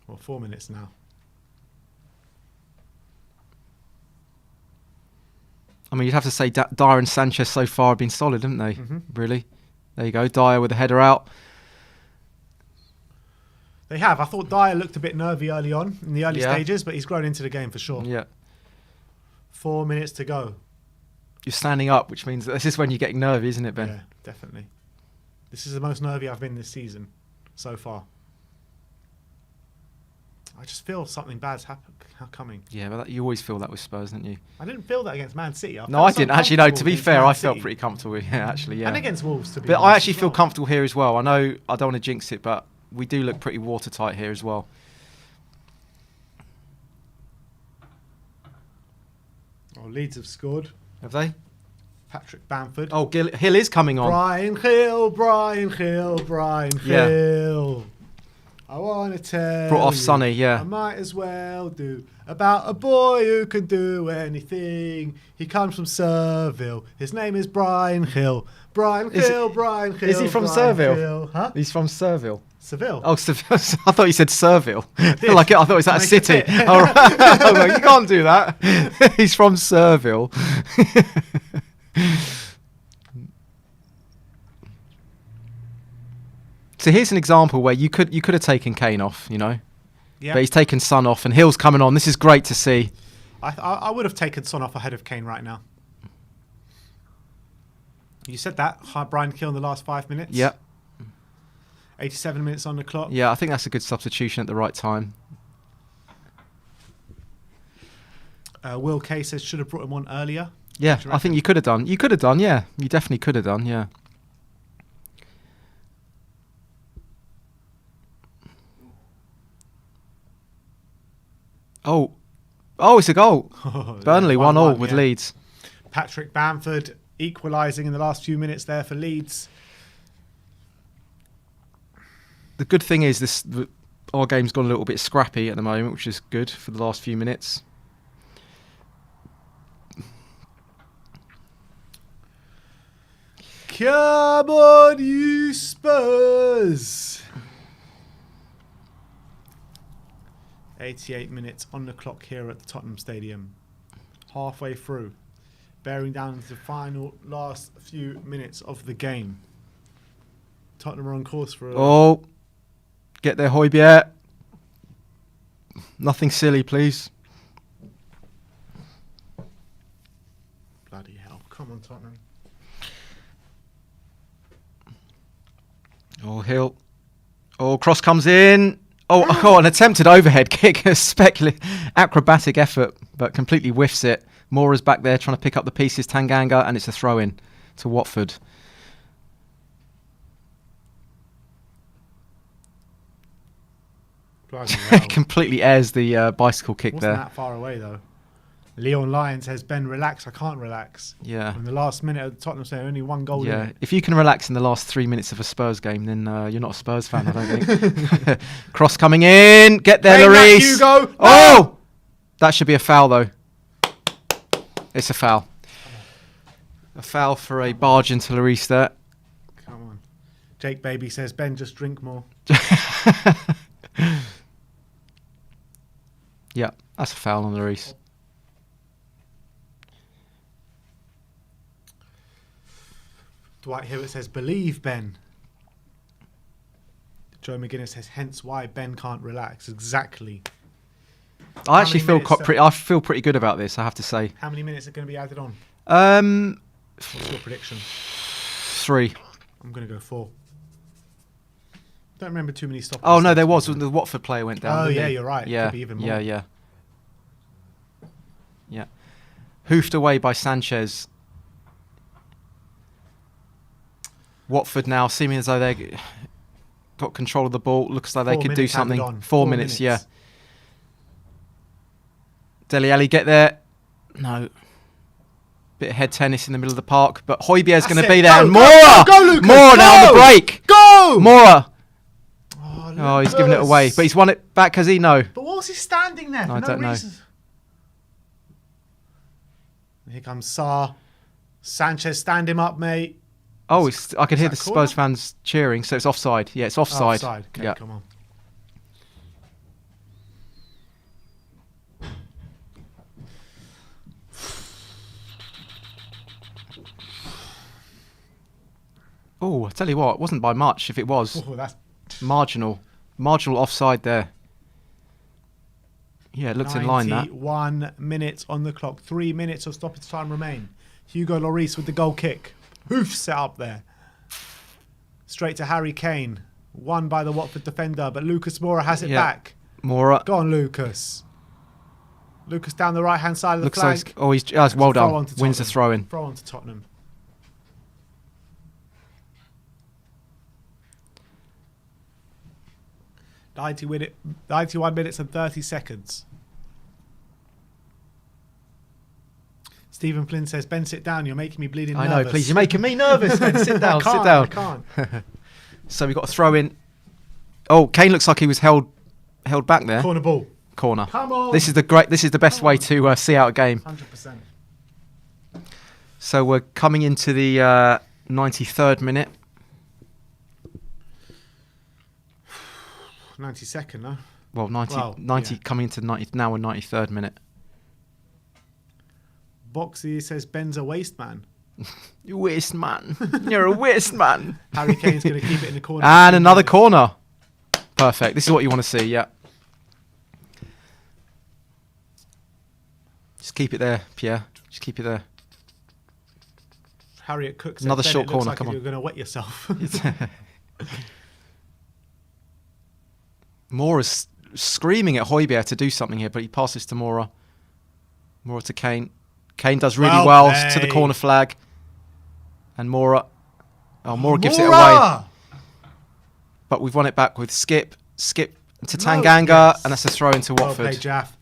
Well, 4 minutes now. I mean, you'd have to say Dyer and Sanchez so far have been solid, haven't they? Mm-hmm. Really? There you go, Dyer with the header out. They have. I thought Dyer looked a bit nervy early on in the early stages, but he's grown into the game for sure. Yeah. 4 minutes to go. You're standing up, which means that this is when you're getting nervy, isn't it, Ben? Yeah, definitely. This is the most nervy I've been this season so far. I just feel something bad's coming. Yeah, but you always feel that with Spurs, don't you? I didn't feel that against Man City. No, I didn't. Actually, no, to be fair, I felt pretty comfortable. Yeah, actually, yeah. And against Wolves, to be honest. But I actually feel well. comfortable here as well. I know I don't want to jinx it, but we do look pretty watertight here as well. Oh, Leeds have scored. Have they? Patrick Bamford. Oh, Hill is coming on. Brian Hill. Yeah. I want to tell Brought off you, Sonny, yeah. I might as well do about a boy who can do anything. He comes from Serville. His name is Brian Hill. Brian Hill. Is he from Serville? Hill. Huh? He's from Serville. Seville. Oh, I thought you said Serville. I thought it was that a Make it city. fit. All right. I was like, you can't do that. He's from Serville. So here's an example where you could have taken Kane off, you know, Yeah. but he's taken Son off, and Hill's coming on. This is great to see. I would have taken Son off ahead of Kane right now. You said that. Brian Hill in the last 5 minutes. Yeah, 87 minutes on the clock. yeah. I think that's a good substitution at the right time. Will Kay says should have brought him on earlier. Yeah, I think you could have done. You could have done. Yeah, you definitely could have done. Yeah. Oh, it's a goal. Burnley 1-1 with Leeds. Patrick Bamford equalising in the last few minutes there for Leeds. The good thing is our game's gone a little bit scrappy at the moment, which is good for the last few minutes. Come on, you Spurs! 88 minutes on the clock here at the Tottenham Stadium. Halfway through. Bearing down to the last few minutes of the game. Tottenham are on course for get there, Højbjerg. Nothing silly, please. Bloody hell. Come on, Tottenham. Oh, Hill. Oh, cross comes in. Oh, an attempted overhead kick. A acrobatic effort, but completely whiffs it. Mora's back there trying to pick up the pieces. Tanganga, and it's a throw-in to Watford. Completely airs the bicycle kick Wasn't there. that far away though. Leon Lyon says, Ben, relax. I can't relax. Yeah. In the last minute of Tottenham saying only one goal. Yeah. In it. If you can relax in the last 3 minutes of a Spurs game, then you're not a Spurs fan, I don't think. Cross coming in. Get there, Lloris. Hugo. Oh! That should be a foul, though. It's a foul. A foul for a barge into Lloris there. Come on. Jake Baby says, Ben, just drink more. Yeah, that's a foul on Lloris. Dwight Hewitt says, believe, Ben. Joe McGuinness says, hence why Ben can't relax. Exactly. I actually feel pretty good about this, I have to say. How many minutes are going to be added on? What's your prediction? 3. I'm going to go 4. Don't remember too many stops. Oh, no, there was. The Watford player went down. Oh, didn't yeah, he? you're right. Yeah, Could be even more. yeah. Hoofed away by Sanchez. Watford now seeming as though they got control of the ball. Looks like they could do something. 4 minutes, yeah. Dele Alli get there. No. Bit of head tennis in the middle of the park, but Højbjerg's going to be there. And Mora! Go, Lucas! Mora now on the break! Go! Mora! Oh, Oh, he's giving it away. But he's won it back, has he? No. But what was he standing there for I no don't know. reason? Here comes Sarr. Sanchez, stand him up, mate. Oh, I could hear the that a corner? Spurs fans cheering, so it's offside. Yeah, it's offside. Offside. Okay, yeah. come on. Oh, I tell you what, it wasn't by much. If it was, Oh, that's marginal offside there. Yeah, it looks in line, that. 91 minutes on the clock. 3 minutes of stoppage time remain. Hugo Lloris with the goal kick. Hoof set up there. Straight to Harry Kane. Won by the Watford defender, but Lucas Moura has it back. Moura. Go on, Lucas. Lucas down the right-hand side of the flank. Like, he's well done. Wins the throw-in. Throw on to Tottenham. .91 minutes and 30 seconds. Stephen Flynn says, Ben, sit down. You're making me bleeding nervous. I know, please. You're making me nervous, Ben. Sit down, sit down. I can't. So we've got a throw-in. Oh, Kane looks like he was held back there. Corner ball. Corner. Come on. This is the best way to see out a game. 100%. So we're coming into the 93rd minute. 92nd, no? Well, 90 coming into 90, now a 93rd minute. Boxy says Ben's a waste man. You waste man. You're a waste man. Harry Kane's going to keep it in the corner. And another corner. Perfect. This is what you want to see, yeah. Just keep it there, Pierre. Just keep it there. Harriet Cook says, Another Ben, short it looks corner, like come on. You're going to wet yourself. Mora's screaming at Højbjerg to do something here, but he passes to Mora. Mora to Kane. Kane does really well to the corner flag. And Mora. Oh, Mora gives it away. But we've won it back with Skip to Tanganga, and that's a throw into Watford. Well played, Jaff.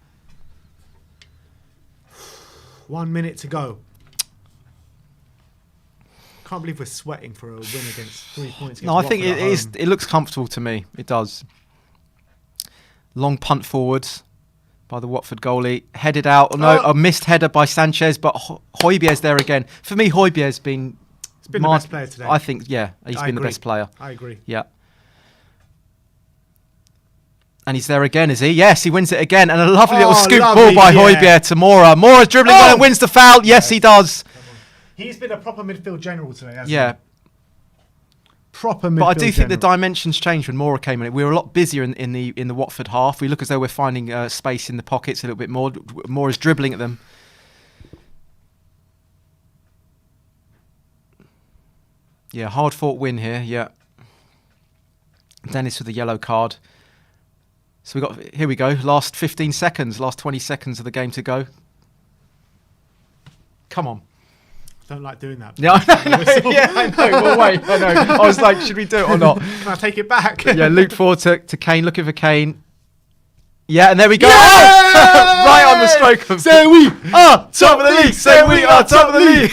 1 minute to go. Can't believe we're sweating for a win against 3 points. No, I think it is. It looks comfortable to me. It does. Long punt forwards by the Watford goalie. Headed out. No, a missed header by Sanchez, but Højbjerg's there again. For me, Højbjerg's been... He's been the best player today. I think, yeah, he's been the best player. I agree. Yeah. And he's there again, is he? Yes, he wins it again. And a lovely little scoop ball by Højbjerg to Mora. Mora's dribbling and wins the foul. Yes, he does. He's been a proper midfield general today, hasn't he? Proper midfield But I do think the dimensions changed when Mora came in. We were a lot busier in the Watford half. We look as though we're finding space in the pockets a little bit more. Mora's dribbling at them. Yeah, hard-fought win here, yeah. Dennis with a yellow card. So here we go, last 15 seconds, last 20 seconds of the game to go. Come on. I don't like doing that. Yeah, I know. Yeah, I know. Well, wait, I know. I was like, should we do it or not? Can I take it back? Yeah, looped forward to Kane, looking for Kane. Yeah, and there we go. Yeah! Oh! Right on the stroke of... Say we are top of the league. Say we are top of the league.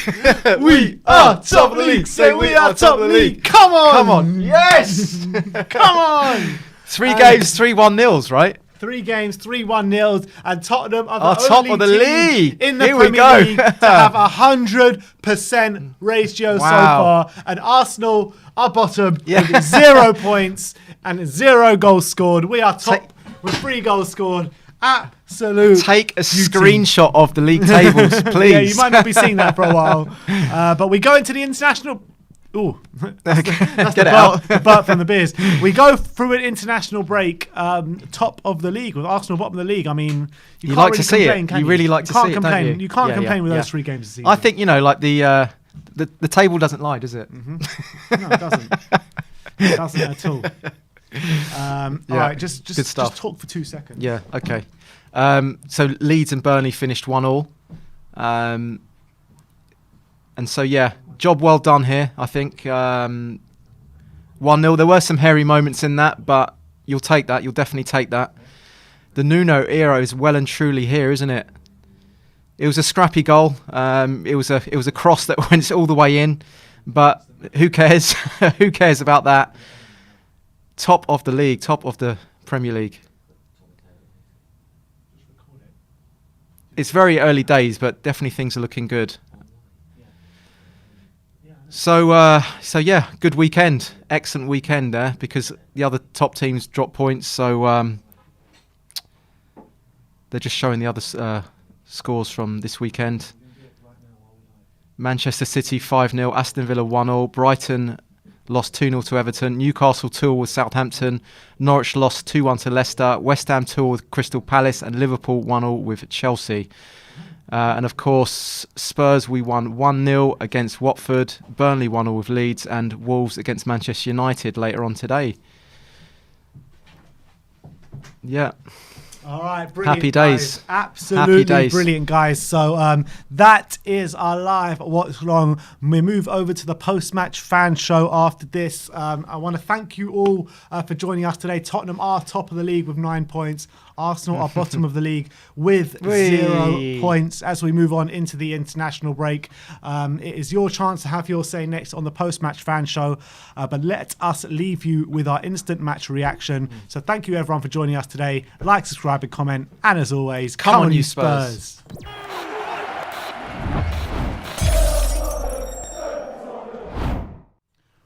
We are top of the league. Say we are top of the league. Come on. Come on. Yes. Come on. 3 games, 3-1 nils, right? 3 games, 3-1 nils, and Tottenham are the top only of the team league. in the Here we Premier go. League to have 100% ratio so far. And Arsenal are bottom with 0 points and 0 goals scored. We are top with 3 goals scored. Absolute. Take a screenshot of the league tables, please. Yeah, you might not be seeing that for a while. But we go into the international... Ooh, that's the burp from the beers. We go through an international break, top of the league with Arsenal bottom of the league. I mean, you like to see it. You really like to see it, don't you? You can't complain with those 3 games this season. I think like the table doesn't lie, does it? No, it doesn't. It doesn't at all. All right, just talk for 2 seconds. Yeah. Okay. So Leeds and Burnley finished 1-1. And so job well done here, I think. 1-0. There were some hairy moments in that, but you'll take that. You'll definitely take that. The Nuno era is well and truly here, isn't it? It was a scrappy goal. It was a cross that went all the way in, but who cares? Who cares about that? Top of the league, top of the Premier League. It's very early days, but definitely things are looking good. So good weekend. Excellent weekend there, because the other top teams dropped points. So they're just showing the other scores from this weekend. Manchester City 5-0, Aston Villa 1-0, Brighton lost 2-0 to Everton, Newcastle 2-0 with Southampton, Norwich lost 2-1 to Leicester, West Ham 2-0 with Crystal Palace, and Liverpool 1-0 with Chelsea. And of course, Spurs, we won 1-0 against Watford, Burnley 1-0 with Leeds, and Wolves against Manchester United later on today. Yeah. All right, brilliant. Happy days. Guys. Absolutely Happy days. Brilliant, guys. So that is our live Watch Long. We move over to the post-match fan show after this. I want to thank you all for joining us today. Tottenham are top of the league with 9 points. Arsenal are bottom of the league with 0 points as we move on into the international break. It is your chance to have your say next on the post-match fan show, but let us leave you with our instant match reaction. So thank you everyone for joining us today. Like, subscribe and comment, and as always, come on you Spurs.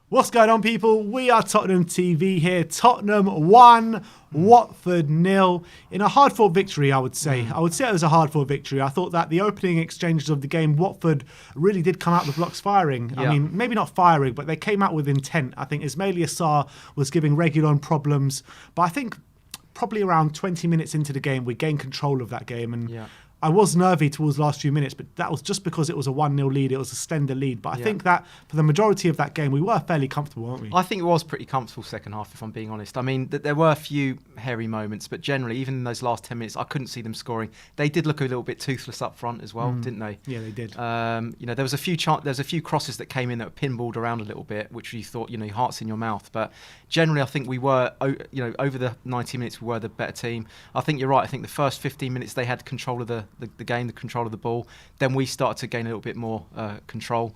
What's going on, people? We are Tottenham TV here. Tottenham 1, Watford 0 in a hard-fought victory, I would say. I would say it was a hard-fought victory. I thought that the opening exchanges of the game, Watford really did come out the blocks firing. I mean, maybe not firing, but they came out with intent. I think Ismaila Sarr was giving Reguilon problems, but I think probably around 20 minutes into the game, we gained control of that game. And I was nervy towards the last few minutes, but that was just because it was a 1-0 lead. It was a slender lead. But I think that for the majority of that game, we were fairly comfortable, weren't we? I think it was pretty comfortable second half, if I'm being honest. I mean, there were a few hairy moments, but generally, even in those last 10 minutes, I couldn't see them scoring. They did look a little bit toothless up front as well, didn't they? Yeah, they did. There was a few crosses that came in that were pinballed around a little bit, which you thought, your heart's in your mouth. But generally, I think we were, over the 90 minutes, we were the better team. I think you're right. I think the first 15 minutes, they had control of the game, the control of the ball. Then we started to gain a little bit more control.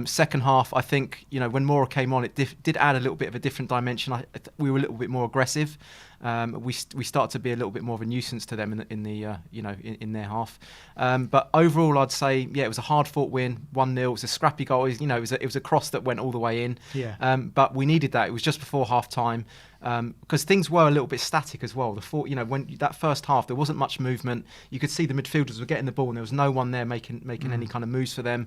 Second half, I think, when Moura came on, it did add a little bit of a different dimension. We were a little bit more aggressive. We started to be a little bit more of a nuisance to them in their half. But overall, I'd say, it was a hard-fought win, 1-0. It was a scrappy goal. It was a cross that went all the way in. Yeah. But we needed that. It was just before half-time. Because things were a little bit static as well. When that first half, there wasn't much movement. You could see the midfielders were getting the ball, and there was no one there making any kind of moves for them.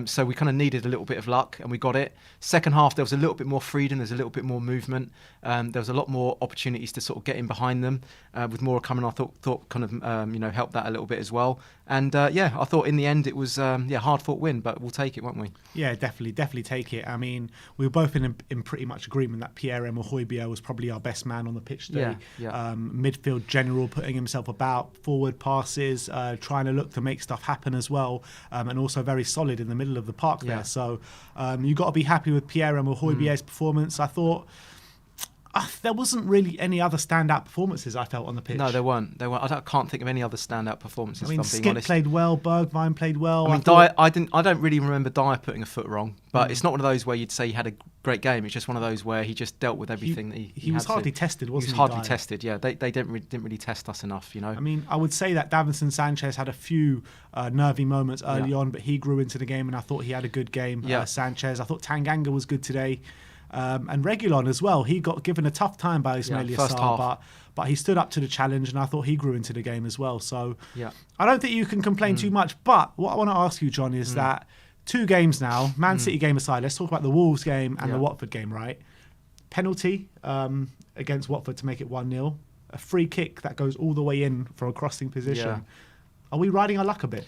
So we kind of needed a little bit of luck, and we got it. Second half, there was a little bit more freedom, there's a little bit more movement. There was a lot more opportunities to sort of get in behind them. With Moura coming, I thought kind of helped that a little bit as well. And I thought in the end it was hard fought win, but we'll take it, won't we? Yeah, definitely take it. I mean, we were both in pretty much agreement that Pierre-Emile Højbjerg was probably our best man on the pitch today. Midfield general, putting himself about, forward passes, trying to look to make stuff happen as well, and also very solid in the middle of the park there. So you got to be happy with Pierre-Emile Højbjerg's performance. I thought there wasn't really any other standout performances I felt on the pitch. No, there weren't. I can't think of any other standout performances. I mean, if I'm being Skip honest. played well, Bergwijn played well. I mean, I don't really remember Dyer putting a foot wrong, but it's not one of those where you'd say he had a great game. It's just one of those where he just dealt with everything that he was had hardly to. tested, wasn't he? He was hardly tested. Yeah, they didn't really test us enough. I mean, I would say that Davinson Sanchez had a few nervy moments early on, but he grew into the game, and I thought he had a good game. Sanchez, I thought Tanganga was good today. And Reguilon as well. He got given a tough time by Ismaila Sarr, but he stood up to the challenge, and I thought he grew into the game as well. So I don't think you can complain too much. But what I want to ask you, John, is that 2 games now, Man City game aside, let's talk about the Wolves game and the Watford game, right? Penalty against Watford to make it 1-0. A free kick that goes all the way in for a crossing position. Yeah. Are we riding our luck a bit?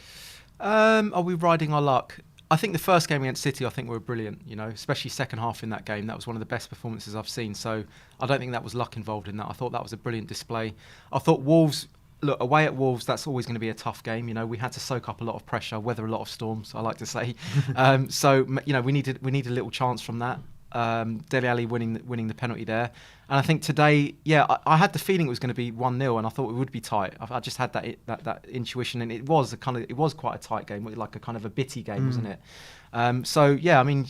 Are we riding our luck? I think the first game against City, I think we were brilliant, especially second half in that game. That was one of the best performances I've seen. So I don't think that was luck involved in that. I thought that was a brilliant display. I thought Wolves, look, away at Wolves, that's always going to be a tough game. We had to soak up a lot of pressure, weather a lot of storms, I like to say. So we needed a little chance from that. Dele Alli winning the penalty there, and I think today, I had the feeling it was going to be 1-0, and I thought it would be tight. I just had that intuition, and it was quite a tight game, like a kind of a bitty game, wasn't it? I mean,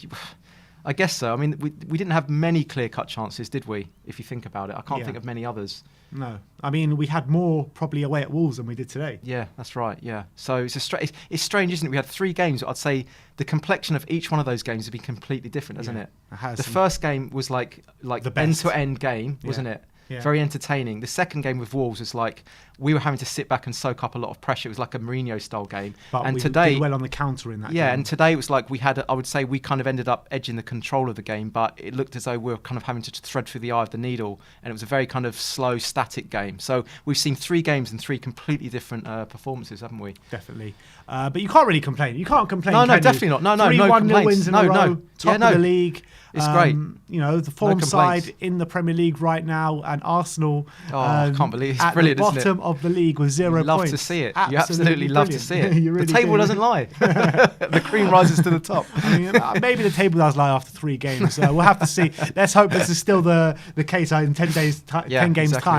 I guess so. I mean, we didn't have many clear-cut chances, did we? If you think about it, I can't think of many others. No, I mean, we had more probably away at Wolves than we did today. Yeah, that's right. Yeah, so it's strange, isn't it? We had 3 games. I'd say the complexion of each one of those games has been completely different, hasn't it? It has. The first game was like the end-to-end game, wasn't it? Yeah. Very entertaining. The second game with Wolves was like we were having to sit back and soak up a lot of pressure. It was like a Mourinho-style game. But and we today, did well on the counter in that game. Yeah, and today it was like I would say we kind of ended up edging the control of the game, but it looked as though we were kind of having to thread through the eye of the needle, and it was a very kind of slow, static game. So we've seen 3 games and 3 completely different performances, haven't we? Definitely. But you can't really complain. You can't complain. No, definitely not. No 3-1-0 wins in a row. Top of the league. It's great. The form side in the Premier League right now, and Arsenal. I can't believe it's at brilliant, the isn't bottom of the league with 0 points. You love to see it. Absolutely you absolutely love to see it. Really the table doesn't lie. The cream rises to the top. I mean, maybe the table does lie after 3 games. We'll have to see. Let's hope this is still the case in 10 games time.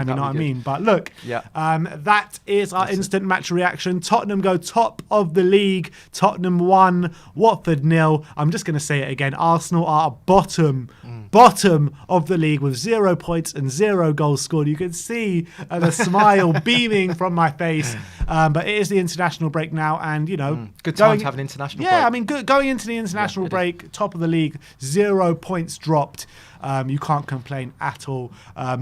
You know what I mean? But look, that is our instant match reaction. Tottenham go top of the league. Tottenham 1, Watford 0. I'm just going to say it again. Arsenal are bottom of the league with 0 points and 0 goals scored. You can see the smile beaming from my face. But it is the international break now, and good time to have an international break. Yeah, I mean, going into the international break, top of the league, 0 points dropped. You can't complain at all.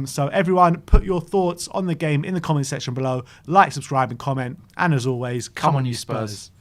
So everyone, put your thoughts on the game in the comment section below. Like, subscribe, and comment. And as always, come on, you Spurs.